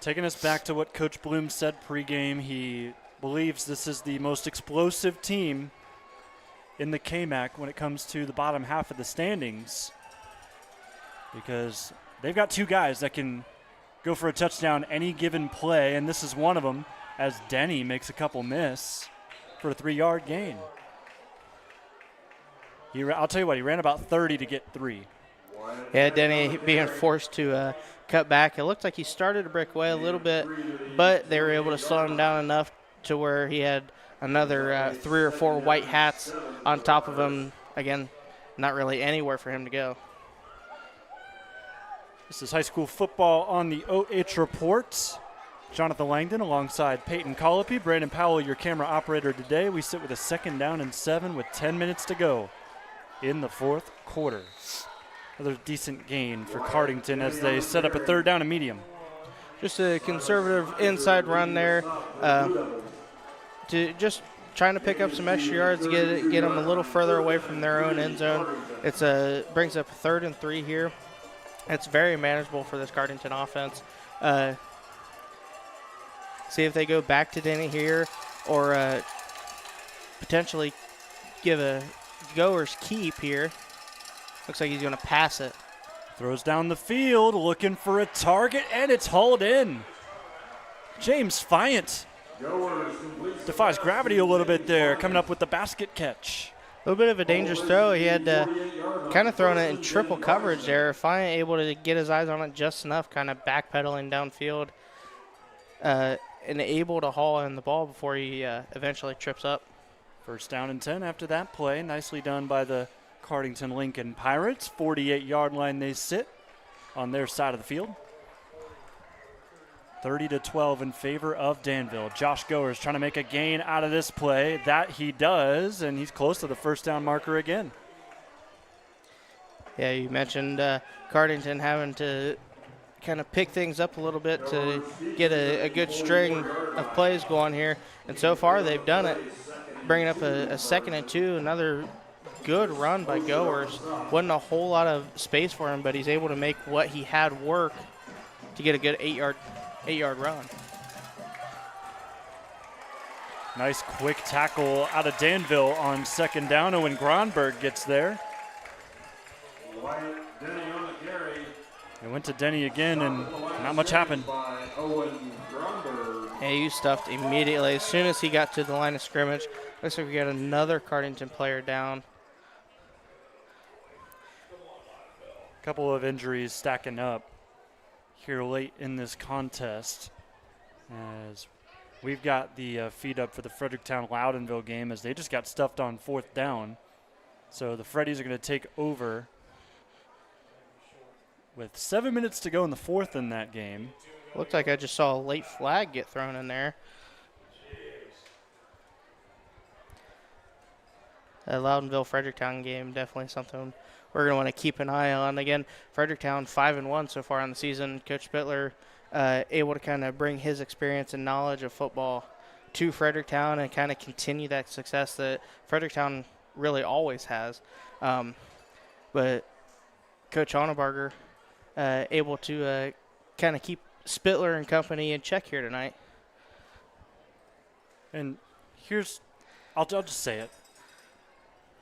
Taking us back to what Coach Bloom said pregame, he believes this is the most explosive team in the KMAC when it comes to the bottom half of the standings, because they've got 2 guys that can go for a touchdown any given play, and this is one of them, as Denny makes a couple miss for a 3-yard gain. I'll tell you what, he ran about 30 to get 3. Yeah, Denny being forced to cut back. It looked like he started to break away a little bit, but they were able to slow him down enough to where he had another 3 or 4 white hats on top of him. Again, not really anywhere for him to go. This is high school football on the OH Report. Jonathan Langdon alongside Peyton Colopy. Brandon Powell, your camera operator today. We sit with a 2nd down and 7 with 10 minutes to go in the 4th quarter. Another decent gain for Cardington as they set up a 3rd down and medium. Just a conservative inside run there, to just trying to pick up some extra yards, get them a little further away from their own end zone. It's brings up 3rd and 3 here. It's very manageable for this Cardington offense. See if they go back to Denny here, or potentially give a Goers keep here. Looks like he's going to pass it. Throws down the field, looking for a target, and it's hauled in. James Fiant defies gravity a little bit there, coming up with the basket catch. A little bit of a dangerous throw. He had kind of thrown it in triple coverage there. Fiant able to get his eyes on it just enough, kind of backpedaling downfield, and able to haul in the ball before he eventually trips up. 1st down and 10 after that play. Nicely done by the Cardington-Lincoln Pirates. 48-yard line they sit on their side of the field. 30-12 in favor of Danville. Josh Goers trying to make a gain out of this play. That he does, and he's close to the 1st down marker again. Yeah, you mentioned Cardington having to kind of pick things up a little bit to get a good string of plays going here, and so far they've done it. Bringing up a 2nd and 2, another good run by Goers. Wasn't a whole lot of space for him, but he's able to make what he had work to get a good 8-yard run. Nice quick tackle out of Danville on 2nd down. Owen Gronberg gets there. It went to Denny again, and not much happened. AU stuffed immediately as soon as he got to the line of scrimmage. Looks like we got another Cardington player down. couple of injuries stacking up here late in this contest, as we've got the feed up for the Fredericktown-Loudonville game, as they just got stuffed on 4th down. So the Freddies are going to take over with 7 minutes to go in the 4th in that game. Looked like I just saw a late flag get thrown in there. That Loudonville-Fredericktown game, definitely something we're going to want to keep an eye on. Again, Fredericktown 5-1 so far on the season. Coach Spittler able to kind of bring his experience and knowledge of football to Fredericktown and kind of continue that success that Fredericktown really always has. But Coach Onnebarger able to kind of keep Spittler and company in check here tonight. And I'll just say it.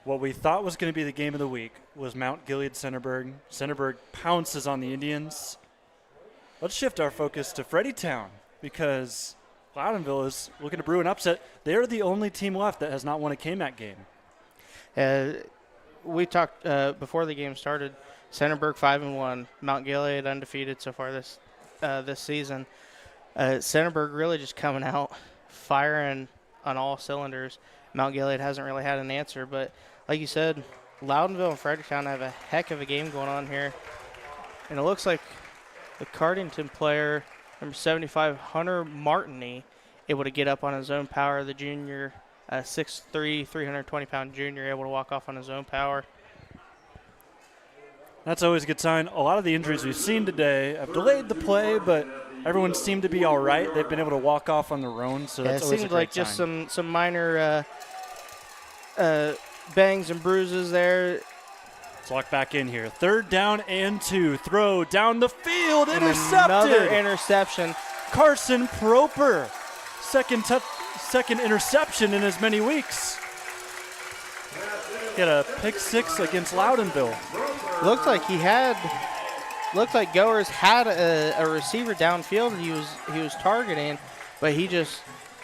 What we thought was going to be the game of the week was Mount Gilead Centerburg. Centerburg pounces on the Indians. Let's shift our focus to Freddytown, because Loudonville is looking to brew an upset. They're the only team left that has not won a KMAC game. We talked before the game started. Centerburg 5-1, Mount Gilead undefeated so far this season. Centerburg really just coming out firing on all cylinders. Mount Gilead hasn't really had an answer, but like you said, Loudonville and Fredericktown have a heck of a game going on here. And it looks like the Cardington player, number 75, Hunter Martini, able to get up on his own power. The junior, 6'3", 320-pound junior, able to walk off on his own power. That's always a good sign. A lot of the injuries we've seen today have delayed the play, but everyone seemed to be all right. They've been able to walk off on their own, so that's always a great sign. It seemed like just some minor bangs and bruises there. Let's lock back in here. 3rd down and 2. Throw down the field. Intercepted. Another interception. Carson Proper. Second interception in as many weeks. Get a pick 6 against Loudonville. Looked like Goers had a receiver downfield he was targeting, but he just,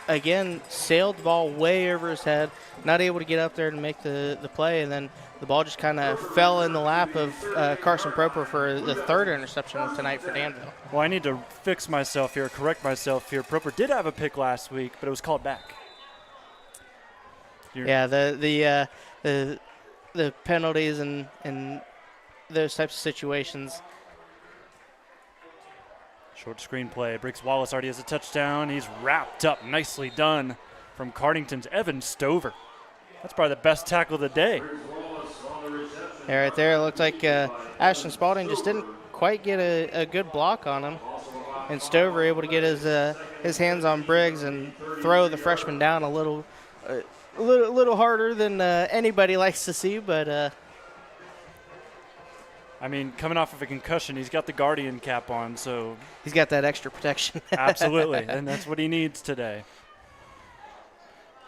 again, sailed the ball way over his head, not able to get up there to make the play, and then the ball just kind of fell in the lap of Carson Proper for the 3rd interception of tonight for Danville. Well, I need to correct myself here. Proper did have a pick last week, but it was called back. Yeah, the penalties and those types of situations. Short screen play. Briggs Wallace already has a touchdown. He's wrapped up. Nicely done from Cardington's Evan Stover. That's probably the best tackle of the day. Yeah, right there. It looked like Ashton Spalding just didn't quite get a good block on him. And Stover able to get his hands on Briggs and throw the freshman down a little harder than anybody likes to see, but I mean, coming off of a concussion, he's got the Guardian cap on, so he's got that extra protection. Absolutely, and that's what he needs today.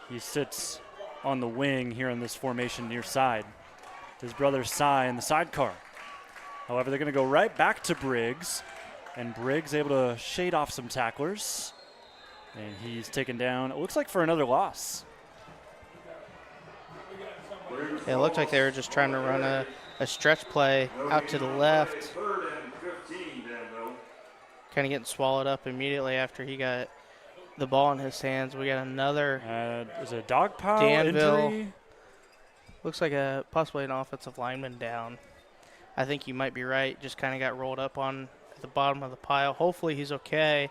He sits on the wing here in this formation near side. His brother Cy in the sidecar. However, they're going to go right back to Briggs, and Briggs able to shade off some tacklers, and he's taken down, it looks like, for another loss. Yeah, it looked like they were just trying to run a stretch play out to the left. Kind of getting swallowed up immediately after he got the ball in his hands. We got another. Is it a dog pile injury? Looks like possibly an offensive lineman down. I think you might be right. Just kind of got rolled up on at the bottom of the pile. Hopefully he's okay.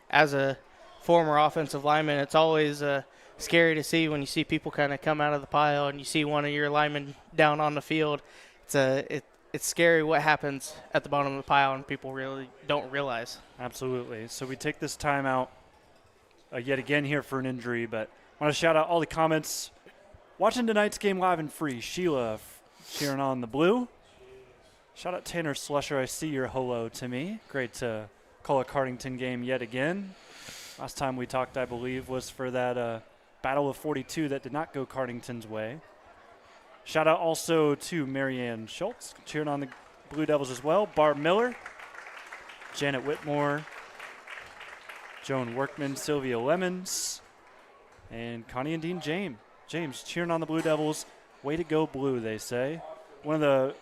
As a former offensive lineman, it's always scary to see when you see people kind of come out of the pile and you see one of your linemen down on the field. It's scary what happens at the bottom of the pile and people really don't realize. Absolutely. So we take this time out yet again here for an injury, but I want to shout out all the comments. Watching tonight's game live and free. Sheila cheering on the blue. Shout out Tanner Slusher. I see your hello to me. Great to call a Cardington game yet again. Last time we talked, I believe, was for that Battle of 42 that did not go Cardington's way. Shout out also to Marianne Schultz, cheering on the Blue Devils as well. Barb Miller, Janet Whitmore, Joan Workman, Sylvia Lemons, and Connie and Dean James cheering on the Blue Devils. Way to go, Blue, they say. One of the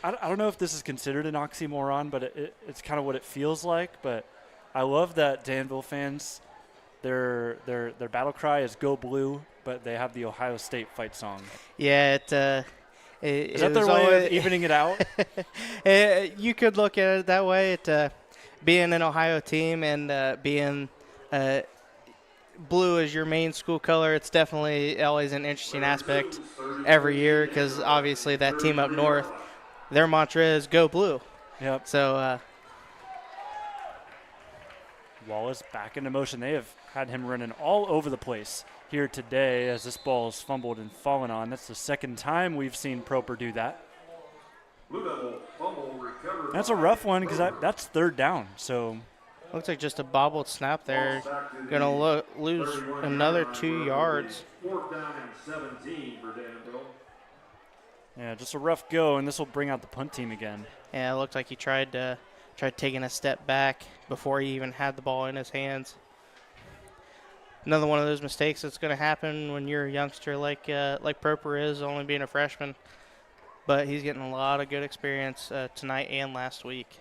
I don't know if this is considered an oxymoron, but it's kind of what it feels like. But I love that Danville fans, their battle cry is "Go Blue," but they have the Ohio State fight song. Yeah, is that their way of evening it out? You could look at it that way. Being an Ohio team and being blue as your main school color, it's definitely always an interesting aspect every year because obviously that team up north, their mantra is "Go Blue." Yep. So Wallace back into motion. They have had him running all over the place here today as this ball is fumbled and fallen on. That's the second time we've seen Proper do that. That's a rough one because that's third down. So looks like just a bobbled snap there. Going to lose another 2 yards. 4th down and 17 for Danville. Yeah, just a rough go, and this will bring out the punt team again. Yeah, it looked like he tried taking a step back before he even had the ball in his hands. Another one of those mistakes that's going to happen when you're a youngster like Proper is, only being a freshman. But he's getting a lot of good experience tonight and last week.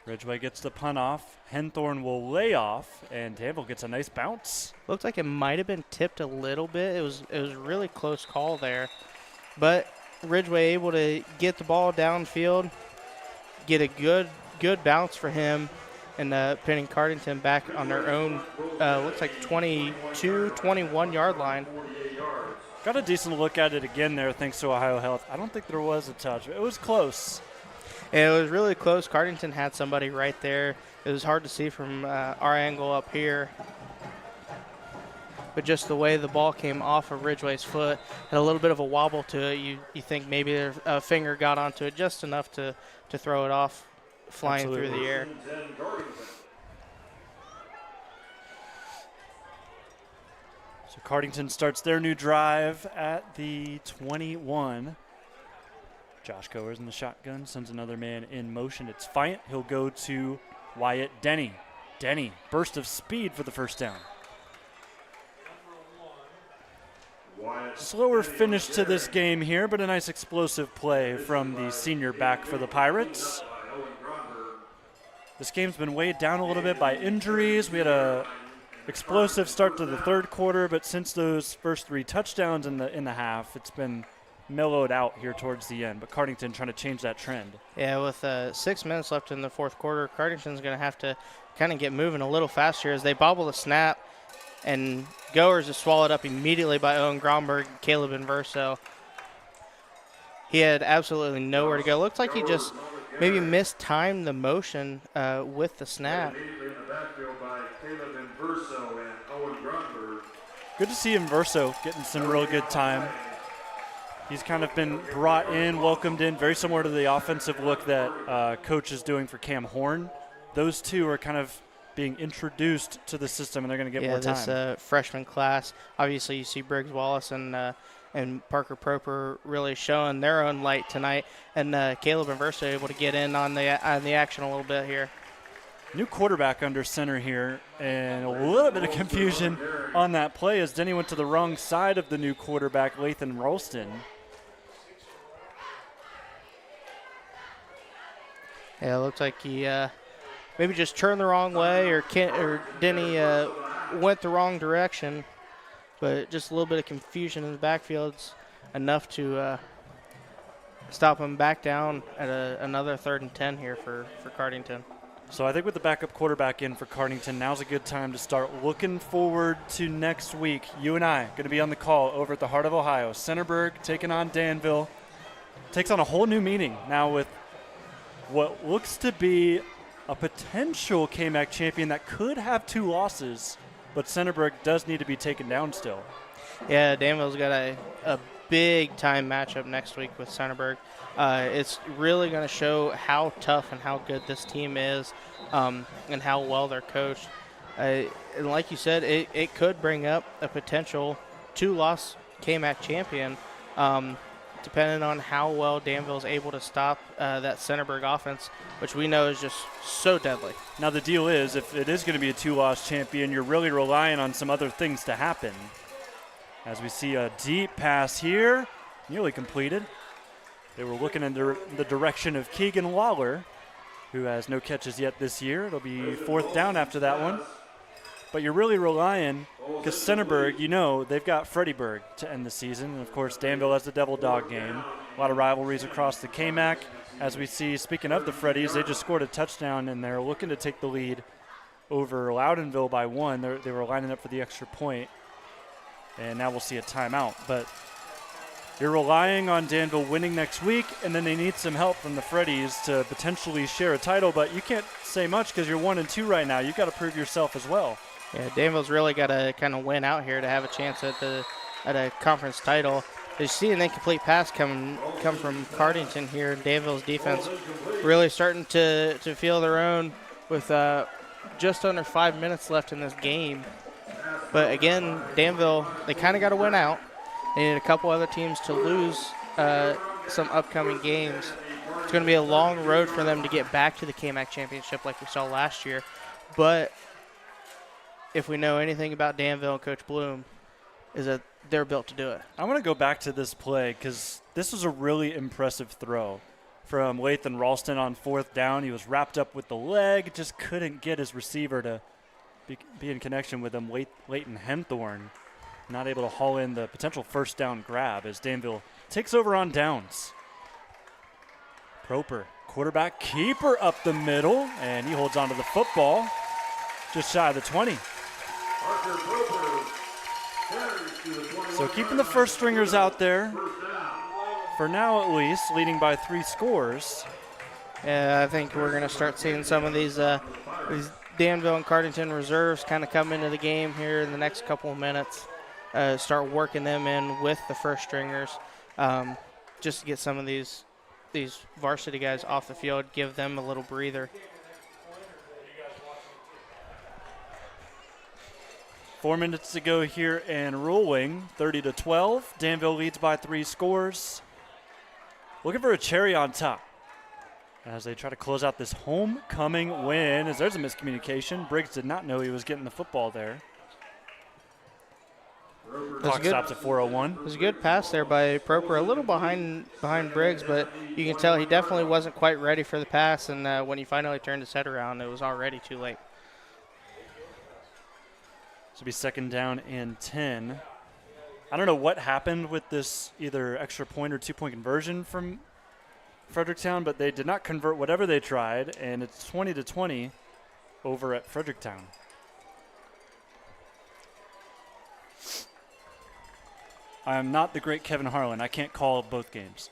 Ridgeway gets the punt off. Henthorne will lay off, and Danville gets a nice bounce. Looked like it might have been tipped a little bit. It was a really close call there. But Ridgeway able to get the ball downfield, get a good bounce for him, and pinning Cardington back on their own, looks like 22, 21-yard line. Got a decent look at it again there thanks to OhioHealth. I don't think there was a touch. It was close. It was really close. Cardington had somebody right there. It was hard to see from our angle up here. But just the way the ball came off of Ridgeway's foot, had a little bit of a wobble to it. You think maybe a finger got onto it just enough to throw it off, flying through the air. So Cardington starts their new drive at the 21. Josh Goers in the shotgun, sends another man in motion. It's Fayant. He'll go to Wyatt Denny. Denny, burst of speed for the first down. Slower finish to this game here, but a nice explosive play from the senior back for the Pirates. This game's been weighed down a little bit by injuries. We had a explosive start to the third quarter, but since those first 3 touchdowns in the half, it's been mellowed out here towards the end. But Cardington trying to change that trend. Yeah, with 6 minutes left in the fourth quarter, Cardington's going to have to kind of get moving a little faster as they bobble the snap, and Goers is swallowed up immediately by Owen Gromberg and Caleb Inverso. He had absolutely nowhere to go. Looked like he just maybe mistimed the motion with the snap. Good to see Inverso getting some real good time. He's kind of been brought in, welcomed in, very similar to the offensive look that Coach is doing for Cam Horn. Those two are kind of being introduced to the system, and they're going to get more time. Yeah, this freshman class. Obviously, you see Briggs Wallace and Parker Proper really showing their own light tonight, and Caleb Inverso able to get in on the action a little bit here. New quarterback under center here, and a little bit of confusion on that play as Denny went to the wrong side of the new quarterback, Lathan Ralston. Yeah, it looks like he maybe just turned the wrong way, or Denny went the wrong direction. But just a little bit of confusion in the backfield's enough to stop him back down at another 3rd and 10 here for Cardington. So I think with the backup quarterback in for Cardington, now's a good time to start looking forward to next week. You and I going to be on the call over at the Heart of Ohio. Centerburg taking on Danville. Takes on a whole new meaning now with what looks to be a potential KMAC champion that could have 2 losses, but Centerburg does need to be taken down still. Yeah, Danville's got a big-time matchup next week with Centerburg. It's really going to show how tough and how good this team is and how well they're coached. And like you said, it could bring up a potential 2-loss KMAC champion, depending on how well Danville is able to stop that Centerburg offense, which we know is just so deadly. Now the deal is, if it is going to be a 2-loss champion, you're really relying on some other things to happen. As we see a deep pass here, nearly completed. They were looking in the direction of Keegan Lawler, who has no catches yet this year. It'll be 4th down after that one. But you're really relying, because Centerburg, they've got Freddieburg to end the season. And, of course, Danville has the Devil Dog game. A lot of rivalries across the KMAC. As we see, speaking of the Freddies, they just scored a touchdown, and they're looking to take the lead over Loudonville by 1. They were lining up for the extra point, and now we'll see a timeout. But you're relying on Danville winning next week, and then they need some help from the Freddies to potentially share a title. But you can't say much because you're 1-2 right now. You've got to prove yourself as well. Yeah, Danville's really got to kind of win out here to have a chance at a conference title. You see an incomplete pass come from Cardington here. Danville's defense really starting to feel their own with just under 5 minutes left in this game. But again, Danville, they kind of got to win out. They need a couple other teams to lose some upcoming games. It's going to be a long road for them to get back to the KMAC championship like we saw last year. But if we know anything about Danville and Coach Bloom, is that they're built to do it. I want to go back to this play because this was a really impressive throw from Lathan Ralston on 4th down. He was wrapped up with the leg, just couldn't get his receiver to be in connection with him. Leighton Henthorn not able to haul in the potential 1st down grab as Danville takes over on downs. Proper, quarterback keeper up the middle, and he holds onto the football just shy of the 20. So keeping the first stringers out there, for now at least, leading by 3 scores. Yeah, I think we're going to start seeing some of these Danville and Cardington reserves kind of come into the game here in the next couple of minutes. Start working them in with the first stringers just to get some of these varsity guys off the field, give them a little breather. 4 minutes to go here and rolling, 30-12. Danville leads by 3 scores. Looking for a cherry on top as they try to close out this homecoming win. As there's a miscommunication. Briggs did not know he was getting the football there. Clock stops at 4:01. It was a good pass there by Proper, a little behind Briggs, but you can tell he definitely wasn't quite ready for the pass, and when he finally turned his head around, it was already too late. This will be 2nd down and 10. I don't know what happened with this either extra point or 2-point conversion from Fredericktown, but they did not convert whatever they tried, and it's 20-20 over at Fredericktown. I'm not the great Kevin Harlan. I can't call both games.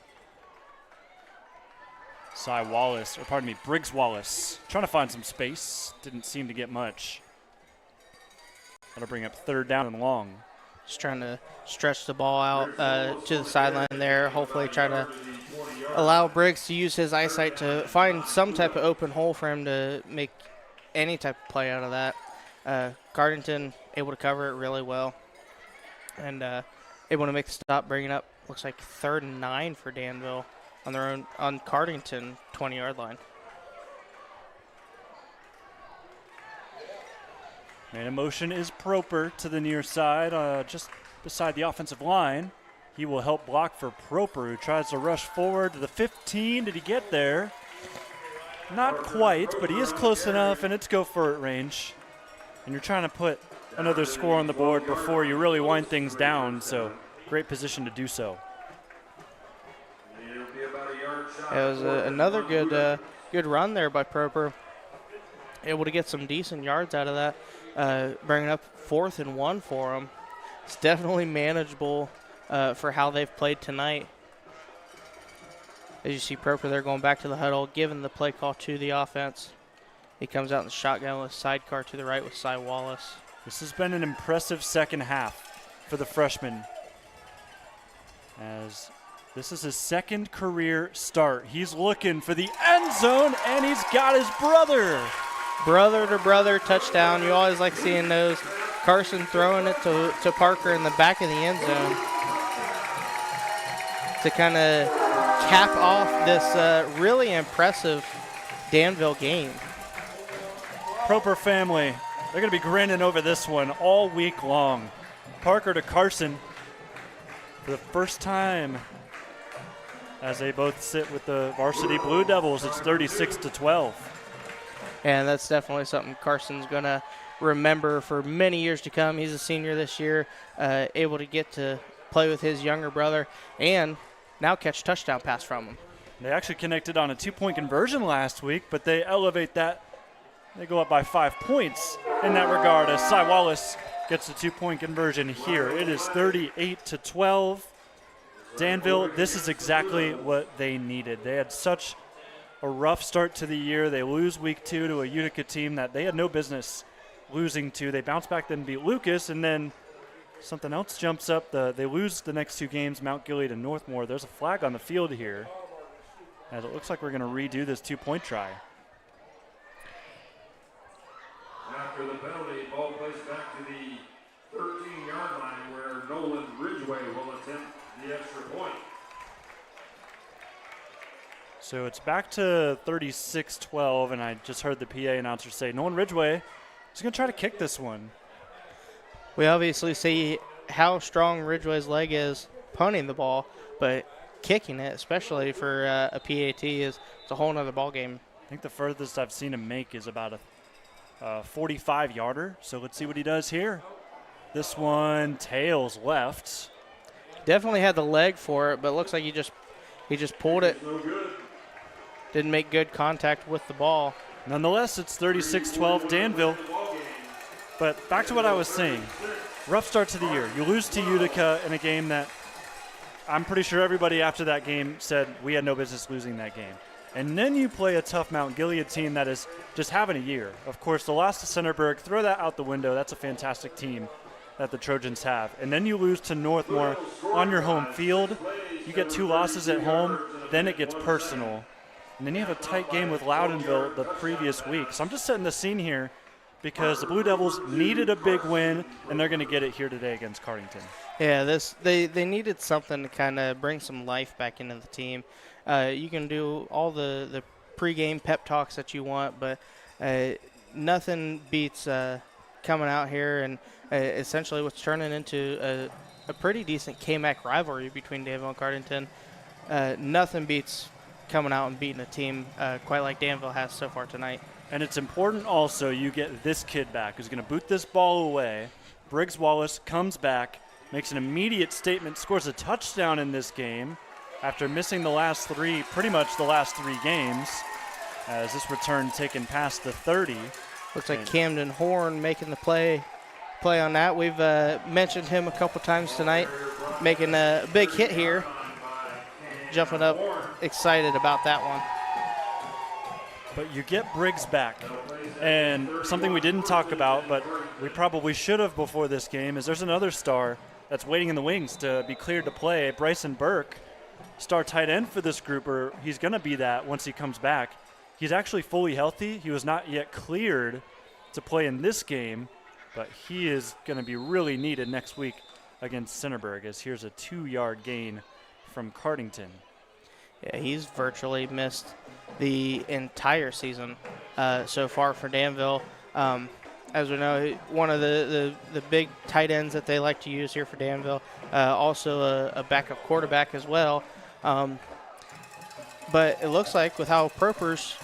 Briggs Wallace, trying to find some space. Didn't seem to get much. That'll bring up 3rd down and long. Just trying to stretch the ball out to the sideline there. Hopefully try to allow Briggs to use his eyesight to find some type of open hole for him to make any type of play out of that. Cardington able to cover it really well. And able to make the stop, bringing up, looks like 3rd and 9 for Danville on their own, on Cardington 20-yard line. Man in motion is Proper to the near side, just beside the offensive line. He will help block for Proper, who tries to rush forward to the 15. Did he get there? Not quite, but he is close enough, and it's go-for-it range. And you're trying to put another score on the board before you really wind things down, so great position to do so. It was another good run there by Proper. Able to get some decent yards out of that. Bringing up 4th and 1 for them. It's definitely manageable for how they've played tonight. As you see Proper there going back to the huddle, giving the play call to the offense. He comes out in the shotgun with sidecar to the right with Cy Wallace. This has been an impressive second half for the freshman, as this is his 2nd career start. He's looking for the end zone, and he's got his brother. Brother-to-brother touchdown. You always like seeing those. Carson throwing it to Parker in the back of the end zone to kind of cap off this really impressive Danville game. Proper family, they're going to be grinning over this one all week long. Parker to Carson for the first time as they both sit with the varsity Blue Devils. It's 36-12. And that's definitely something Carson's going to remember for many years to come. He's a senior this year, able to get to play with his younger brother and now catch a touchdown pass from him. They actually connected on a 2-point conversion last week, but they elevate that. They go up by 5 points in that regard as Cy Wallace gets a 2-point conversion here. It is 38-12. Danville, this is exactly what they needed. They had such a rough start to the year. They lose week 2 to a Utica team that they had no business losing to. They bounce back, then beat Lucas, and then something else jumps up. They lose the next 2 games, Mount Gilead and Northmore. There's a flag on the field here, as it looks like we're going to redo this 2-point try. After the penalty, ball placed back to the 13-yard line where Nolan Ridgway will attempt the extra point. So it's back to 36-12, and I just heard the PA announcer say Nolan Ridgway is going to try to kick this one. We obviously see how strong Ridgway's leg is punting the ball, but kicking it, especially for a PAT, is a whole nother ball game. I think the furthest I've seen him make is about a 45-yarder. So let's see what he does here. This one tails left. Definitely had the leg for it, but it looks like he just pulled it. Didn't make good contact with the ball. Nonetheless, it's 36-12 Danville. But back to what I was saying. Rough start to the year. You lose to Utica in a game that I'm pretty sure everybody after that game said we had no business losing that game. And then you play a tough Mount Gilead team that is just having a year. Of course, the loss to Centerburg, throw that out the window. That's a fantastic team that the Trojans have. And then you lose to Northmore on your home field. You get 2 losses at home, then it gets personal. And then you have a tight game with Loudonville the previous week. So I'm just setting the scene here because the Blue Devils needed a big win, and they're going to get it here today against Cardington. Yeah, they needed something to kind of bring some life back into the team. You can do all the pregame pep talks that you want, but nothing beats coming out here and essentially what's turning into a pretty decent KMAC rivalry between Danville and Cardington. Nothing beats coming out and beating a team quite like Danville has so far tonight. And it's important also you get this kid back who's going to boot this ball away. Briggs Wallace comes back, makes an immediate statement, scores a touchdown in this game after missing pretty much the last 3 games, as this return taken past the 30. Looks like Camden Horn making the play on that. We've mentioned him a couple times tonight, making a big hit here. Jumping up, excited about that one. But you get Briggs back. And something we didn't talk about, but we probably should have before this game, is there's another star that's waiting in the wings to be cleared to play. Bryson Burke, star tight end for this group, or he's going to be that once he comes back. He's actually fully healthy. He was not yet cleared to play in this game, but he is going to be really needed next week against Centerburg, as here's a 2-yard gain from Cardington. Yeah, he's virtually missed the entire season so far for Danville. As we know, one of the big tight ends that they like to use here for Danville, also a backup quarterback as well. But it looks like with how Propers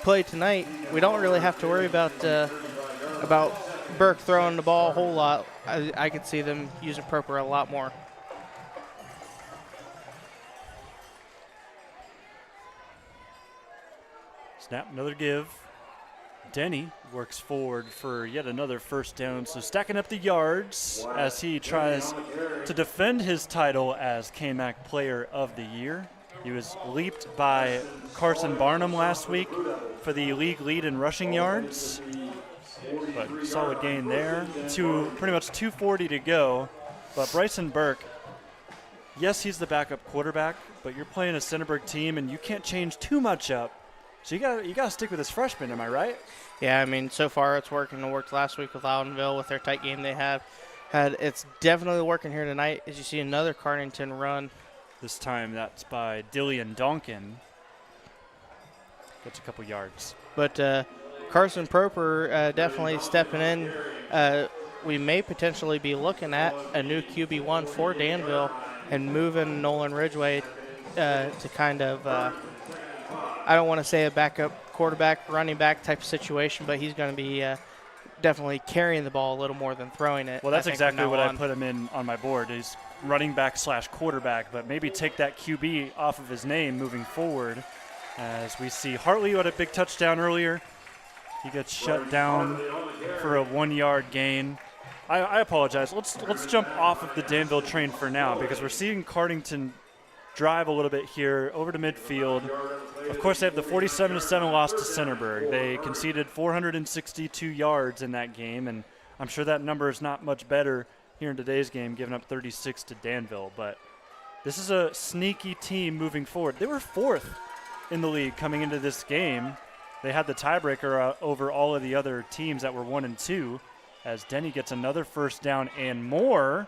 played tonight, we don't really have to worry about Burke throwing the ball a whole lot. I could see them using Proper a lot more. Snap, another give. Denny works forward for yet another first down, so stacking up the yards as he tries to defend his title as KMAC Player of the Year. He was leaped by Carson Barnum last week for the league lead in rushing yards, but solid gain there. Pretty much 2:40 to go, but Bryson Burke, yes, he's the backup quarterback, but you're playing a Centerburg team and you can't change too much up. So you got to stick with this freshman, am I right? Yeah, I mean, so far it's working. It worked last week with Loudonville with their tight game they had. It's definitely working here tonight as you see another Cardington run. This time that's by Dillian Donkin. Gets a couple yards. But Carson Proper definitely stepping in. We may potentially be looking at a new QB1 for Danville and moving Nolan Ridgway to kind of, I don't want to say a backup quarterback, running back type of situation, but he's going to be definitely carrying the ball a little more than throwing it. Well, that's exactly what I put him in on my board. He's running back / quarterback, but maybe take that QB off of his name moving forward. As we see Hartley, who had a big touchdown earlier, he gets shut down for a 1-yard gain. I apologize. Let's jump off of the Danville train for now, because we're seeing Cardington drive a little bit here over to midfield. Of course, they have the 47-7 loss to Centerburg. They conceded 462 yards in that game, and I'm sure that number is not much better here in today's game, giving up 36 to Danville. But this is a sneaky team moving forward. They were 4th in the league coming into this game. They had the tiebreaker over all of the other teams that were 1 and 2, as Denny gets another first down and more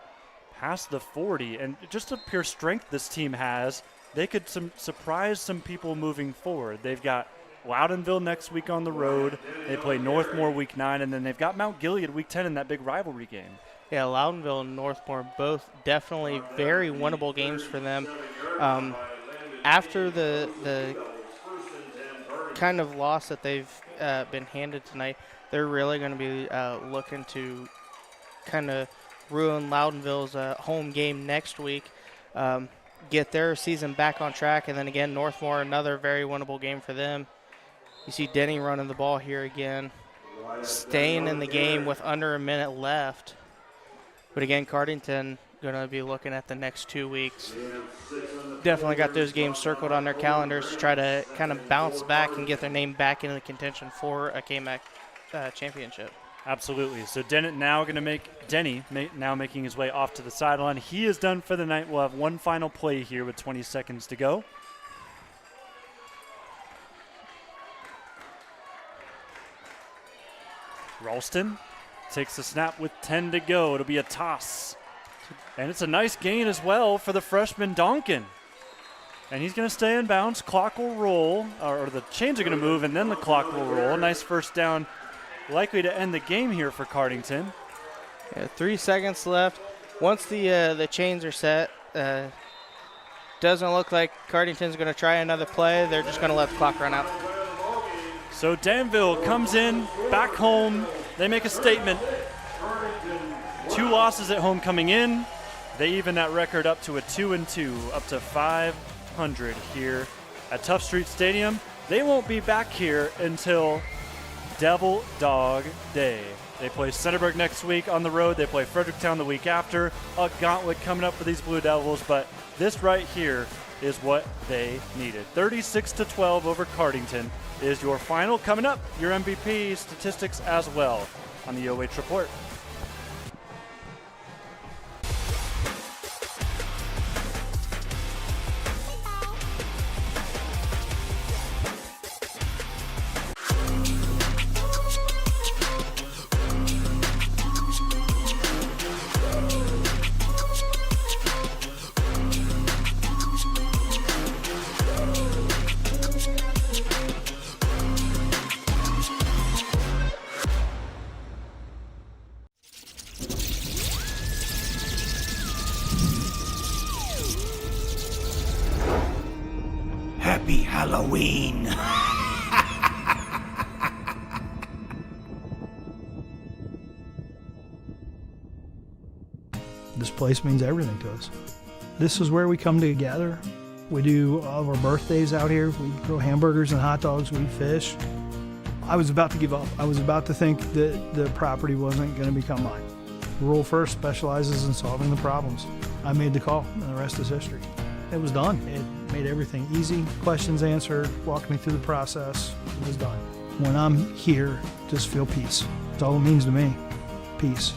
past the 40. And just a pure strength this team has. They could surprise some people moving forward. They've got Loudonville next week on the road. They play Northmore week 9, and then they've got Mount Gilead week 10 in that big rivalry game. Yeah, Loudonville and Northmore both definitely very winnable games for them. After the kind of loss that they've been handed tonight, they're really going to be looking to kind of ruin Loudonville's home game next week, get their season back on track, and then again, Northmore, another very winnable game for them. You see Denny running the ball here again, staying in the game with under a minute left. But again, Cardington going to be looking at the next 2 weeks. Definitely got those games circled on their calendars to try to kind of bounce back and get their name back into the contention for a KMAC championship. Absolutely. So Denny now making his way off to the sideline. He is done for the night. We'll have one final play here with 20 seconds to go. Ralston takes the snap with 10 to go. It'll be a toss. And it's a nice gain as well for the freshman Donkin. And he's going to stay in bounds. Clock will roll, or the chains are going to move, and then the clock will roll. Nice first down, likely to end the game here for Cardington. Yeah, 3 seconds left. Once the chains are set, doesn't look like Cardington's going to try another play. They're just going to let the clock run out. So Danville comes in, back home. They make a statement. 2 losses at home coming in. They even that record up to a 2-2, up to 500 here at Tough Street Stadium. They won't be back here until Devil Dog Day. They play Centerburg next week on the road. They play Fredericktown the week after. A gauntlet coming up for these Blue Devils, but this right here is what they needed. 36-12 over Cardington is your final. Coming up, your MVP statistics as well on the OH Report. Happy Halloween! This place means everything to us. This is where we come together. We do all of our birthdays out here. We grill hamburgers and hot dogs. We fish. I was about to give up. I was about to think that the property wasn't going to become mine. Rural First specializes in solving the problems. I made the call, and the rest is history. It was done. It made everything easy. Questions answered, walked me through the process. It was done. When I'm here, just feel peace. That's all it means to me. Peace.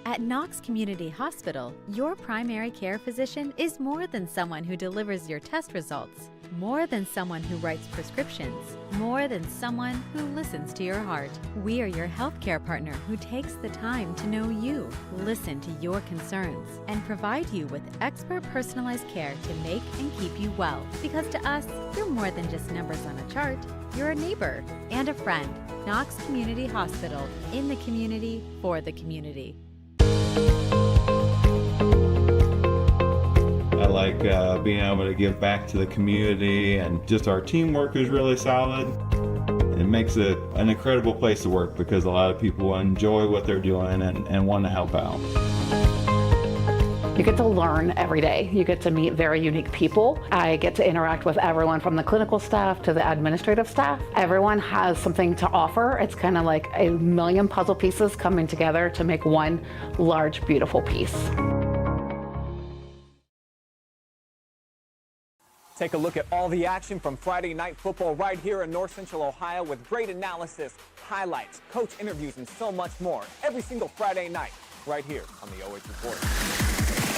At Knox Community Hospital, your primary care physician is more than someone who delivers your test results, more than someone who writes prescriptions, more than someone who listens to your heart. We are your healthcare partner who takes the time to know you, listen to your concerns, and provide you with expert personalized care to make and keep you well. Because to us, you're more than just numbers on a chart. You're a neighbor and a friend. Knox Community Hospital, in the community, for the community. I like being able to give back to the community, and just our teamwork is really solid. It makes it an incredible place to work because a lot of people enjoy what they're doing and want to help out. You get to learn every day. You get to meet very unique people. I get to interact with everyone from the clinical staff to the administrative staff. Everyone has something to offer. It's kind of like a million puzzle pieces coming together to make one large, beautiful piece. Take a look at all the action from Friday Night Football right here in North Central Ohio with great analysis, highlights, coach interviews, and so much more every single Friday night right here on the OH Report.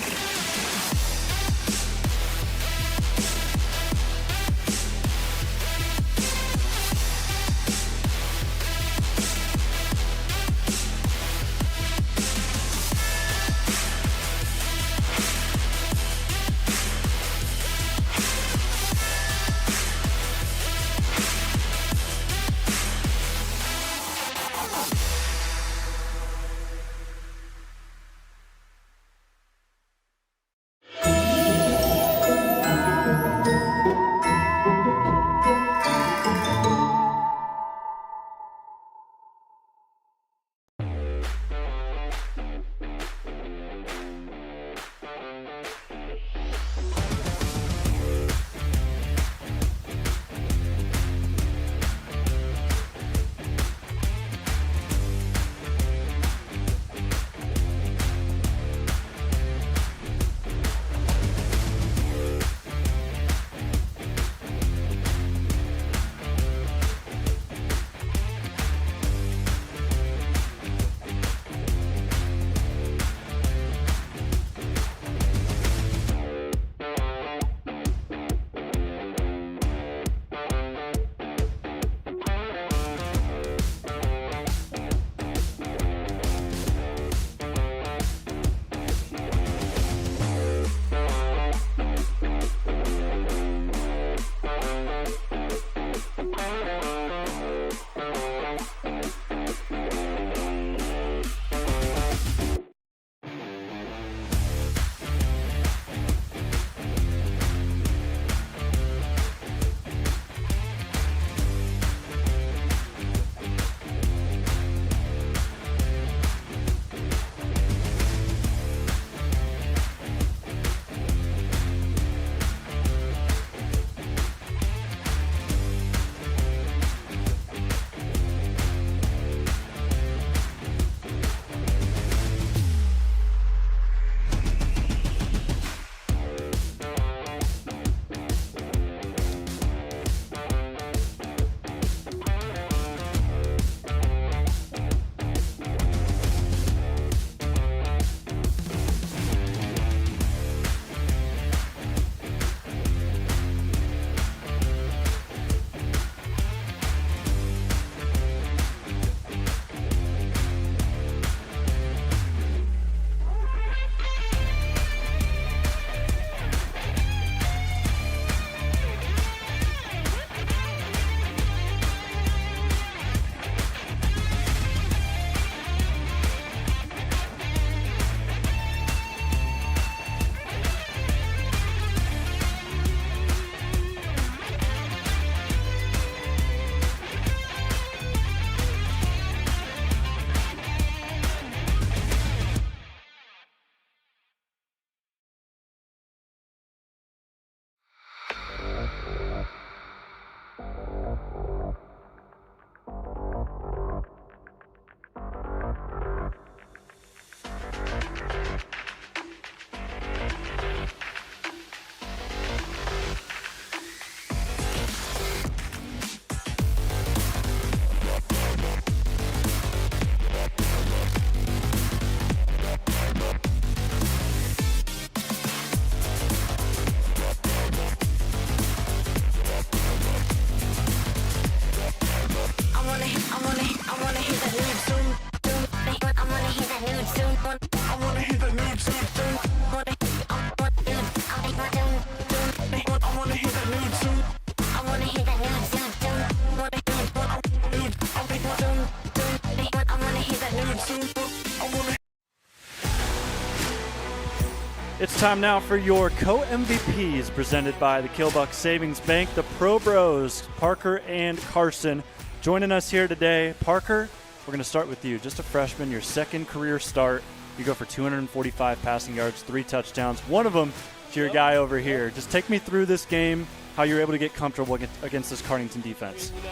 It's time now for your co-MVPs presented by the Killbuck Savings Bank, the Pro Bros, Parker and Carson. Joining us here today, Parker, we're going to start with you. Just a freshman, your second career start. You go for 245 passing yards, 3 touchdowns. One of them to your guy over here. Just take me through this game, how you're able to get comfortable against this Cardington defense. You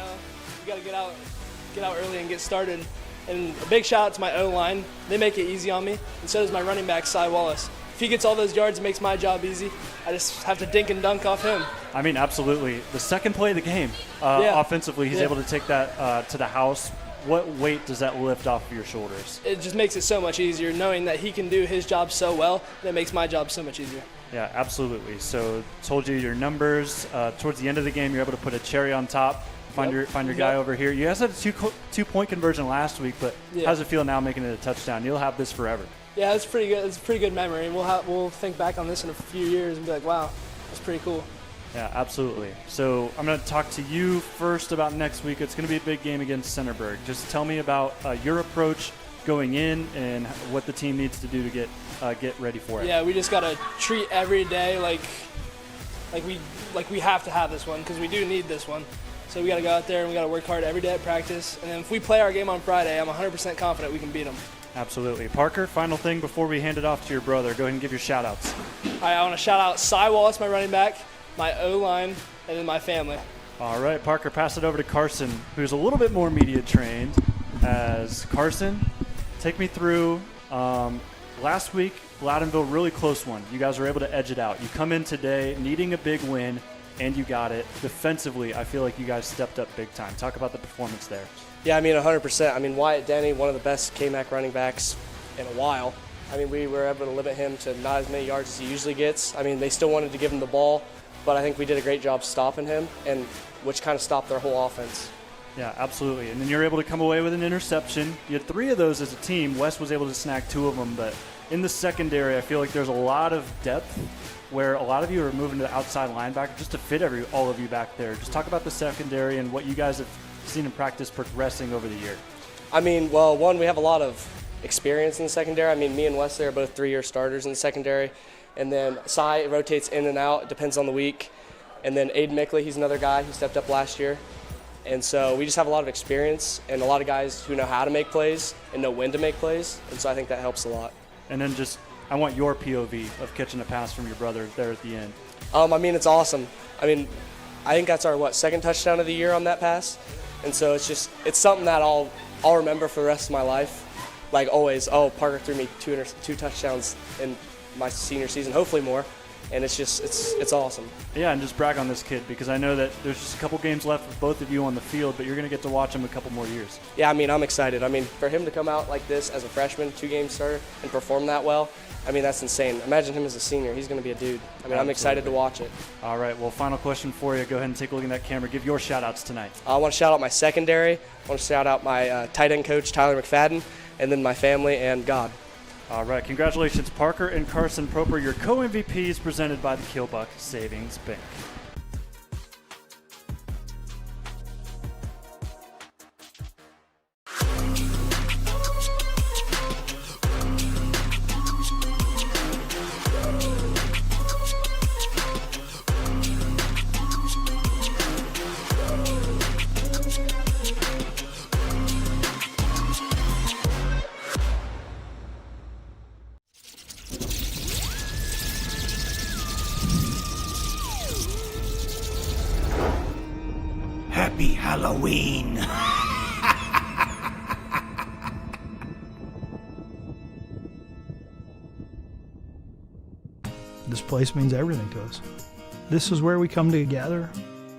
got to get out early and get started. And a big shout out to my O-line. They make it easy on me, and so does my running back, Cy Wallace. If he gets all those yards, it makes my job easy. I just have to dink and dunk off him. I mean, absolutely. The second play of the game, offensively, he's able to take that to the house. What weight does that lift off of your shoulders? It just makes it so much easier knowing that he can do his job so well, and it makes my job so much easier. Yeah, absolutely. So told you your numbers. Towards the end of the game, you're able to put a cherry on top. Find your guy over here. You guys had a two-point conversion last week, but how does it feel now making it a touchdown? You'll have this forever. Yeah, it's pretty good. It's a pretty good memory. We'll think back on this in a few years and be like, wow, that's pretty cool. Yeah, absolutely. So I'm going to talk to you first about next week. It's going to be a big game against Centerburg. Just tell me about your approach going in and what the team needs to do to get ready for it. Yeah, we just got to treat every day like we have to have this one, because we do need this one. So we got to go out there and we got to work hard every day at practice. And then if we play our game on Friday, I'm 100% confident we can beat them. Absolutely. Parker, final thing before we hand it off to your brother. Go ahead and give your shout-outs. All right, I want to shout out Cy Wallace, my running back, my O-line, and then my family. All right, Parker, pass it over to Carson, who's a little bit more media trained. As Carson, take me through last week, Loudonville, really close one. You guys were able to edge it out. You come in today needing a big win, and you got it. Defensively, I feel like you guys stepped up big time. Talk about the performance there. Yeah, I mean, 100%. I mean, Wyatt Denny, one of the best KMAC running backs in a while. I mean, we were able to limit him to not as many yards as he usually gets. I mean, they still wanted to give him the ball, but I think we did a great job stopping him, and which kind of stopped their whole offense. Yeah, absolutely. And then you're able to come away with an interception. You had 3 of those as a team. Wes was able to snag 2 of them, but in the secondary, I feel like there's a lot of depth where a lot of you are moving to the outside linebacker just to fit all of you back there. Just talk about the secondary and what you guys have seen in practice progressing over the year. I mean, well, one, we have a lot of experience in the secondary. I mean, me and Wesley are both 3-year starters in the secondary. And then Cy rotates in and out. It depends on the week. And then Aiden Mickley, he's another guy who stepped up last year. And so we just have a lot of experience and a lot of guys who know how to make plays and know when to make plays. And so I think that helps a lot. And then I want your POV of catching a pass from your brother there at the end. I mean, it's awesome. I mean, I think that's our, second touchdown of the year on that pass. And so it's something that I'll remember for the rest of my life. Like always, Parker threw me 2 touchdowns in my senior season, hopefully more. And it's awesome. Yeah, and just brag on this kid, because I know that there's just a couple games left with both of you on the field, but you're going to get to watch him a couple more years. Yeah, I mean, I'm excited. I mean, for him to come out like this as a freshman, 2-game starter, and perform that well, I mean, that's insane. Imagine him as a senior. He's going to be a dude. I mean, I'm excited to watch it. All right, well, final question for you. Go ahead and take a look in that camera. Give your shout-outs tonight. I want to shout out my secondary. I want to shout out my tight end coach, Tyler McFadden, and then my family and God. All right, congratulations, Parker and Carson Proper, your co-MVPs presented by the Killbuck Savings Bank. Happy Halloween! This place means everything to us. This is where we come together.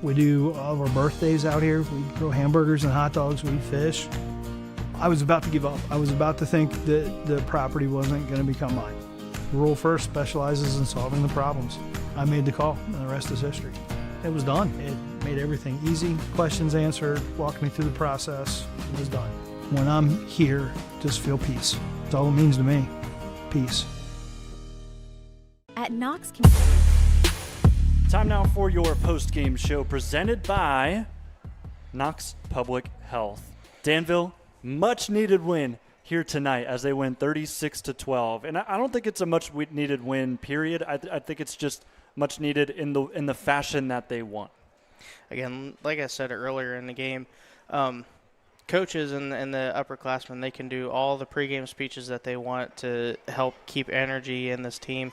We do all of our birthdays out here. We grill hamburgers and hot dogs. We fish. I was about to give up. I was about to think that the property wasn't going to become mine. Rural First specializes in solving the problems. I made the call, and the rest is history. It was done. It made everything easy. Questions answered, walked me through the process. It was done. When I'm here, just feel peace. That's all it means to me. Peace. At Knox. Time now for your post-game show presented by Knox Public Health. Danville, much needed win here tonight as they win 36-12. And I don't think it's a much needed win, period. I think it's just much needed in the fashion that they won. Again, like I said earlier in the game, coaches and the upperclassmen, they can do all the pregame speeches that they want to help keep energy in this team.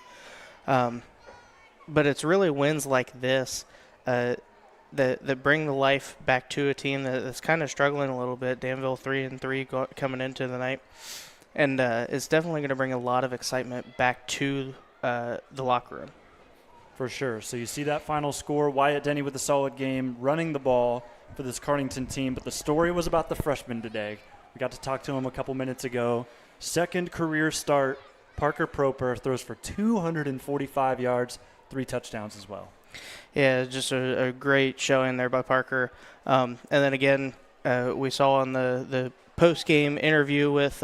But it's really wins like this that bring the life back to a team that's kind of struggling a little bit. Danville 3-3 coming into the night. And it's definitely going to bring a lot of excitement back to the locker room. For sure. So you see that final score, Wyatt Denny with a solid game, running the ball for this Cardington team. But the story was about the freshman today. We got to talk to him a couple minutes ago. Second career start, Parker Proper throws for 245 yards, 3 touchdowns as well. Yeah, just a great showing there by Parker. And then again, we saw on the post-game interview with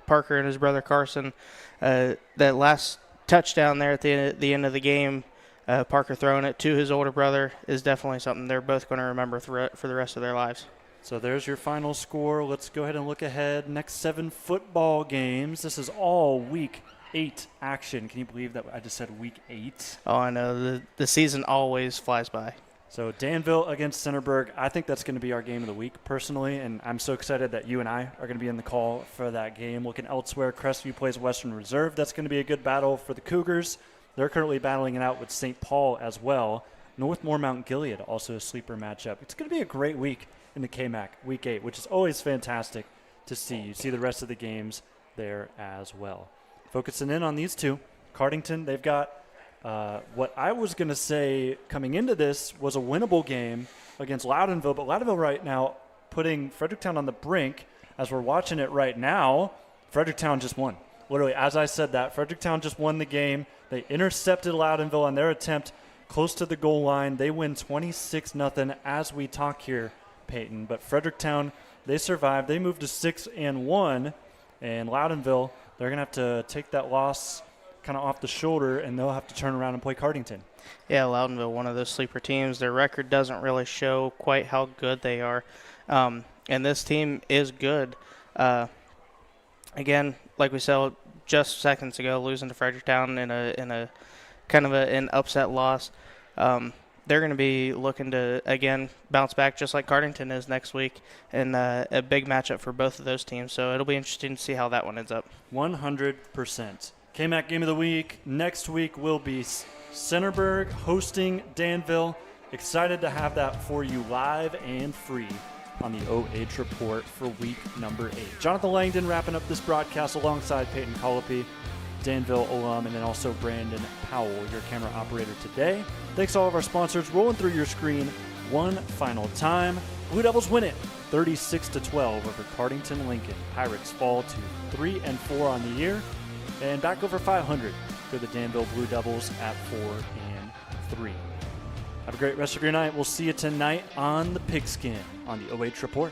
Parker and his brother Carson, that last touchdown there at the end of the game, Parker throwing it to his older brother, is definitely something they're both going to remember for the rest of their lives. So there's your final score. Let's go ahead and look ahead. Next 7 football games. This is all week 8 action. Can you believe that I just said week 8? Oh, I know. The season always flies by. So Danville against Centerburg. I think that's going to be our game of the week personally, and I'm so excited that you and I are going to be in the call for that game. Looking elsewhere, Crestview plays Western Reserve. That's going to be a good battle for the Cougars. They're currently battling it out with St. Paul as well. Northmore Mount Gilead, also a sleeper matchup. It's going to be a great week in the KMAC, week 8, which is always fantastic to see. You see the rest of the games there as well. Focusing in on these two, Cardington, they've got what I was going to say coming into this was a winnable game against Loudonville, but Loudonville right now putting Fredericktown on the brink. As we're watching it right now, Fredericktown just won. Literally, as I said that, Fredericktown just won the game. They intercepted Loudonville on their attempt close to the goal line. They win 26-0 as we talk here, Peyton. But Fredericktown, they survived. They moved to 6-1, and Loudonville, they're going to have to take that loss kind of off the shoulder, and they'll have to turn around and play Cardington. Yeah, Loudonville, one of those sleeper teams. Their record doesn't really show quite how good they are. And this team is good. Again, like we said just seconds ago, losing to Fredericktown in a kind of an upset loss. They're going to be looking to, again, bounce back just like Cardington is next week, and a big matchup for both of those teams. So it'll be interesting to see how that one ends up. 100%. KMAC Game of the Week. Next week will be Centerburg hosting Danville. Excited to have that for you live and free on the OH Report for week number 8. Jonathan Langdon wrapping up this broadcast alongside Peyton Colopy, Danville alum, and then also Brandon Powell, your camera operator today. Thanks to all of our sponsors. Rolling through your screen one final time. Blue Devils win it 36-12 over Cardington-Lincoln. Pirates fall to 3-4 on the year, and back over 500 for the Danville Blue Devils at 4-3. Have a great rest of your night. We'll see you tonight on the Pigskin on the OH Report.